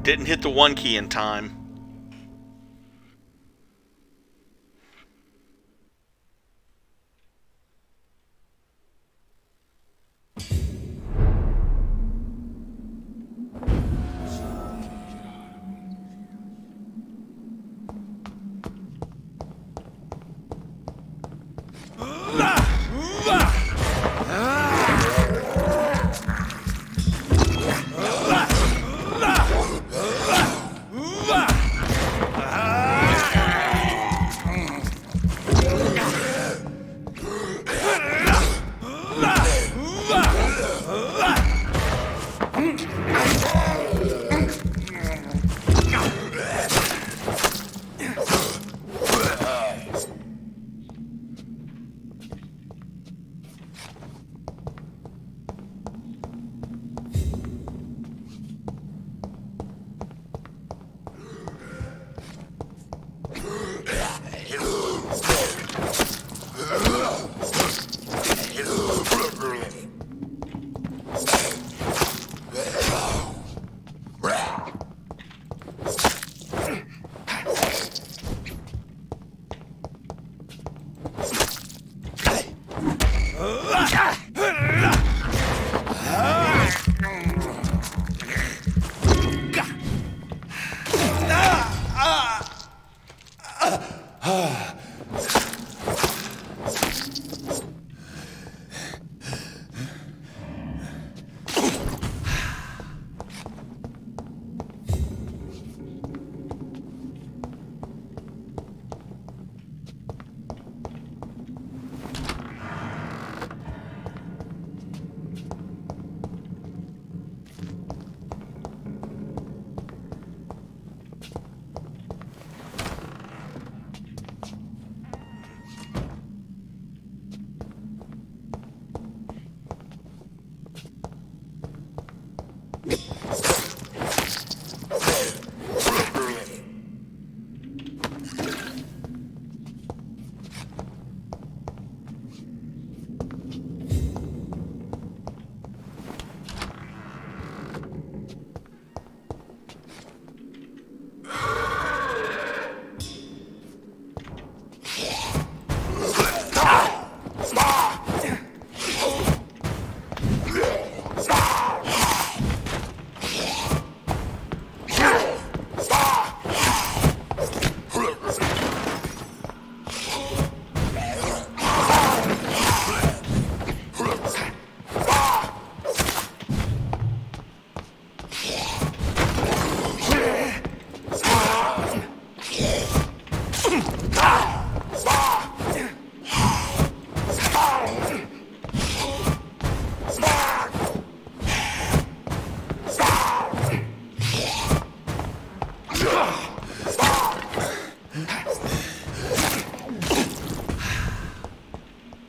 Didn't hit the one key in time.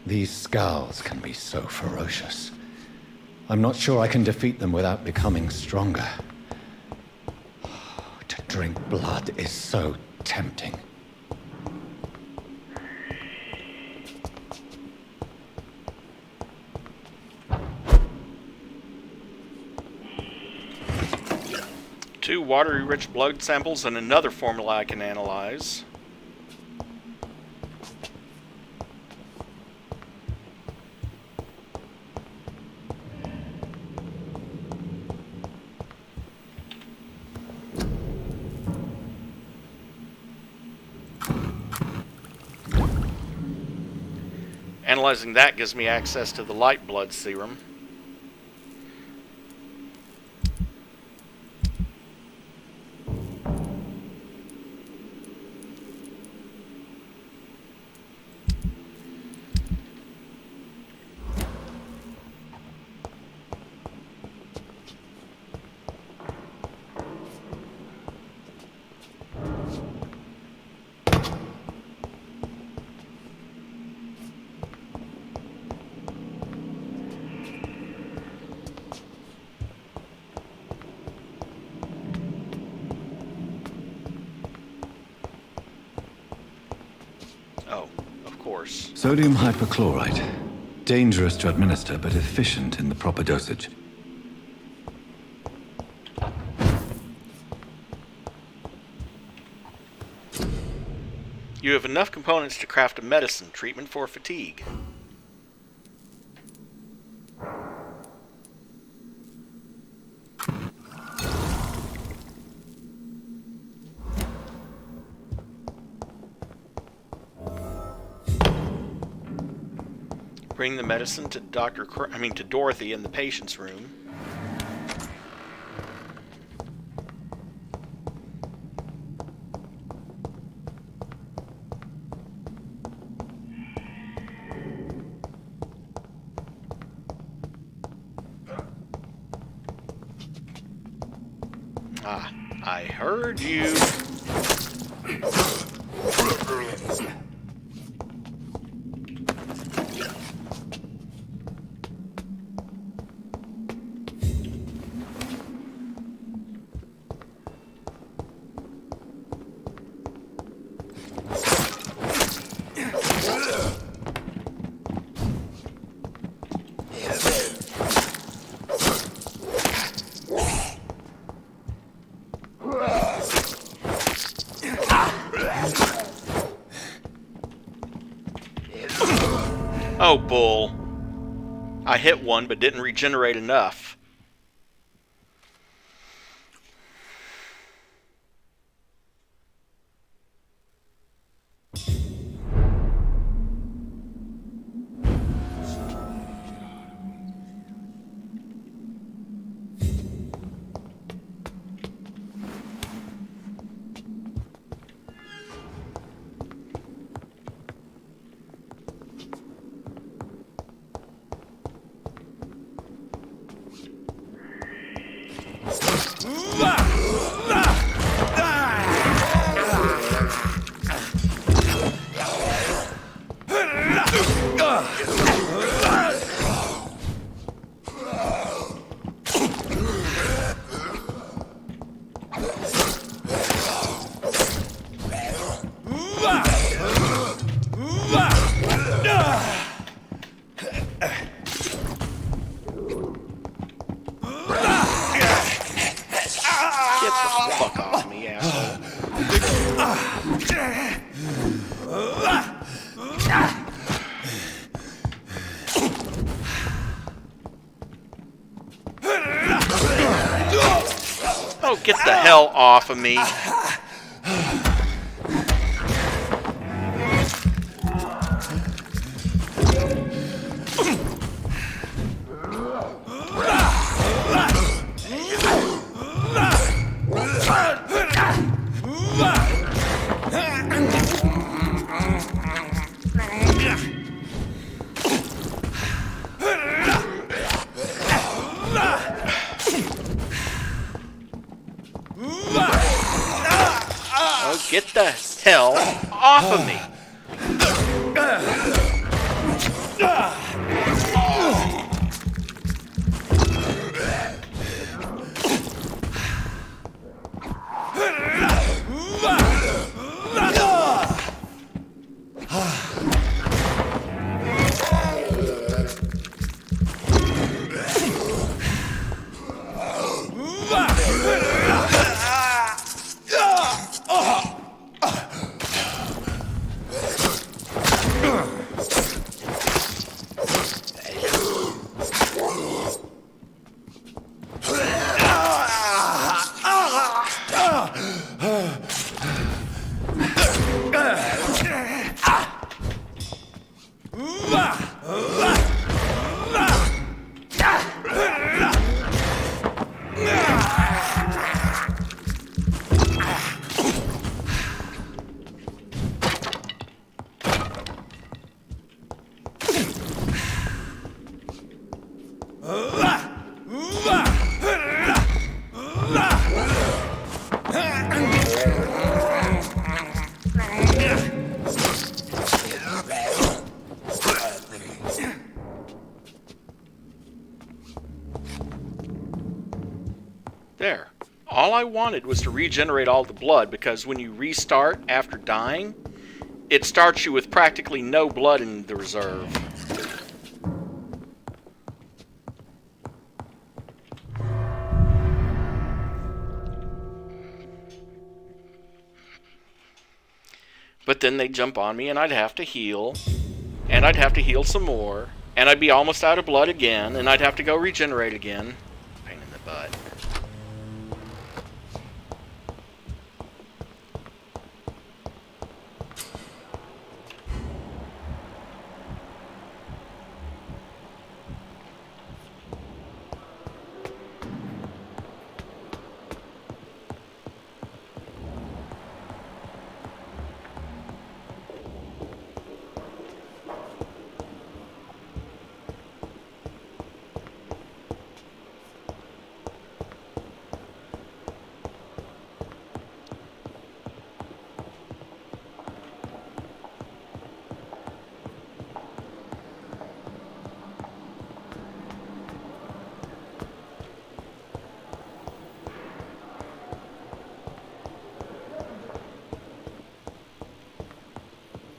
These skulls can be so ferocious. I'm not sure I can defeat them without becoming stronger. To drink blood is so tempting. Two watery-rich blood samples and another formula I can analyze. Analyzing that gives me access to the light blood serum. Sodium hypochlorite. Dangerous to administer, but efficient in the proper dosage. You have enough components to craft a medicine treatment for fatigue. Bring the medicine to to Dorothy in the patient's room. Ah, I heard you. Oh, bull. I hit one, but didn't regenerate enough. Oh, get the hell off of me. Get the hell off of me. There. All I wanted was to regenerate all the blood, because when you restart after dying, it starts you with practically no blood in the reserve. But then they'd jump on me and I'd have to heal, and I'd have to heal some more, and I'd be almost out of blood again, and I'd have to go regenerate again. Pain in the butt.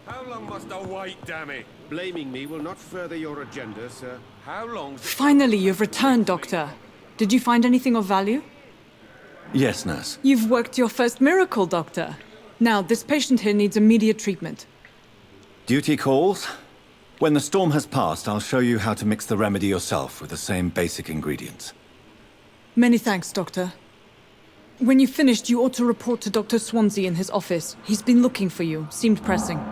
How long must I wait, damn it? Blaming me will not further your agenda, sir. How long? Finally, you've returned, Doctor. Did you find anything of value? Yes, nurse. You've worked your first miracle, Doctor. Now, this patient here needs immediate treatment. Duty calls. When the storm has passed, I'll show you how to mix the remedy yourself with the same basic ingredients. Many thanks, Doctor. When you've finished, you ought to report to Dr. Swansea in his office. He's been looking for you. Seemed pressing.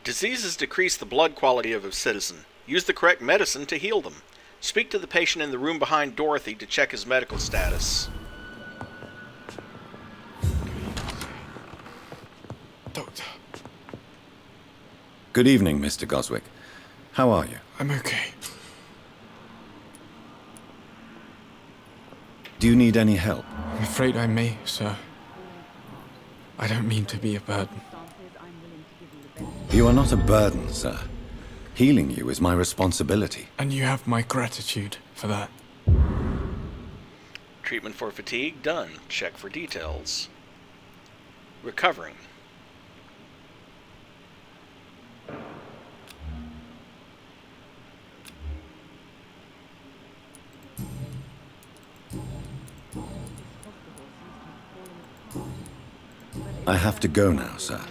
Diseases decrease the blood quality of a citizen. Use the correct medicine to heal them. Speak to the patient in the room behind Dorothy to check his medical status. Doctor. Good evening, Mr. Goswick. How are you? I'm okay. Do you need any help? I'm afraid I may, sir. I don't mean to be a burden. You are not a burden, sir. Healing you is my responsibility. And you have my gratitude for that. Treatment for fatigue, done. Check for details. Recovering. I have to go now, sir.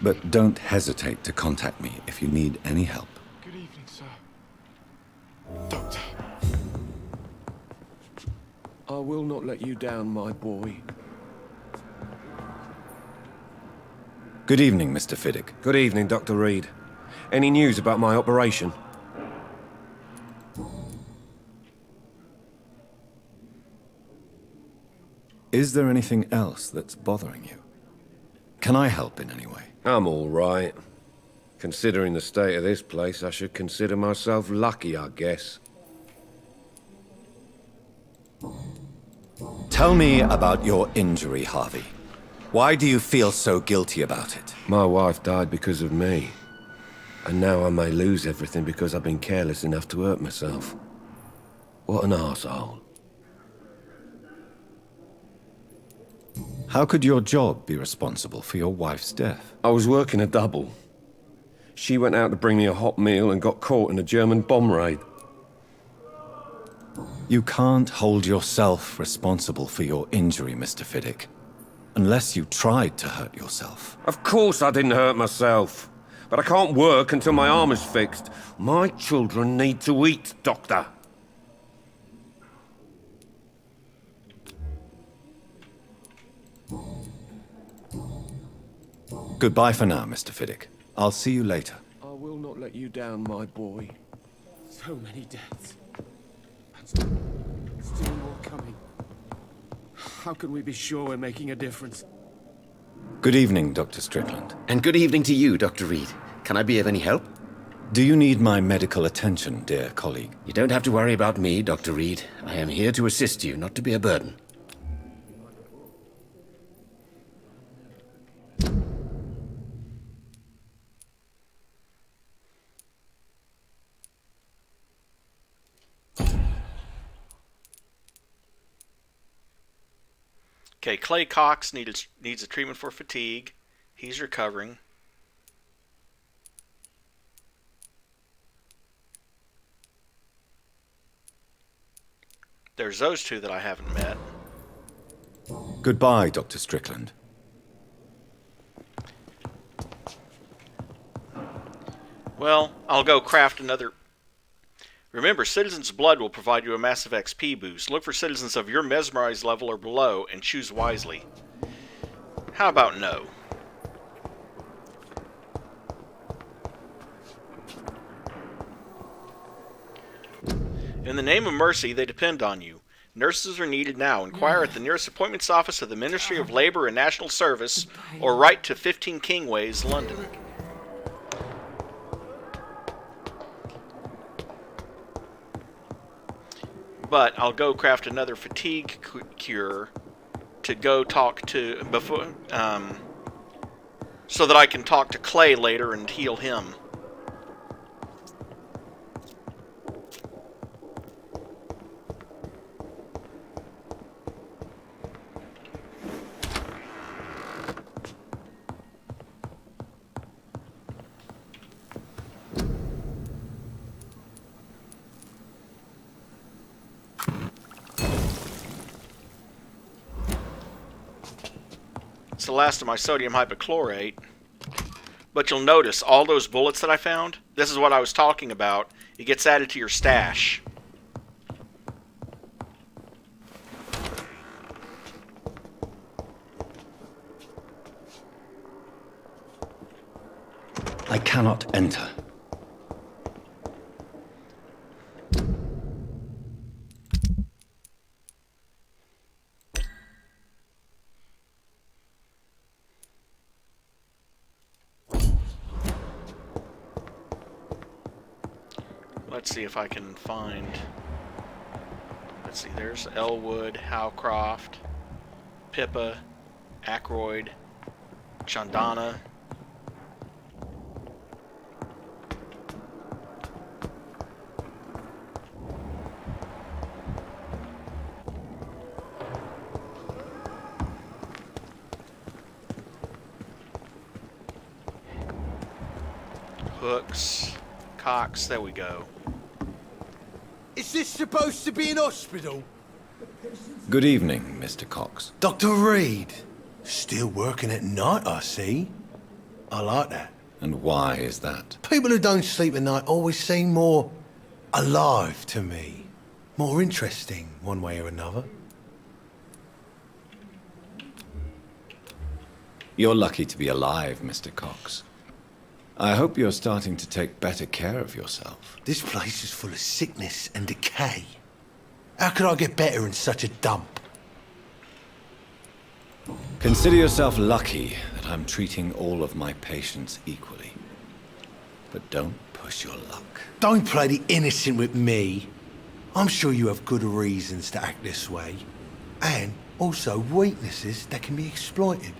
But don't hesitate to contact me if you need any help. Good evening, sir. Doctor. I will not let you down, my boy. Good evening, Mr. Fiddick. Good evening, Dr. Reid. Any news about my operation? Is there anything else that's bothering you? Can I help in any way? I'm all right. Considering the state of this place, I should consider myself lucky, I guess. Tell me about your injury, Harvey. Why do you feel so guilty about it? My wife died because of me. And now I may lose everything because I've been careless enough to hurt myself. What an arsehole. How could your job be responsible for your wife's death? I was working a double. She went out to bring me a hot meal and got caught in a German bomb raid. You can't hold yourself responsible for your injury, Mr. Fiddick. Unless you tried to hurt yourself. Of course I didn't hurt myself. But I can't work until my arm is fixed. My children need to eat, Doctor. Goodbye for now, Mr. Fiddick. I'll see you later. I will not let you down, my boy. So many deaths. And still more coming. How can we be sure we're making a difference? Good evening, Dr. Strickland. And good evening to you, Dr. Reid. Can I be of any help? Do you need my medical attention, dear colleague? You don't have to worry about me, Dr. Reid. I am here to assist you, not to be a burden. Okay, Clay Cox needs a treatment for fatigue. He's recovering. There's those two that I haven't met. Goodbye, Dr. Strickland. Well, I'll go craft another... Remember, Citizen's Blood will provide you a massive XP boost. Look for citizens of your mesmerized level or below and choose wisely. How about no? In the name of mercy, they depend on you. Nurses are needed now. Inquire at the nearest appointments office of the Ministry of Labor and National Service or write to 15 Kingways, London. But I'll go craft another fatigue cure to go talk to before, so that I can talk to Clay later and heal him. It's the last of my sodium hypochlorite. But you'll notice all those bullets that I found, this is what I was talking about. It gets added to your stash. I cannot enter. Let's see if I can find... Let's see, there's Elwood, Howcroft, Pippa, Ackroyd, Chandana. Hooks, Cox, there we go. Is this supposed to be an hospital? Good evening, Mr. Cox. Dr. Reid. Still working at night, I see. I like that. And why is that? People who don't sleep at night always seem more alive to me. More interesting, one way or another. You're lucky to be alive, Mr. Cox. I hope you're starting to take better care of yourself. This place is full of sickness and decay. How could I get better in such a dump? Consider yourself lucky that I'm treating all of my patients equally. But don't push your luck. Don't play the innocent with me. I'm sure you have good reasons to act this way. And also weaknesses that can be exploited.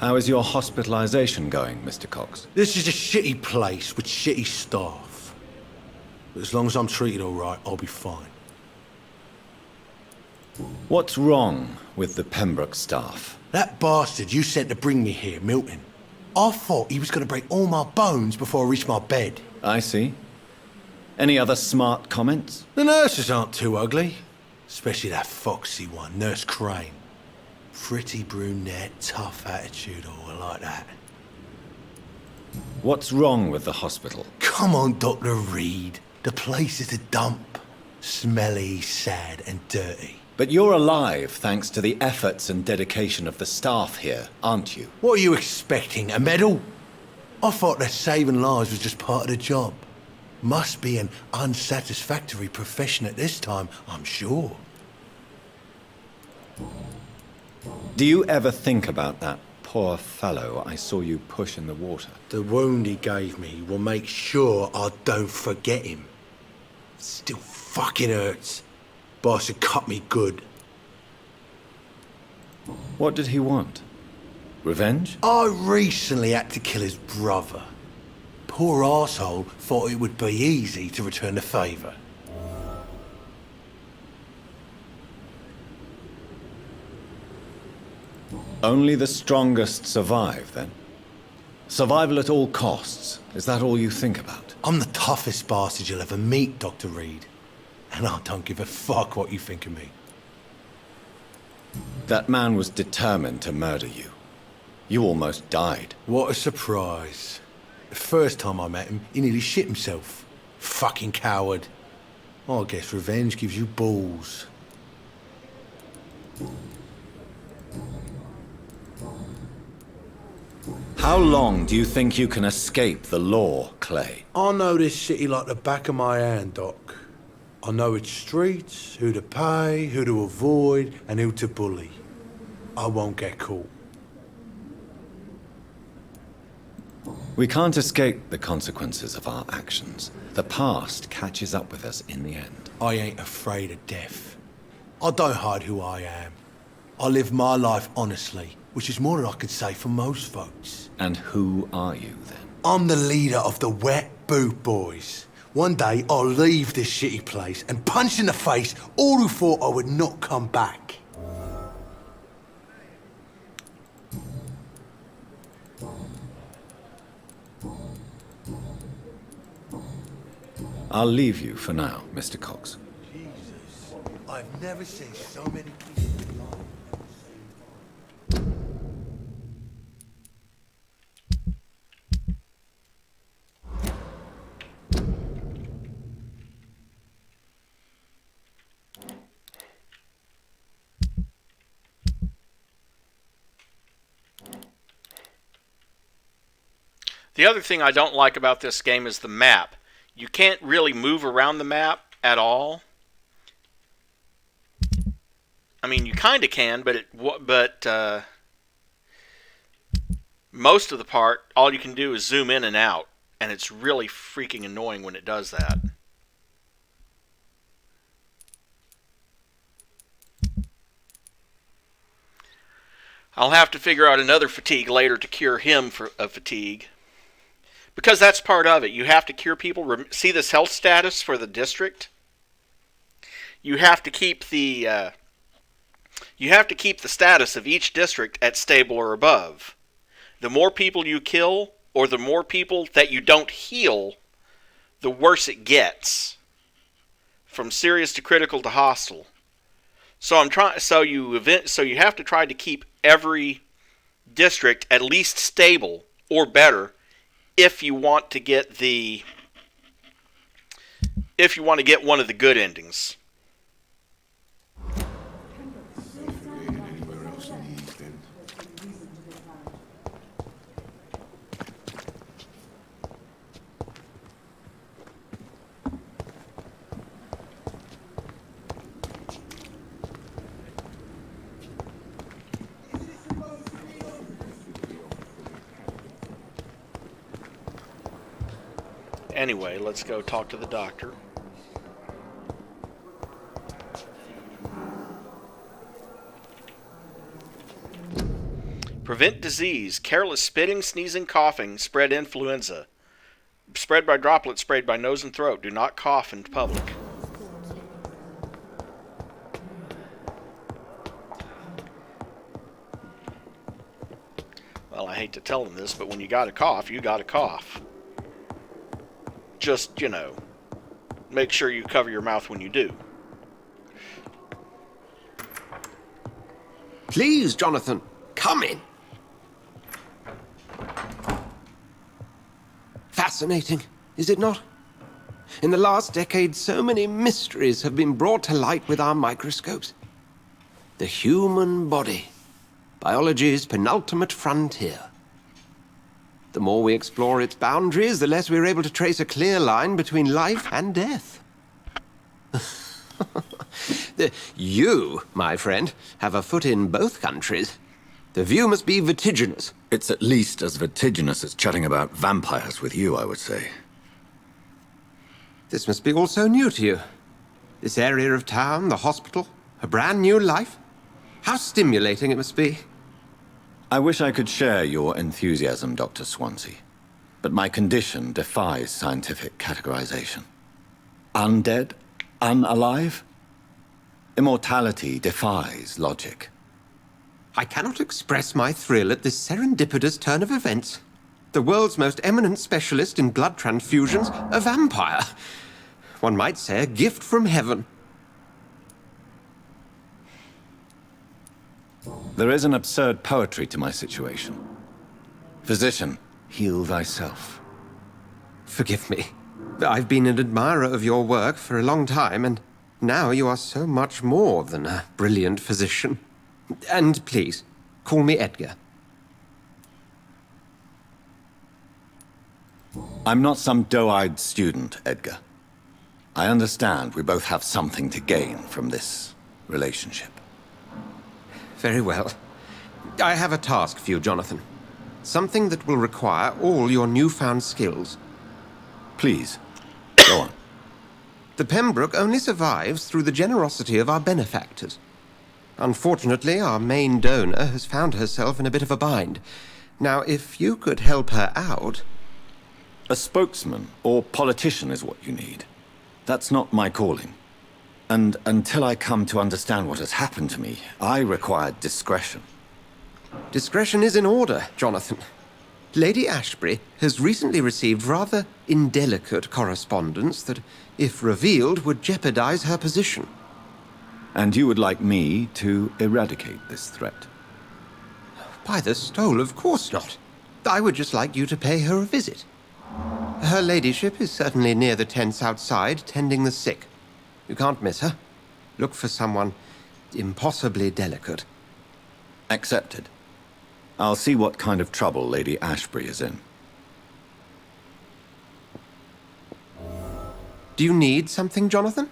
How is your hospitalization going, Mr. Cox? This is a shitty place with shitty staff. But as long as I'm treated all right, I'll be fine. What's wrong with the Pembroke staff? That bastard you sent to bring me here, Milton. I thought he was going to break all my bones before I reached my bed. I see. Any other smart comments? The nurses aren't too ugly. Especially that foxy one, Nurse Crane. Pretty brunette, tough attitude, all like that. What's wrong with the hospital? Come on, Dr. Reid. The place is a dump. Smelly, sad, and dirty. But you're alive thanks to the efforts and dedication of the staff here, aren't you? What are you expecting, a medal? I thought that saving lives was just part of the job. Must be an unsatisfactory profession at this time, I'm sure. Do you ever think about that poor fellow I saw you push in the water? The wound he gave me will make sure I don't forget him. Still fucking hurts. Boss had cut me good. What did he want? Revenge? I recently had to kill his brother. Poor arsehole thought it would be easy to return the favour. Only the strongest survive, then? Survival at all costs. Is that all you think about? I'm the toughest bastard you'll ever meet, Dr. Reid. And I don't give a fuck what you think of me. That man was determined to murder you. You almost died. What a surprise. The first time I met him, he nearly shit himself. Fucking coward. I guess revenge gives you balls. How long do you think you can escape the law, Clay? I know this city like the back of my hand, Doc. I know its streets, who to pay, who to avoid, and who to bully. I won't get caught. We can't escape the consequences of our actions. The past catches up with us in the end. I ain't afraid of death. I don't hide who I am. I live my life honestly, which is more than I could say for most folks. And who are you, then? I'm the leader of the Wet Boot Boys. One day, I'll leave this shitty place and punch in the face all who thought I would not come back. I'll leave you for now, Mr. Cox. Jesus, I've never seen so many people alive. The other thing I don't like about this game is the map. You can't really move around the map at all. I mean, you kind of can, but most of the part, all you can do is zoom in and out, and it's really freaking annoying when it does that. I'll have to figure out another fatigue later to cure him of fatigue. Because that's part of it. You have to cure people. See this health status for the district? You have to keep the status of each district at stable or above. The more people you kill, or the more people that you don't heal, the worse it gets. From serious to critical to hostile. So you have to try to keep every district at least stable or better if you want to get one of the good endings. Anyway, let's go talk to the doctor. Prevent disease. Careless spitting, sneezing, coughing. Spread influenza. Spread by droplets sprayed by nose and throat. Do not cough in public. Well, I hate to tell them this, but when you gotta cough, you gotta cough. Just, make sure you cover your mouth when you do. Please, Jonathan, come in. Fascinating, is it not? In the last decade, so many mysteries have been brought to light with our microscopes. The human body, biology's penultimate frontier. The more we explore its boundaries, the less we're able to trace a clear line between life and death. You, my friend, have a foot in both countries. The view must be vertiginous. It's at least as vertiginous as chatting about vampires with you, I would say. This must be all so new to you. This area of town, the hospital, a brand new life. How stimulating it must be. I wish I could share your enthusiasm, Dr. Swansea, but my condition defies scientific categorization. Undead? Unalive? Immortality defies logic. I cannot express my thrill at this serendipitous turn of events. The world's most eminent specialist in blood transfusions, a vampire. One might say a gift from heaven. There is an absurd poetry to my situation. Physician, heal thyself. Forgive me. I've been an admirer of your work for a long time, and now you are so much more than a brilliant physician. And please, call me Edgar. I'm not some doe-eyed student, Edgar. I understand we both have something to gain from this relationship. Very well. I have a task for you, Jonathan. Something that will require all your newfound skills. Please, go on. The Pembroke only survives through the generosity of our benefactors. Unfortunately, our main donor has found herself in a bit of a bind. Now, if you could help her out... A spokesman or politician is what you need. That's not my calling. And until I come to understand what has happened to me, I require discretion. Discretion is in order, Jonathan. Lady Ashbury has recently received rather indelicate correspondence that, if revealed, would jeopardize her position. And you would like me to eradicate this threat? By the stole, of course not. I would just like you to pay her a visit. Her ladyship is certainly near the tents outside, tending the sick. You can't miss her. Look for someone impossibly delicate. Accepted. I'll see what kind of trouble Lady Ashbury is in. Do you need something, Jonathan?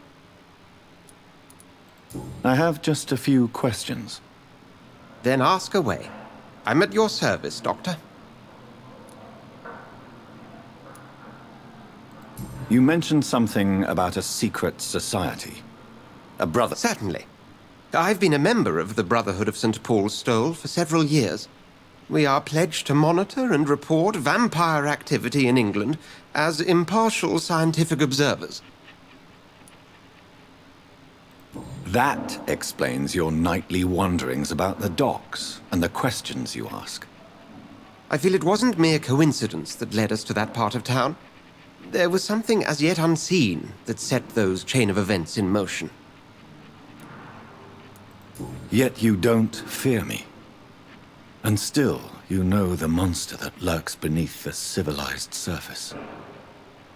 I have just a few questions. Then ask away. I'm at your service, Doctor. You mentioned something about a secret society. A brother... Certainly. I've been a member of the Brotherhood of St. Paul's Stole for several years. We are pledged to monitor and report vampire activity in England as impartial scientific observers. That explains your nightly wanderings about the docks and the questions you ask. I feel it wasn't mere coincidence that led us to that part of town. There was something as yet unseen that set those chain of events in motion. Yet you don't fear me. And still, you know the monster that lurks beneath the civilized surface.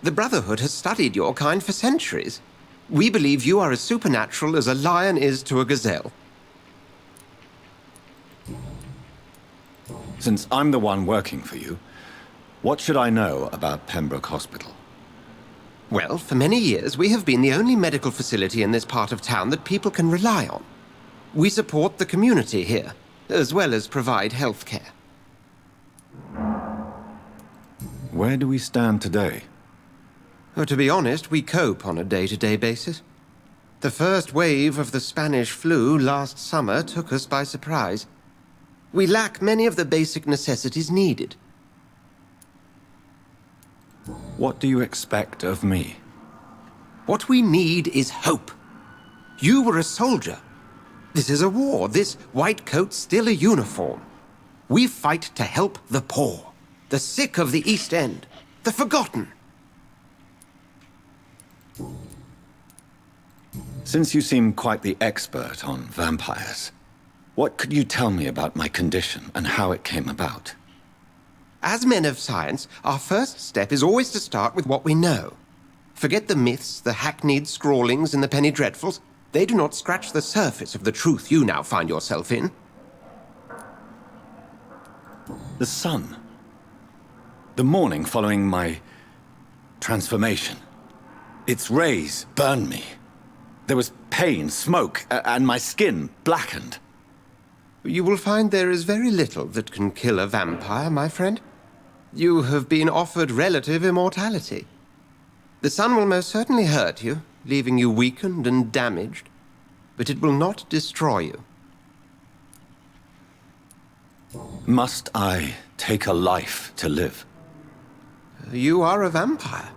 The Brotherhood has studied your kind for centuries. We believe you are as supernatural as a lion is to a gazelle. Since I'm the one working for you, what should I know about Pembroke Hospital? Well, for many years, we have been the only medical facility in this part of town that people can rely on. We support the community here, as well as provide health care. Where do we stand today? Oh, to be honest, we cope on a day-to-day basis. The first wave of the Spanish flu last summer took us by surprise. We lack many of the basic necessities needed. What do you expect of me? What we need is hope. You were a soldier. This is a war. This white coat's still a uniform. We fight to help the poor, the sick of the East End, the forgotten. Since you seem quite the expert on vampires, what could you tell me about my condition and how it came about? As men of science, our first step is always to start with what we know. Forget the myths, the hackneyed scrawlings, and the penny dreadfuls. They do not scratch the surface of the truth you now find yourself in. The sun. The morning following my transformation. Its rays burned me. There was pain, smoke, and my skin blackened. You will find there is very little that can kill a vampire, my friend. You have been offered relative immortality. The sun will most certainly hurt you, leaving you weakened and damaged, but it will not destroy you. Must I take a life to live? You are a vampire.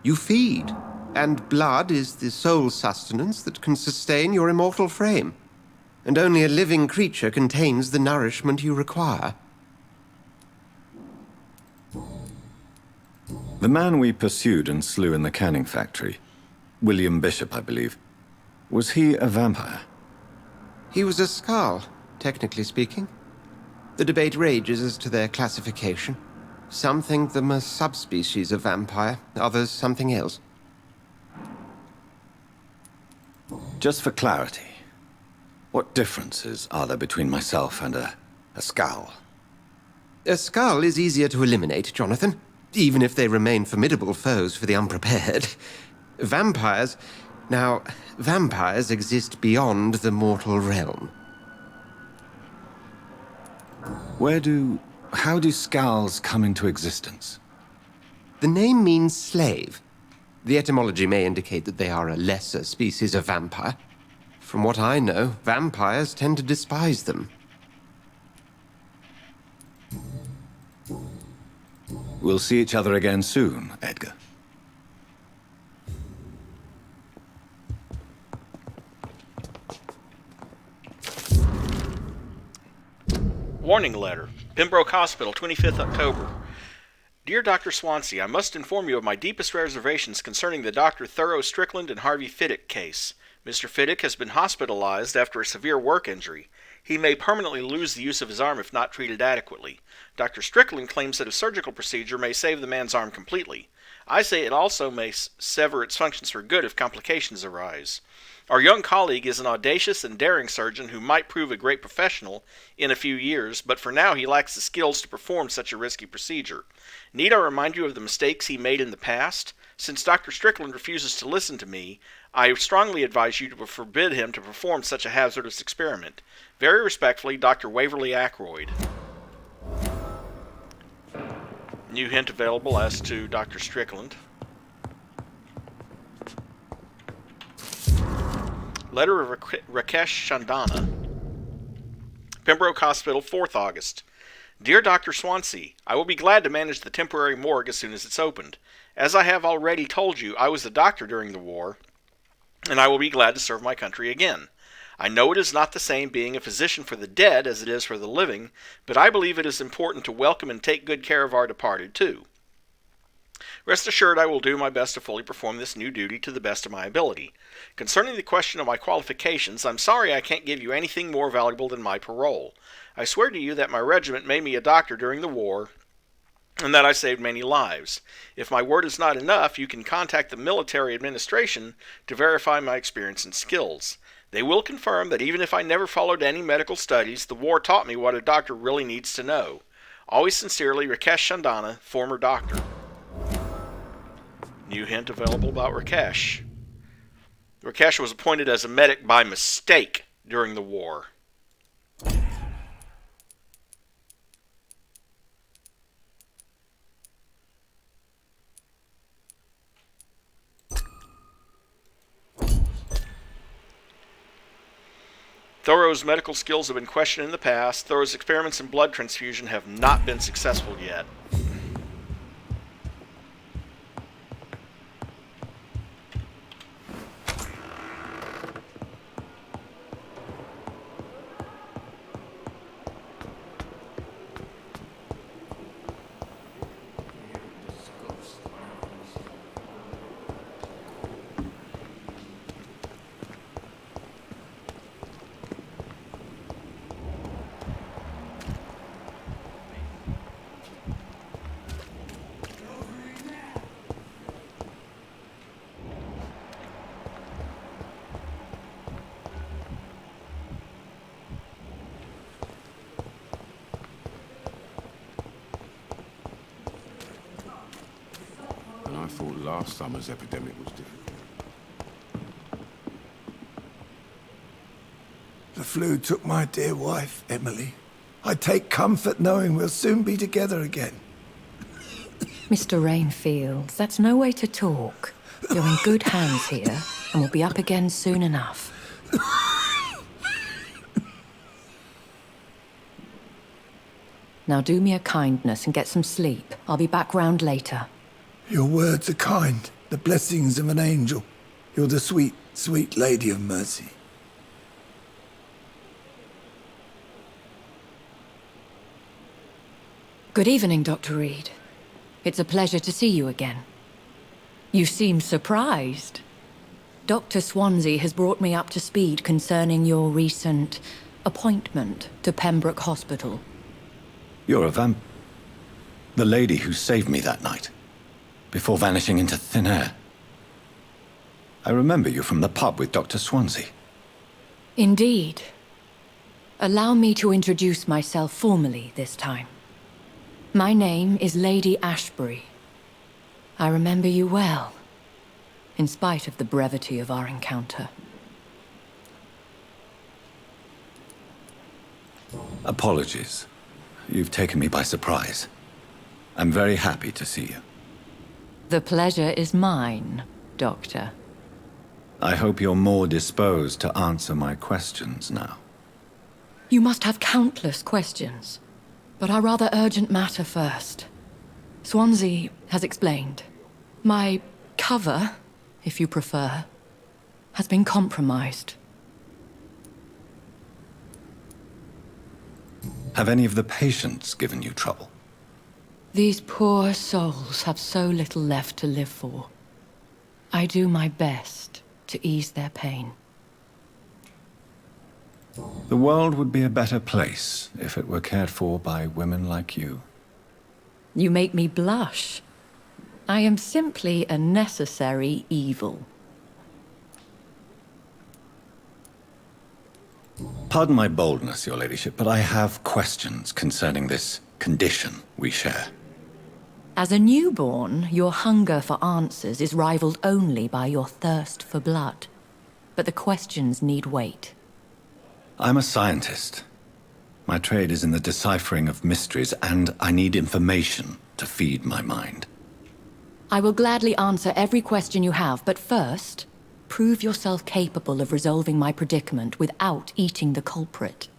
You feed, and blood is the sole sustenance that can sustain your immortal frame. And only a living creature contains the nourishment you require. The man we pursued and slew in the canning factory, William Bishop, I believe, was he a vampire? He was a Skald, technically speaking. The debate rages as to their classification. Some think them a subspecies of vampire, others something else. Just for clarity, what differences are there between myself and a Skald? A Skald is easier to eliminate, Jonathan, even if they remain formidable foes for the unprepared. Vampires... Now, vampires exist beyond the mortal realm. How do Skalds come into existence? The name means slave. The etymology may indicate that they are a lesser species of vampire. From what I know, vampires tend to despise them. We'll see each other again soon, Edgar. Warning letter. Pembroke Hospital, 25th October. Dear Dr. Swansea, I must inform you of my deepest reservations concerning the Dr. Thurrow Strickland and Harvey Fiddick case. Mr. Fiddick has been hospitalized after a severe work injury. He may permanently lose the use of his arm if not treated adequately. Dr. Strickland claims that a surgical procedure may save the man's arm completely. I say it also may sever its functions for good if complications arise. Our young colleague is an audacious and daring surgeon who might prove a great professional in a few years, but for now he lacks the skills to perform such a risky procedure. Need I remind you of the mistakes he made in the past? Since Dr. Strickland refuses to listen to me, I strongly advise you to forbid him to perform such a hazardous experiment. Very respectfully, Dr. Waverly Ackroyd. New hint available as to Dr. Strickland. Letter of Rakesh Chandana. Pembroke Hospital, 4th August. Dear Dr. Swansea, I will be glad to manage the temporary morgue as soon as it's opened. As I have already told you, I was a doctor during the war, and I will be glad to serve my country again. I know it is not the same being a physician for the dead as it is for the living, but I believe it is important to welcome and take good care of our departed too. Rest assured I will do my best to fully perform this new duty to the best of my ability. Concerning the question of my qualifications, I'm sorry I can't give you anything more valuable than my parole. I swear to you that my regiment made me a doctor during the war, and that I saved many lives. If my word is not enough, you can contact the military administration to verify my experience and skills. They will confirm that even if I never followed any medical studies, the war taught me what a doctor really needs to know. Always sincerely, Rakesh Chandana, former doctor. New hint available about Rakesh. Rakesh was appointed as a medic by mistake during the war. Thoreau's medical skills have been questioned in the past. Thoreau's experiments in blood transfusion have not been successful yet. And I thought last summer's epidemic was different. The flu took my dear wife, Emily. I take comfort knowing we'll soon be together again. Mr. Rainfield, that's no way to talk. You're in good hands here, and we'll be up again soon enough. Now do me a kindness and get some sleep. I'll be back round later. Your words are kind, the blessings of an angel. You're the sweet, sweet Lady of Mercy. Good evening, Dr. Reid. It's a pleasure to see you again. You seem surprised. Dr. Swansea has brought me up to speed concerning your recent appointment to Pembroke Hospital. You're a the lady who saved me that night, before vanishing into thin air. I remember you from the pub with Dr. Swansea. Indeed. Allow me to introduce myself formally this time. My name is Lady Ashbury. I remember you well, in spite of the brevity of our encounter. Apologies. You've taken me by surprise. I'm very happy to see you. The pleasure is mine, Doctor. I hope you're more disposed to answer my questions now. You must have countless questions, but our rather urgent matter first. Swansea has explained. My cover, if you prefer, has been compromised. Have any of the patients given you trouble? These poor souls have so little left to live for. I do my best to ease their pain. The world would be a better place if it were cared for by women like you. You make me blush. I am simply a necessary evil. Pardon my boldness, your ladyship, but I have questions concerning this condition we share. As a newborn, your hunger for answers is rivaled only by your thirst for blood. But the questions need wait. I'm a scientist. My trade is in the deciphering of mysteries, and I need information to feed my mind. I will gladly answer every question you have, but first, prove yourself capable of resolving my predicament without eating the culprit.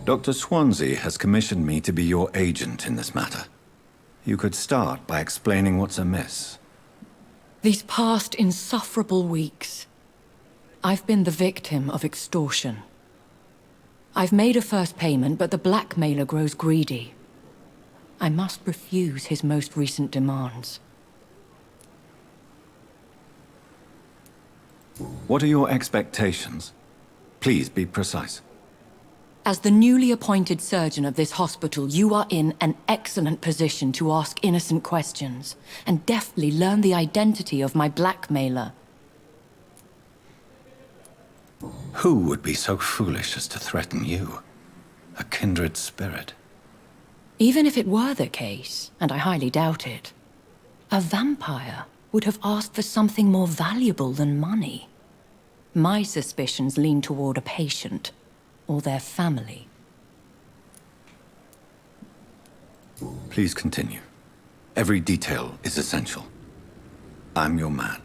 Dr. Swansea has commissioned me to be your agent in this matter. You could start by explaining what's amiss. These past insufferable weeks, I've been the victim of extortion. I've made a first payment, but the blackmailer grows greedy. I must refuse his most recent demands. What are your expectations? Please be precise. As the newly appointed surgeon of this hospital, you are in an excellent position to ask innocent questions and deftly learn the identity of my blackmailer. Who would be so foolish as to threaten you? A kindred spirit. Even if it were the case, and I highly doubt it, a vampire would have asked for something more valuable than money. My suspicions lean toward a patient, or their family. Please continue. Every detail is essential. I'm your man.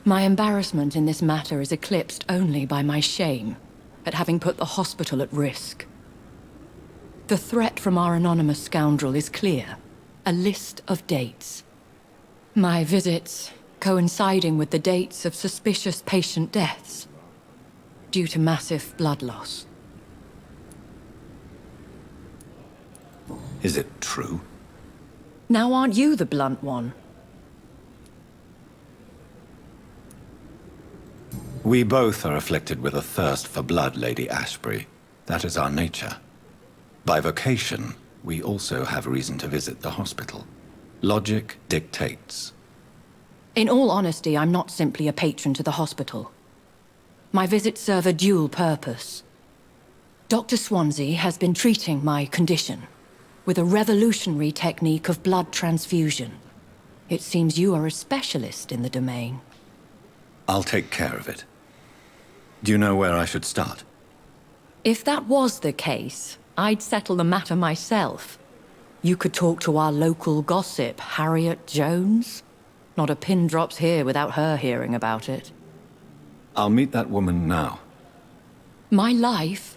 My embarrassment in this matter is eclipsed only by my shame at having put the hospital at risk. The threat from our anonymous scoundrel is clear. A list of dates. My visits coinciding with the dates of suspicious patient deaths due to massive blood loss. Is it true? Now aren't you the blunt one? We both are afflicted with a thirst for blood, Lady Ashbury. That is our nature. By vocation, we also have reason to visit the hospital. Logic dictates. In all honesty, I'm not simply a patron to the hospital. My visits serve a dual purpose. Dr. Swansea has been treating my condition with a revolutionary technique of blood transfusion. It seems you are a specialist in the domain. I'll take care of it. Do you know where I should start? If that was the case, I'd settle the matter myself. You could talk to our local gossip, Harriet Jones. Not a pin drops here without her hearing about it. I'll meet that woman now. My life,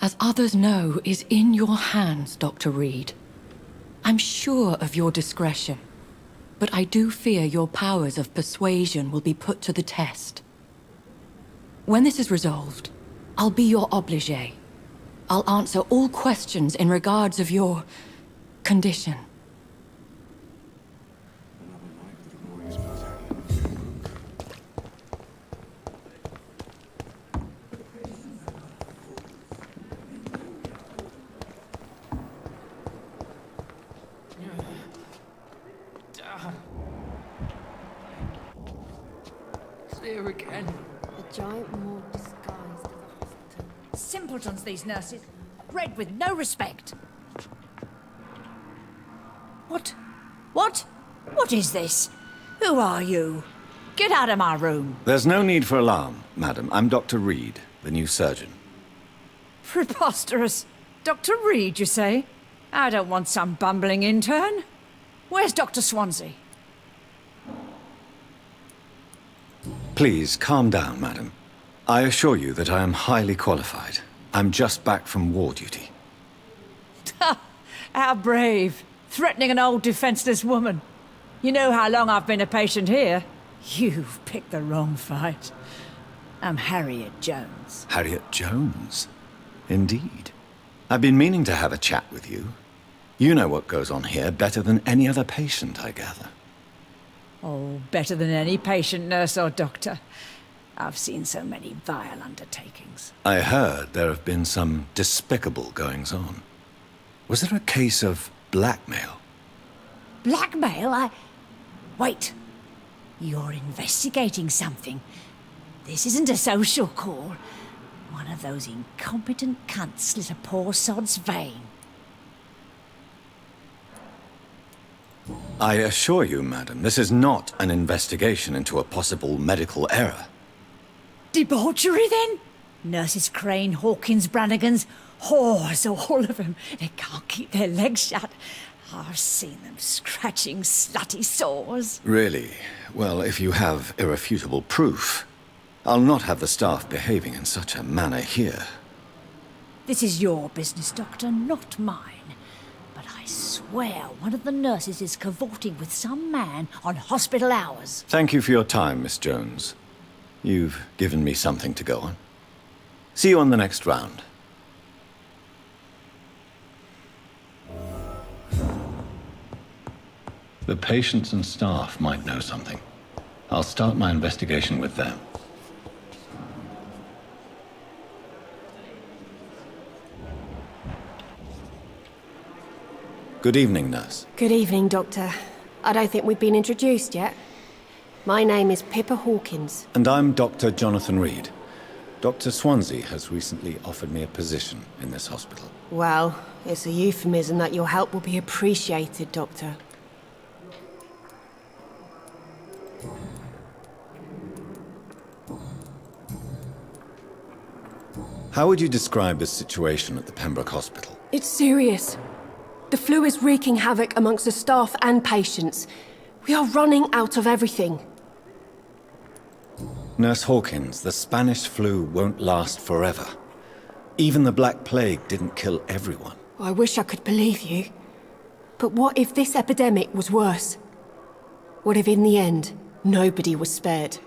as others know, is in your hands, Dr. Reid. I'm sure of your discretion, but I do fear your powers of persuasion will be put to the test. When this is resolved, I'll be your obligé. I'll answer all questions in regards of your condition. There again. A giant morgue disguised as a hospital. Simpletons, these nurses. Bred with no respect. What? What? What is this? Who are you? Get out of my room. There's no need for alarm, madam. I'm Dr. Reid, the new surgeon. Preposterous. Dr. Reid, you say? I don't want some bumbling intern. Where's Dr. Swansea? Please, calm down, madam. I assure you that I am highly qualified. I'm just back from war duty. Ha! How brave. Threatening an old defenseless woman. You know how long I've been a patient here? You've picked the wrong fight. I'm Harriet Jones. Harriet Jones? Indeed. I've been meaning to have a chat with you. You know what goes on here better than any other patient, I gather. Oh, better than any patient, nurse or doctor. I've seen so many vile undertakings. I heard there have been some despicable goings-on. Was there a case of blackmail? Blackmail? Wait. You're investigating something. This isn't a social call. One of those incompetent cunts slit a poor sod's vein. I assure you, madam, this is not an investigation into a possible medical error. Debauchery, then? Nurses Crane, Hawkins, Brannigans, whores, all of them. They can't keep their legs shut. I've seen them scratching slutty sores. Really? Well, if you have irrefutable proof, I'll not have the staff behaving in such a manner here. This is your business, Doctor, not mine. But I swear one of the nurses is cavorting with some man on hospital hours. Thank you for your time, Miss Jones. You've given me something to go on. See you on the next round. The patients and staff might know something. I'll start my investigation with them. Good evening, nurse. Good evening, Doctor. I don't think we've been introduced yet. My name is Pippa Hawkins. And I'm Dr. Jonathan Reid. Dr. Swansea has recently offered me a position in this hospital. Well, it's a euphemism that your help will be appreciated, Doctor. How would you describe the situation at the Pembroke Hospital? It's serious. The flu is wreaking havoc amongst the staff and patients. We are running out of everything. Nurse Hawkins, the Spanish flu won't last forever. Even the Black Plague didn't kill everyone. I wish I could believe you. But what if this epidemic was worse? What if in the end, nobody was spared?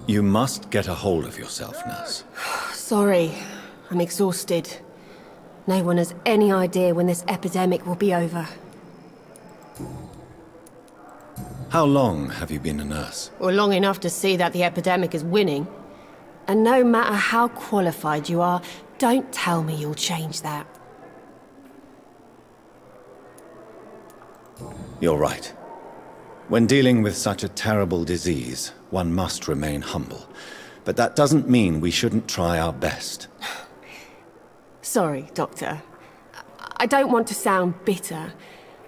You must get a hold of yourself, Nurse. Sorry, I'm exhausted. No one has any idea when this epidemic will be over. How long have you been a nurse? Or long enough to see that the epidemic is winning. And no matter how qualified you are, don't tell me you'll change that. You're right. When dealing with such a terrible disease, one must remain humble. But that doesn't mean we shouldn't try our best. Sorry, Doctor. I don't want to sound bitter,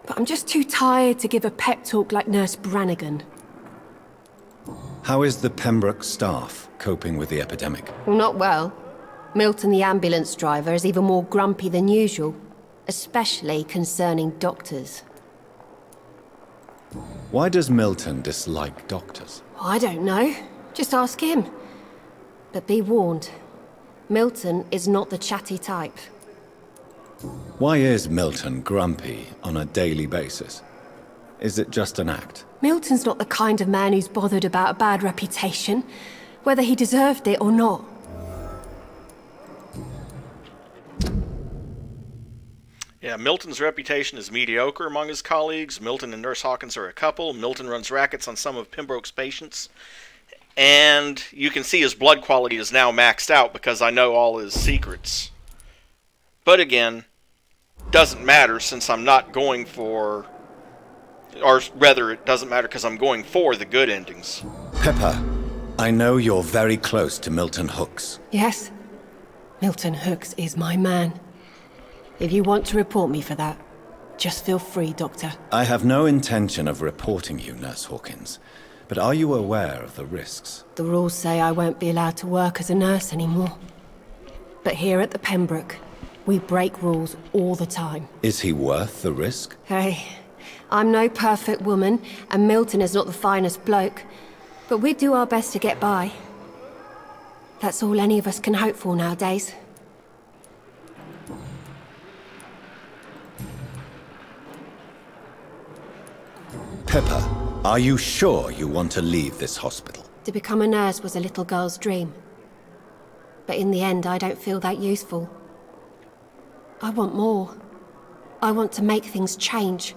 but I'm just too tired to give a pep talk like Nurse Brannigan. How is the Pembroke staff coping with the epidemic? Well, not well. Milton, the ambulance driver, is even more grumpy than usual, especially concerning doctors. Why does Milton dislike doctors? I don't know. Just ask him. But be warned, Milton is not the chatty type. Why is Milton grumpy on a daily basis? Is it just an act? Milton's not the kind of man who's bothered about a bad reputation, whether he deserved it or not. Yeah, Milton's reputation is mediocre among his colleagues. Milton and Nurse Hawkins are a couple. Milton runs rackets on some of Pembroke's patients. And you can see his blood quality is now maxed out because I know all his secrets. But again, doesn't matter since I'm not going for... Or rather, it doesn't matter because I'm going for the good endings. Pepper, I know you're very close to Milton Hooks. Yes, Milton Hooks is my man. If you want to report me for that, just feel free, Doctor. I have no intention of reporting you, Nurse Hawkins. But are you aware of the risks? The rules say I won't be allowed to work as a nurse anymore. But here at the Pembroke, we break rules all the time. Is he worth the risk? Hey, I'm no perfect woman, and Milton is not the finest bloke. But we do our best to get by. That's all any of us can hope for nowadays. Pepper, are you sure you want to leave this hospital? To become a nurse was a little girl's dream. But in the end, I don't feel that useful. I want more. I want to make things change.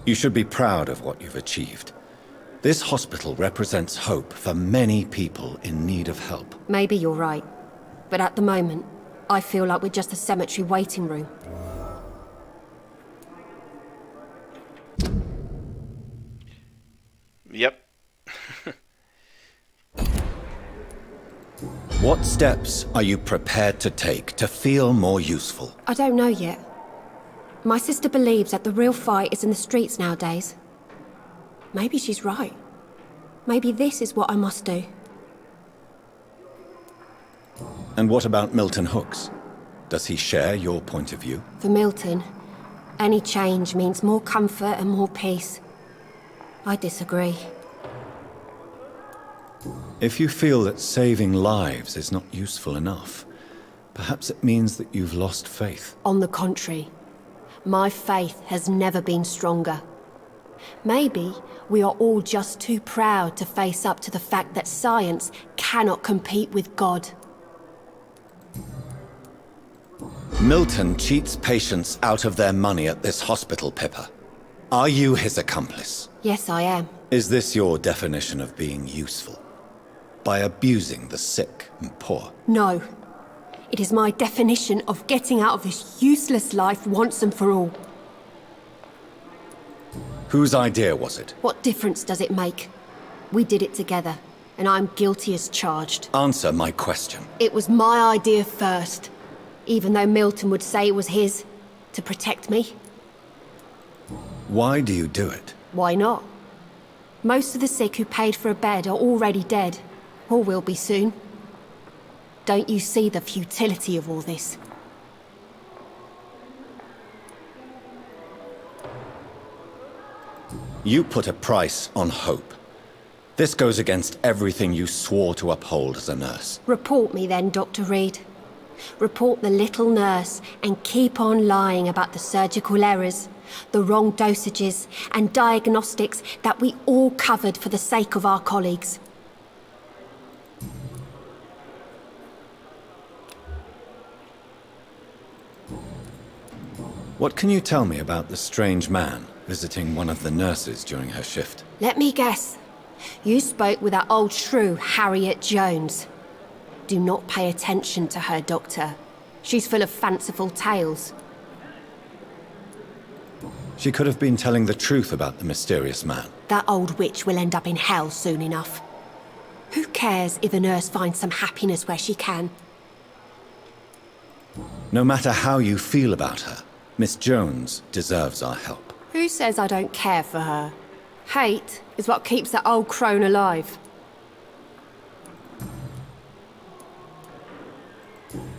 You should be proud of what you've achieved. This hospital represents hope for many people in need of help. Maybe you're right. But at the moment, I feel like we're just a cemetery waiting room. Yep. What steps are you prepared to take to feel more useful? I don't know yet. My sister believes that the real fight is in the streets nowadays. Maybe she's right. Maybe this is what I must do. And what about Milton Hooks? Does he share your point of view? For Milton, any change means more comfort and more peace. I disagree. If you feel that saving lives is not useful enough, perhaps it means that you've lost faith. On the contrary, my faith has never been stronger. Maybe we are all just too proud to face up to the fact that science cannot compete with God. Milton cheats patients out of their money at this hospital, Pippa. Are you his accomplice? Yes, I am. Is this your definition of being useful? By abusing the sick and poor? No. It is my definition of getting out of this useless life once and for all. Whose idea was it? What difference does it make? We did it together, and I'm guilty as charged. Answer my question. It was my idea first, even though Milton would say it was his, to protect me. Why do you do it? Why not? Most of the sick who paid for a bed are already dead, or will be soon. Don't you see the futility of all this? You put a price on hope. This goes against everything you swore to uphold as a nurse. Report me then, Dr. Reid. Report the little nurse and keep on lying about the surgical errors, the wrong dosages and diagnostics that we all covered for the sake of our colleagues. What can you tell me about the strange man visiting one of the nurses during her shift? Let me guess. You spoke with that old shrew, Harriet Jones. Do not pay attention to her, Doctor. She's full of fanciful tales. She could have been telling the truth about the mysterious man. That old witch will end up in hell soon enough. Who cares if a nurse finds some happiness where she can? No matter how you feel about her, Miss Jones deserves our help. Who says I don't care for her? Hate is what keeps that old crone alive.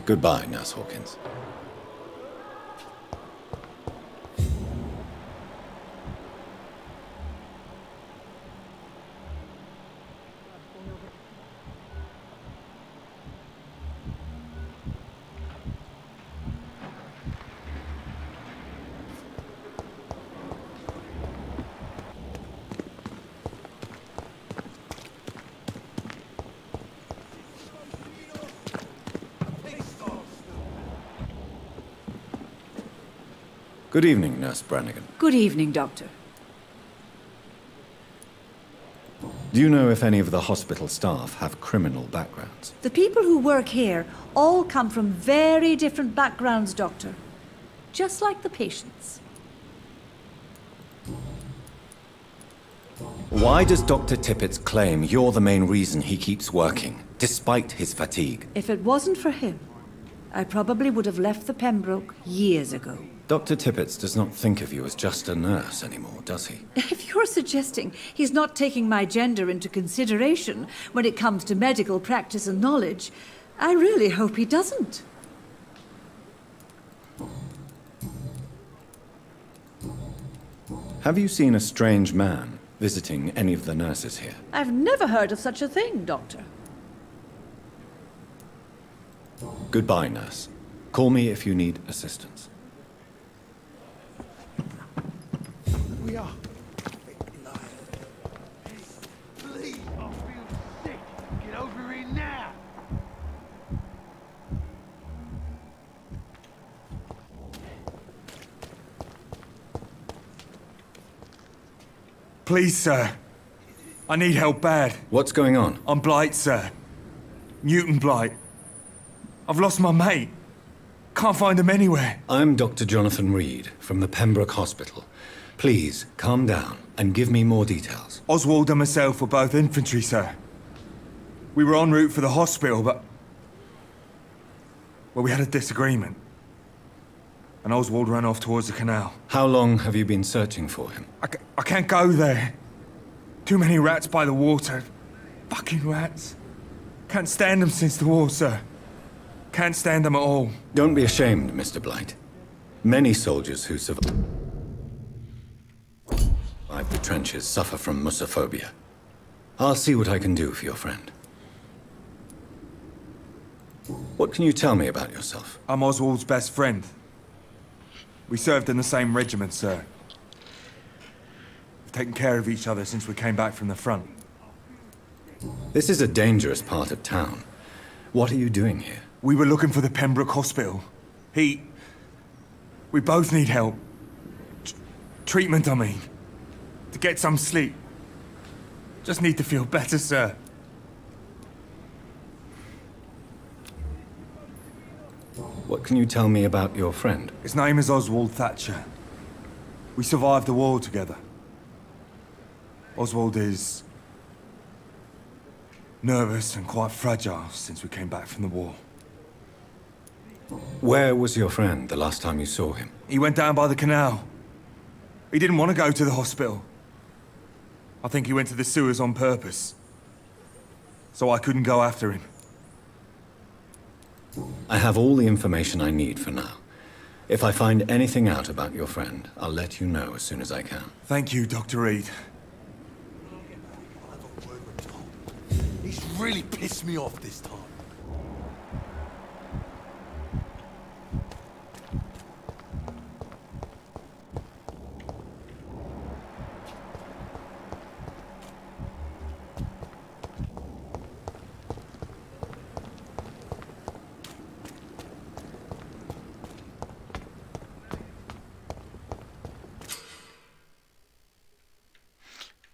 Goodbye, Nurse Hawkins. Good evening, Nurse Brannigan. Good evening, Doctor. Do you know if any of the hospital staff have criminal backgrounds? The people who work here all come from very different backgrounds, Doctor. Just like the patients. Why does Dr. Tippett's claim you're the main reason he keeps working, despite his fatigue? If it wasn't for him, I probably would have left the Pembroke years ago. Dr. Tippett does not think of you as just a nurse anymore, does he? If you're suggesting he's not taking my gender into consideration when it comes to medical practice and knowledge, I really hope he doesn't. Have you seen a strange man visiting any of the nurses here? I've never heard of such a thing, Doctor. Goodbye, nurse. Call me if you need assistance. We are. Please, I feel sick. Get over here now. Please, sir. I need help bad. What's going on? I'm Blight, sir. Newton Blight. I've lost my mate. Can't find him anywhere. I'm Dr. Jonathan Reid from the Pembroke Hospital. Please, calm down and give me more details. Oswald and myself were both infantry, sir. We were en route for the hospital, but... well, we had a disagreement. And Oswald ran off towards the canal. How long have you been searching for him? I can't go there. Too many rats by the water. Fucking rats. Can't stand them since the war, sir. Can't stand them at all. Don't be ashamed, Mr. Blight. Many soldiers who survive the trenches suffer from musophobia. I'll see what I can do for your friend. What can you tell me about yourself? I'm Oswald's best friend. We served in the same regiment, sir. We've taken care of each other since we came back from the front. This is a dangerous part of town. What are you doing here? We were looking for the Pembroke Hospital. We both need help. Treatment, I mean. To get some sleep. Just need to feel better, sir. What can you tell me about your friend? His name is Oswald Thatcher. We survived the war together. Oswald is... nervous and quite fragile since we came back from the war. Where was your friend the last time you saw him? He went down by the canal. He didn't want to go to the hospital. I think he went to the sewers on purpose. So I couldn't go after him. I have all the information I need for now. If I find anything out about your friend, I'll let you know as soon as I can. Thank you, Dr. Reid. He's really pissed me off this time.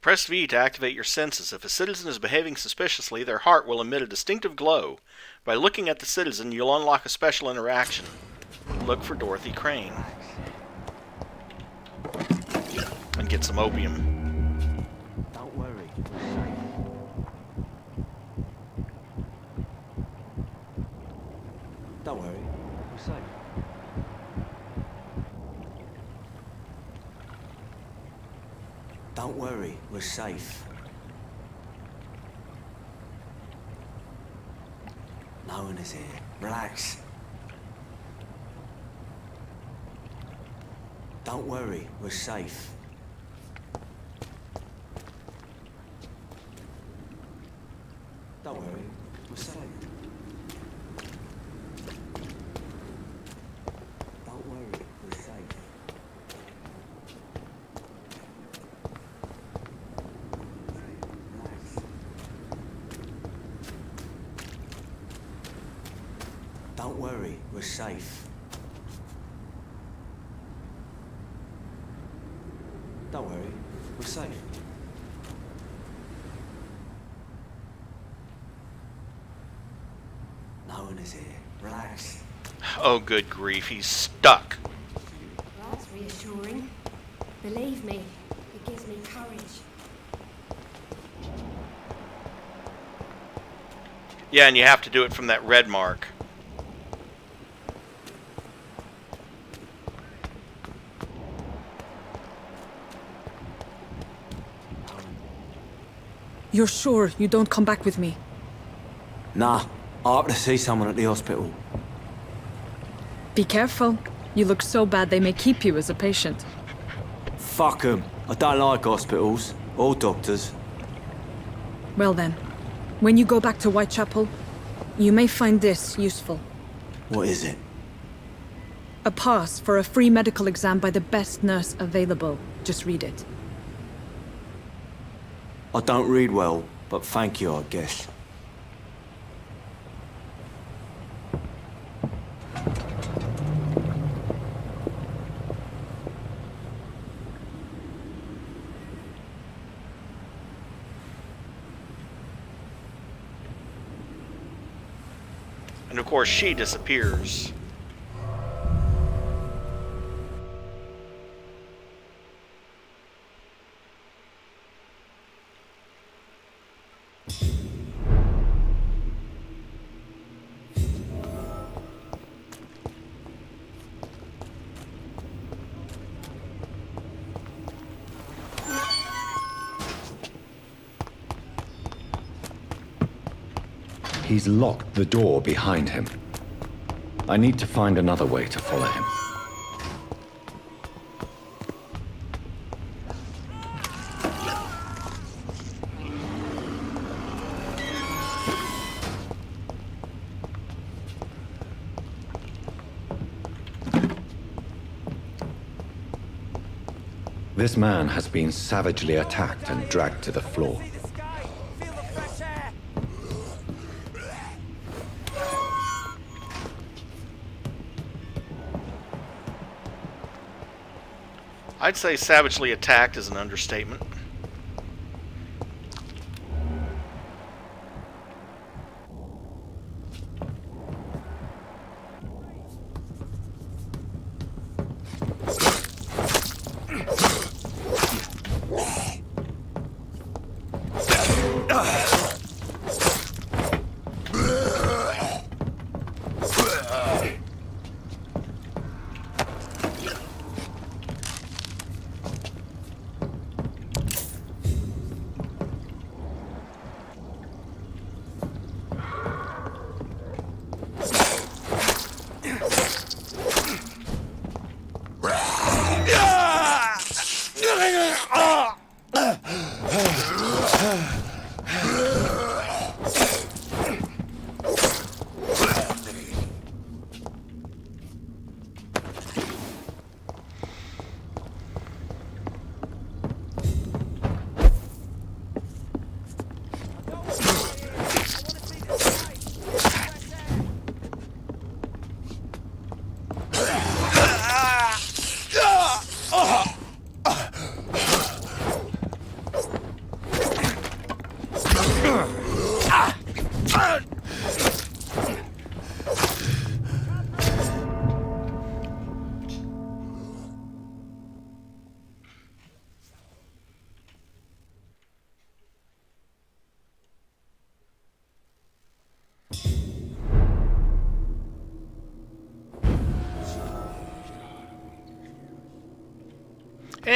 Press V to activate your senses. If a citizen is behaving suspiciously, their heart will emit a distinctive glow. By looking at the citizen, you'll unlock a special interaction. Look for Dorothy Crane. And get some opium. Don't worry. Don't worry. We're safe. Don't worry, we're safe. No one is here. Relax. Don't worry, we're safe. Don't worry, we're safe. Don't worry, we're safe. Don't worry, we're safe. Don't worry, we're safe. No one is here. Relax. Oh, good grief, he's stuck. That's reassuring. Believe me, it gives me courage. Yeah, and you have to do it from that red mark. You're sure you don't come back with me? Nah, I have to see someone at the hospital. Be careful. You look so bad they may keep you as a patient. Fuck 'em. I don't like hospitals or doctors. Well then, when you go back to Whitechapel, you may find this useful. What is it? A pass for a free medical exam by the best nurse available. Just read it. I don't read well, but thank you, I guess. And of course, she disappears. He's locked the door behind him. I need to find another way to follow him. This man has been savagely attacked and dragged to the floor. I'd say savagely attacked is an understatement.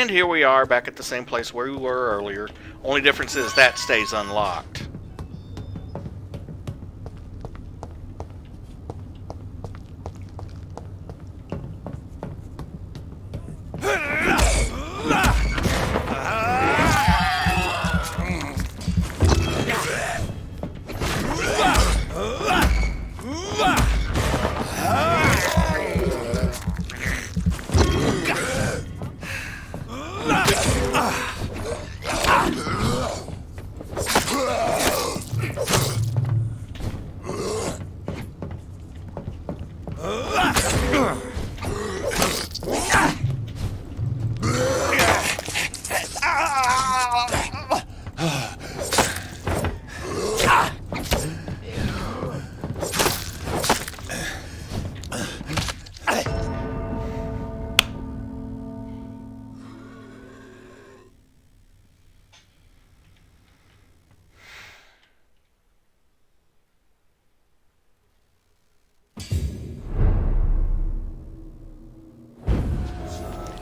And here we are back at the same place where we were earlier. Only difference is that stays unlocked.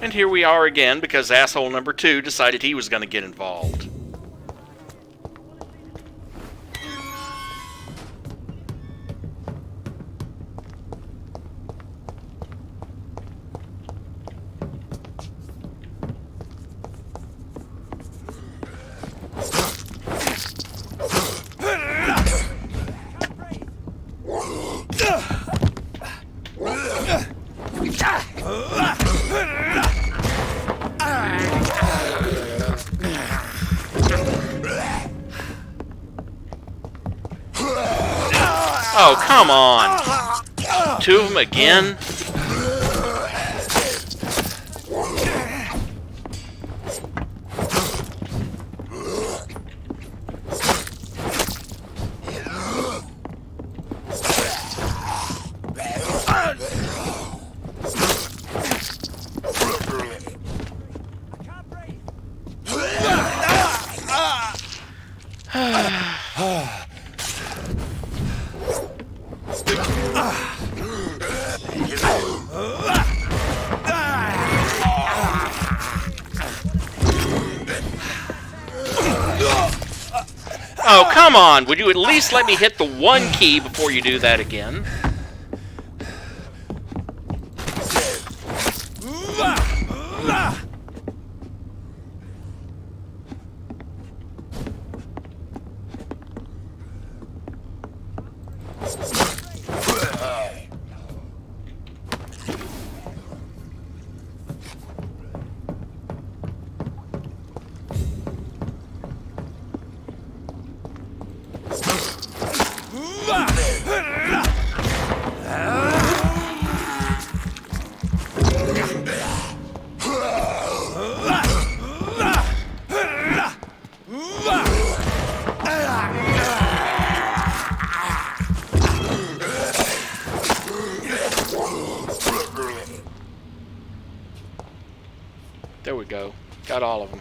And here we are again because asshole number 2 decided he was going to get involved. Oh, come on! 2 of them again? Oh, come on! Would you at least let me hit the 1 key before you do that again? There we go. Got all of them.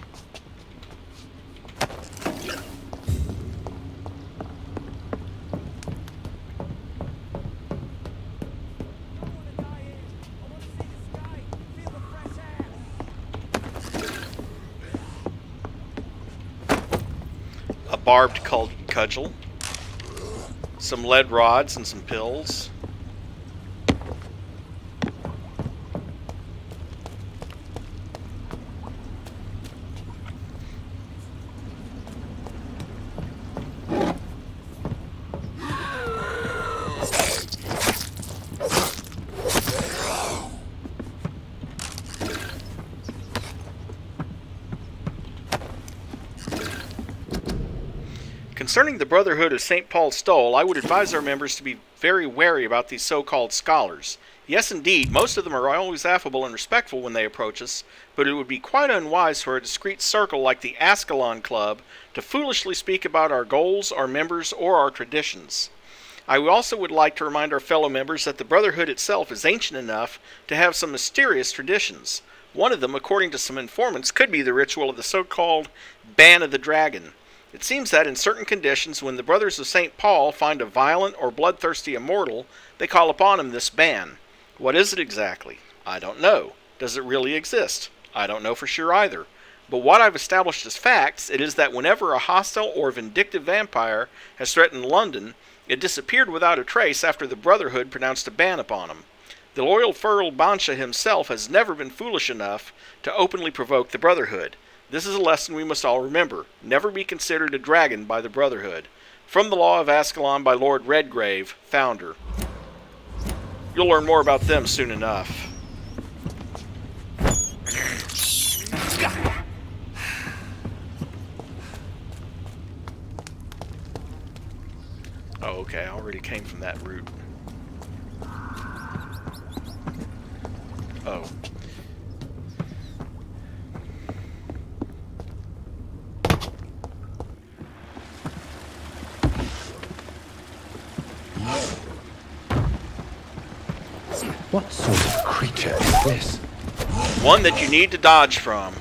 A barbed cudgel. Some lead rods and some pills. Concerning the Brotherhood of St. Paul Stole, I would advise our members to be very wary about these so-called scholars. Yes, indeed, most of them are always affable and respectful when they approach us, but it would be quite unwise for a discreet circle like the Ascalon Club to foolishly speak about our goals, our members, or our traditions. I also would like to remind our fellow members that the Brotherhood itself is ancient enough to have some mysterious traditions. One of them, according to some informants, could be the ritual of the so-called Ban of the Dragon. It seems that in certain conditions, when the Brothers of St. Paul find a violent or bloodthirsty immortal, they call upon him this ban. What is it exactly? I don't know. Does it really exist? I don't know for sure either. But what I've established as facts, it is that whenever a hostile or vindictive vampire has threatened London, it disappeared without a trace after the Brotherhood pronounced a ban upon him. The loyal Furl Bansha himself has never been foolish enough to openly provoke the Brotherhood. This is a lesson we must all remember. Never be considered a dragon by the Brotherhood. From the Law of Ascalon by Lord Redgrave, founder. You'll learn more about them soon enough. Oh, okay, I already came from that route. Oh. What sort of creature is this? One that you need to dodge from.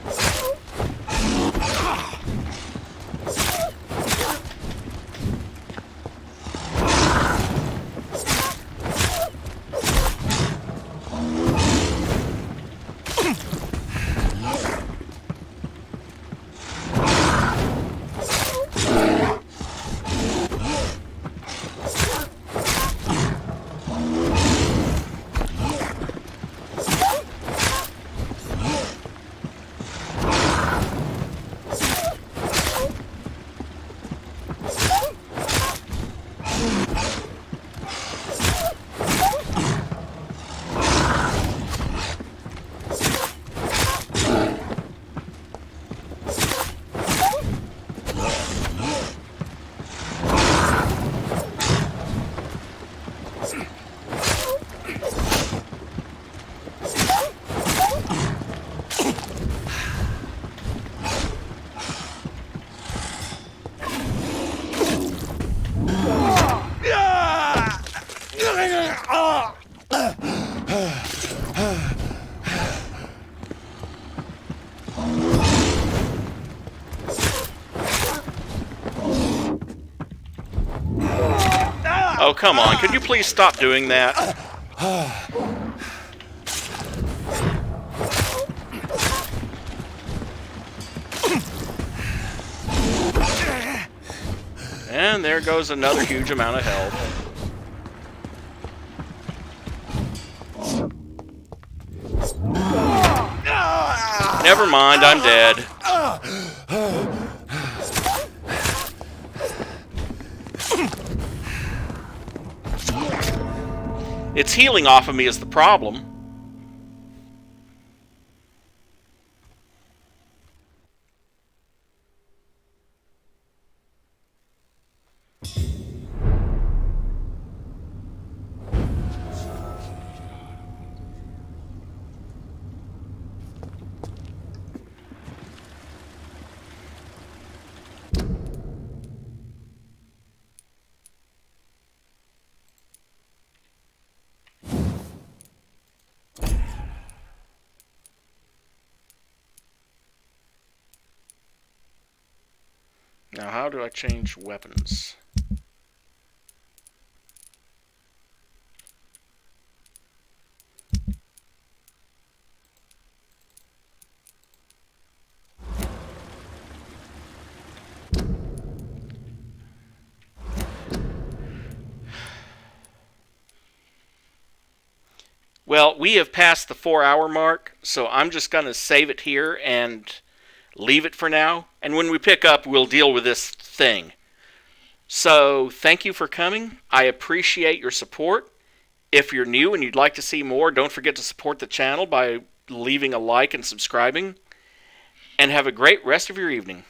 Oh, come on. Could you please stop doing that? And there goes another huge amount of health. Never mind, I'm dead. It's healing off of me is the problem. Now, how do I change weapons? Well, we have passed the 4-hour mark, so I'm just going to save it here and leave it for now. And when we pick up, we'll deal with this thing. So, thank you for coming. I appreciate your support. If you're new and you'd like to see more, don't forget to support the channel by leaving a like and subscribing. And have a great rest of your evening.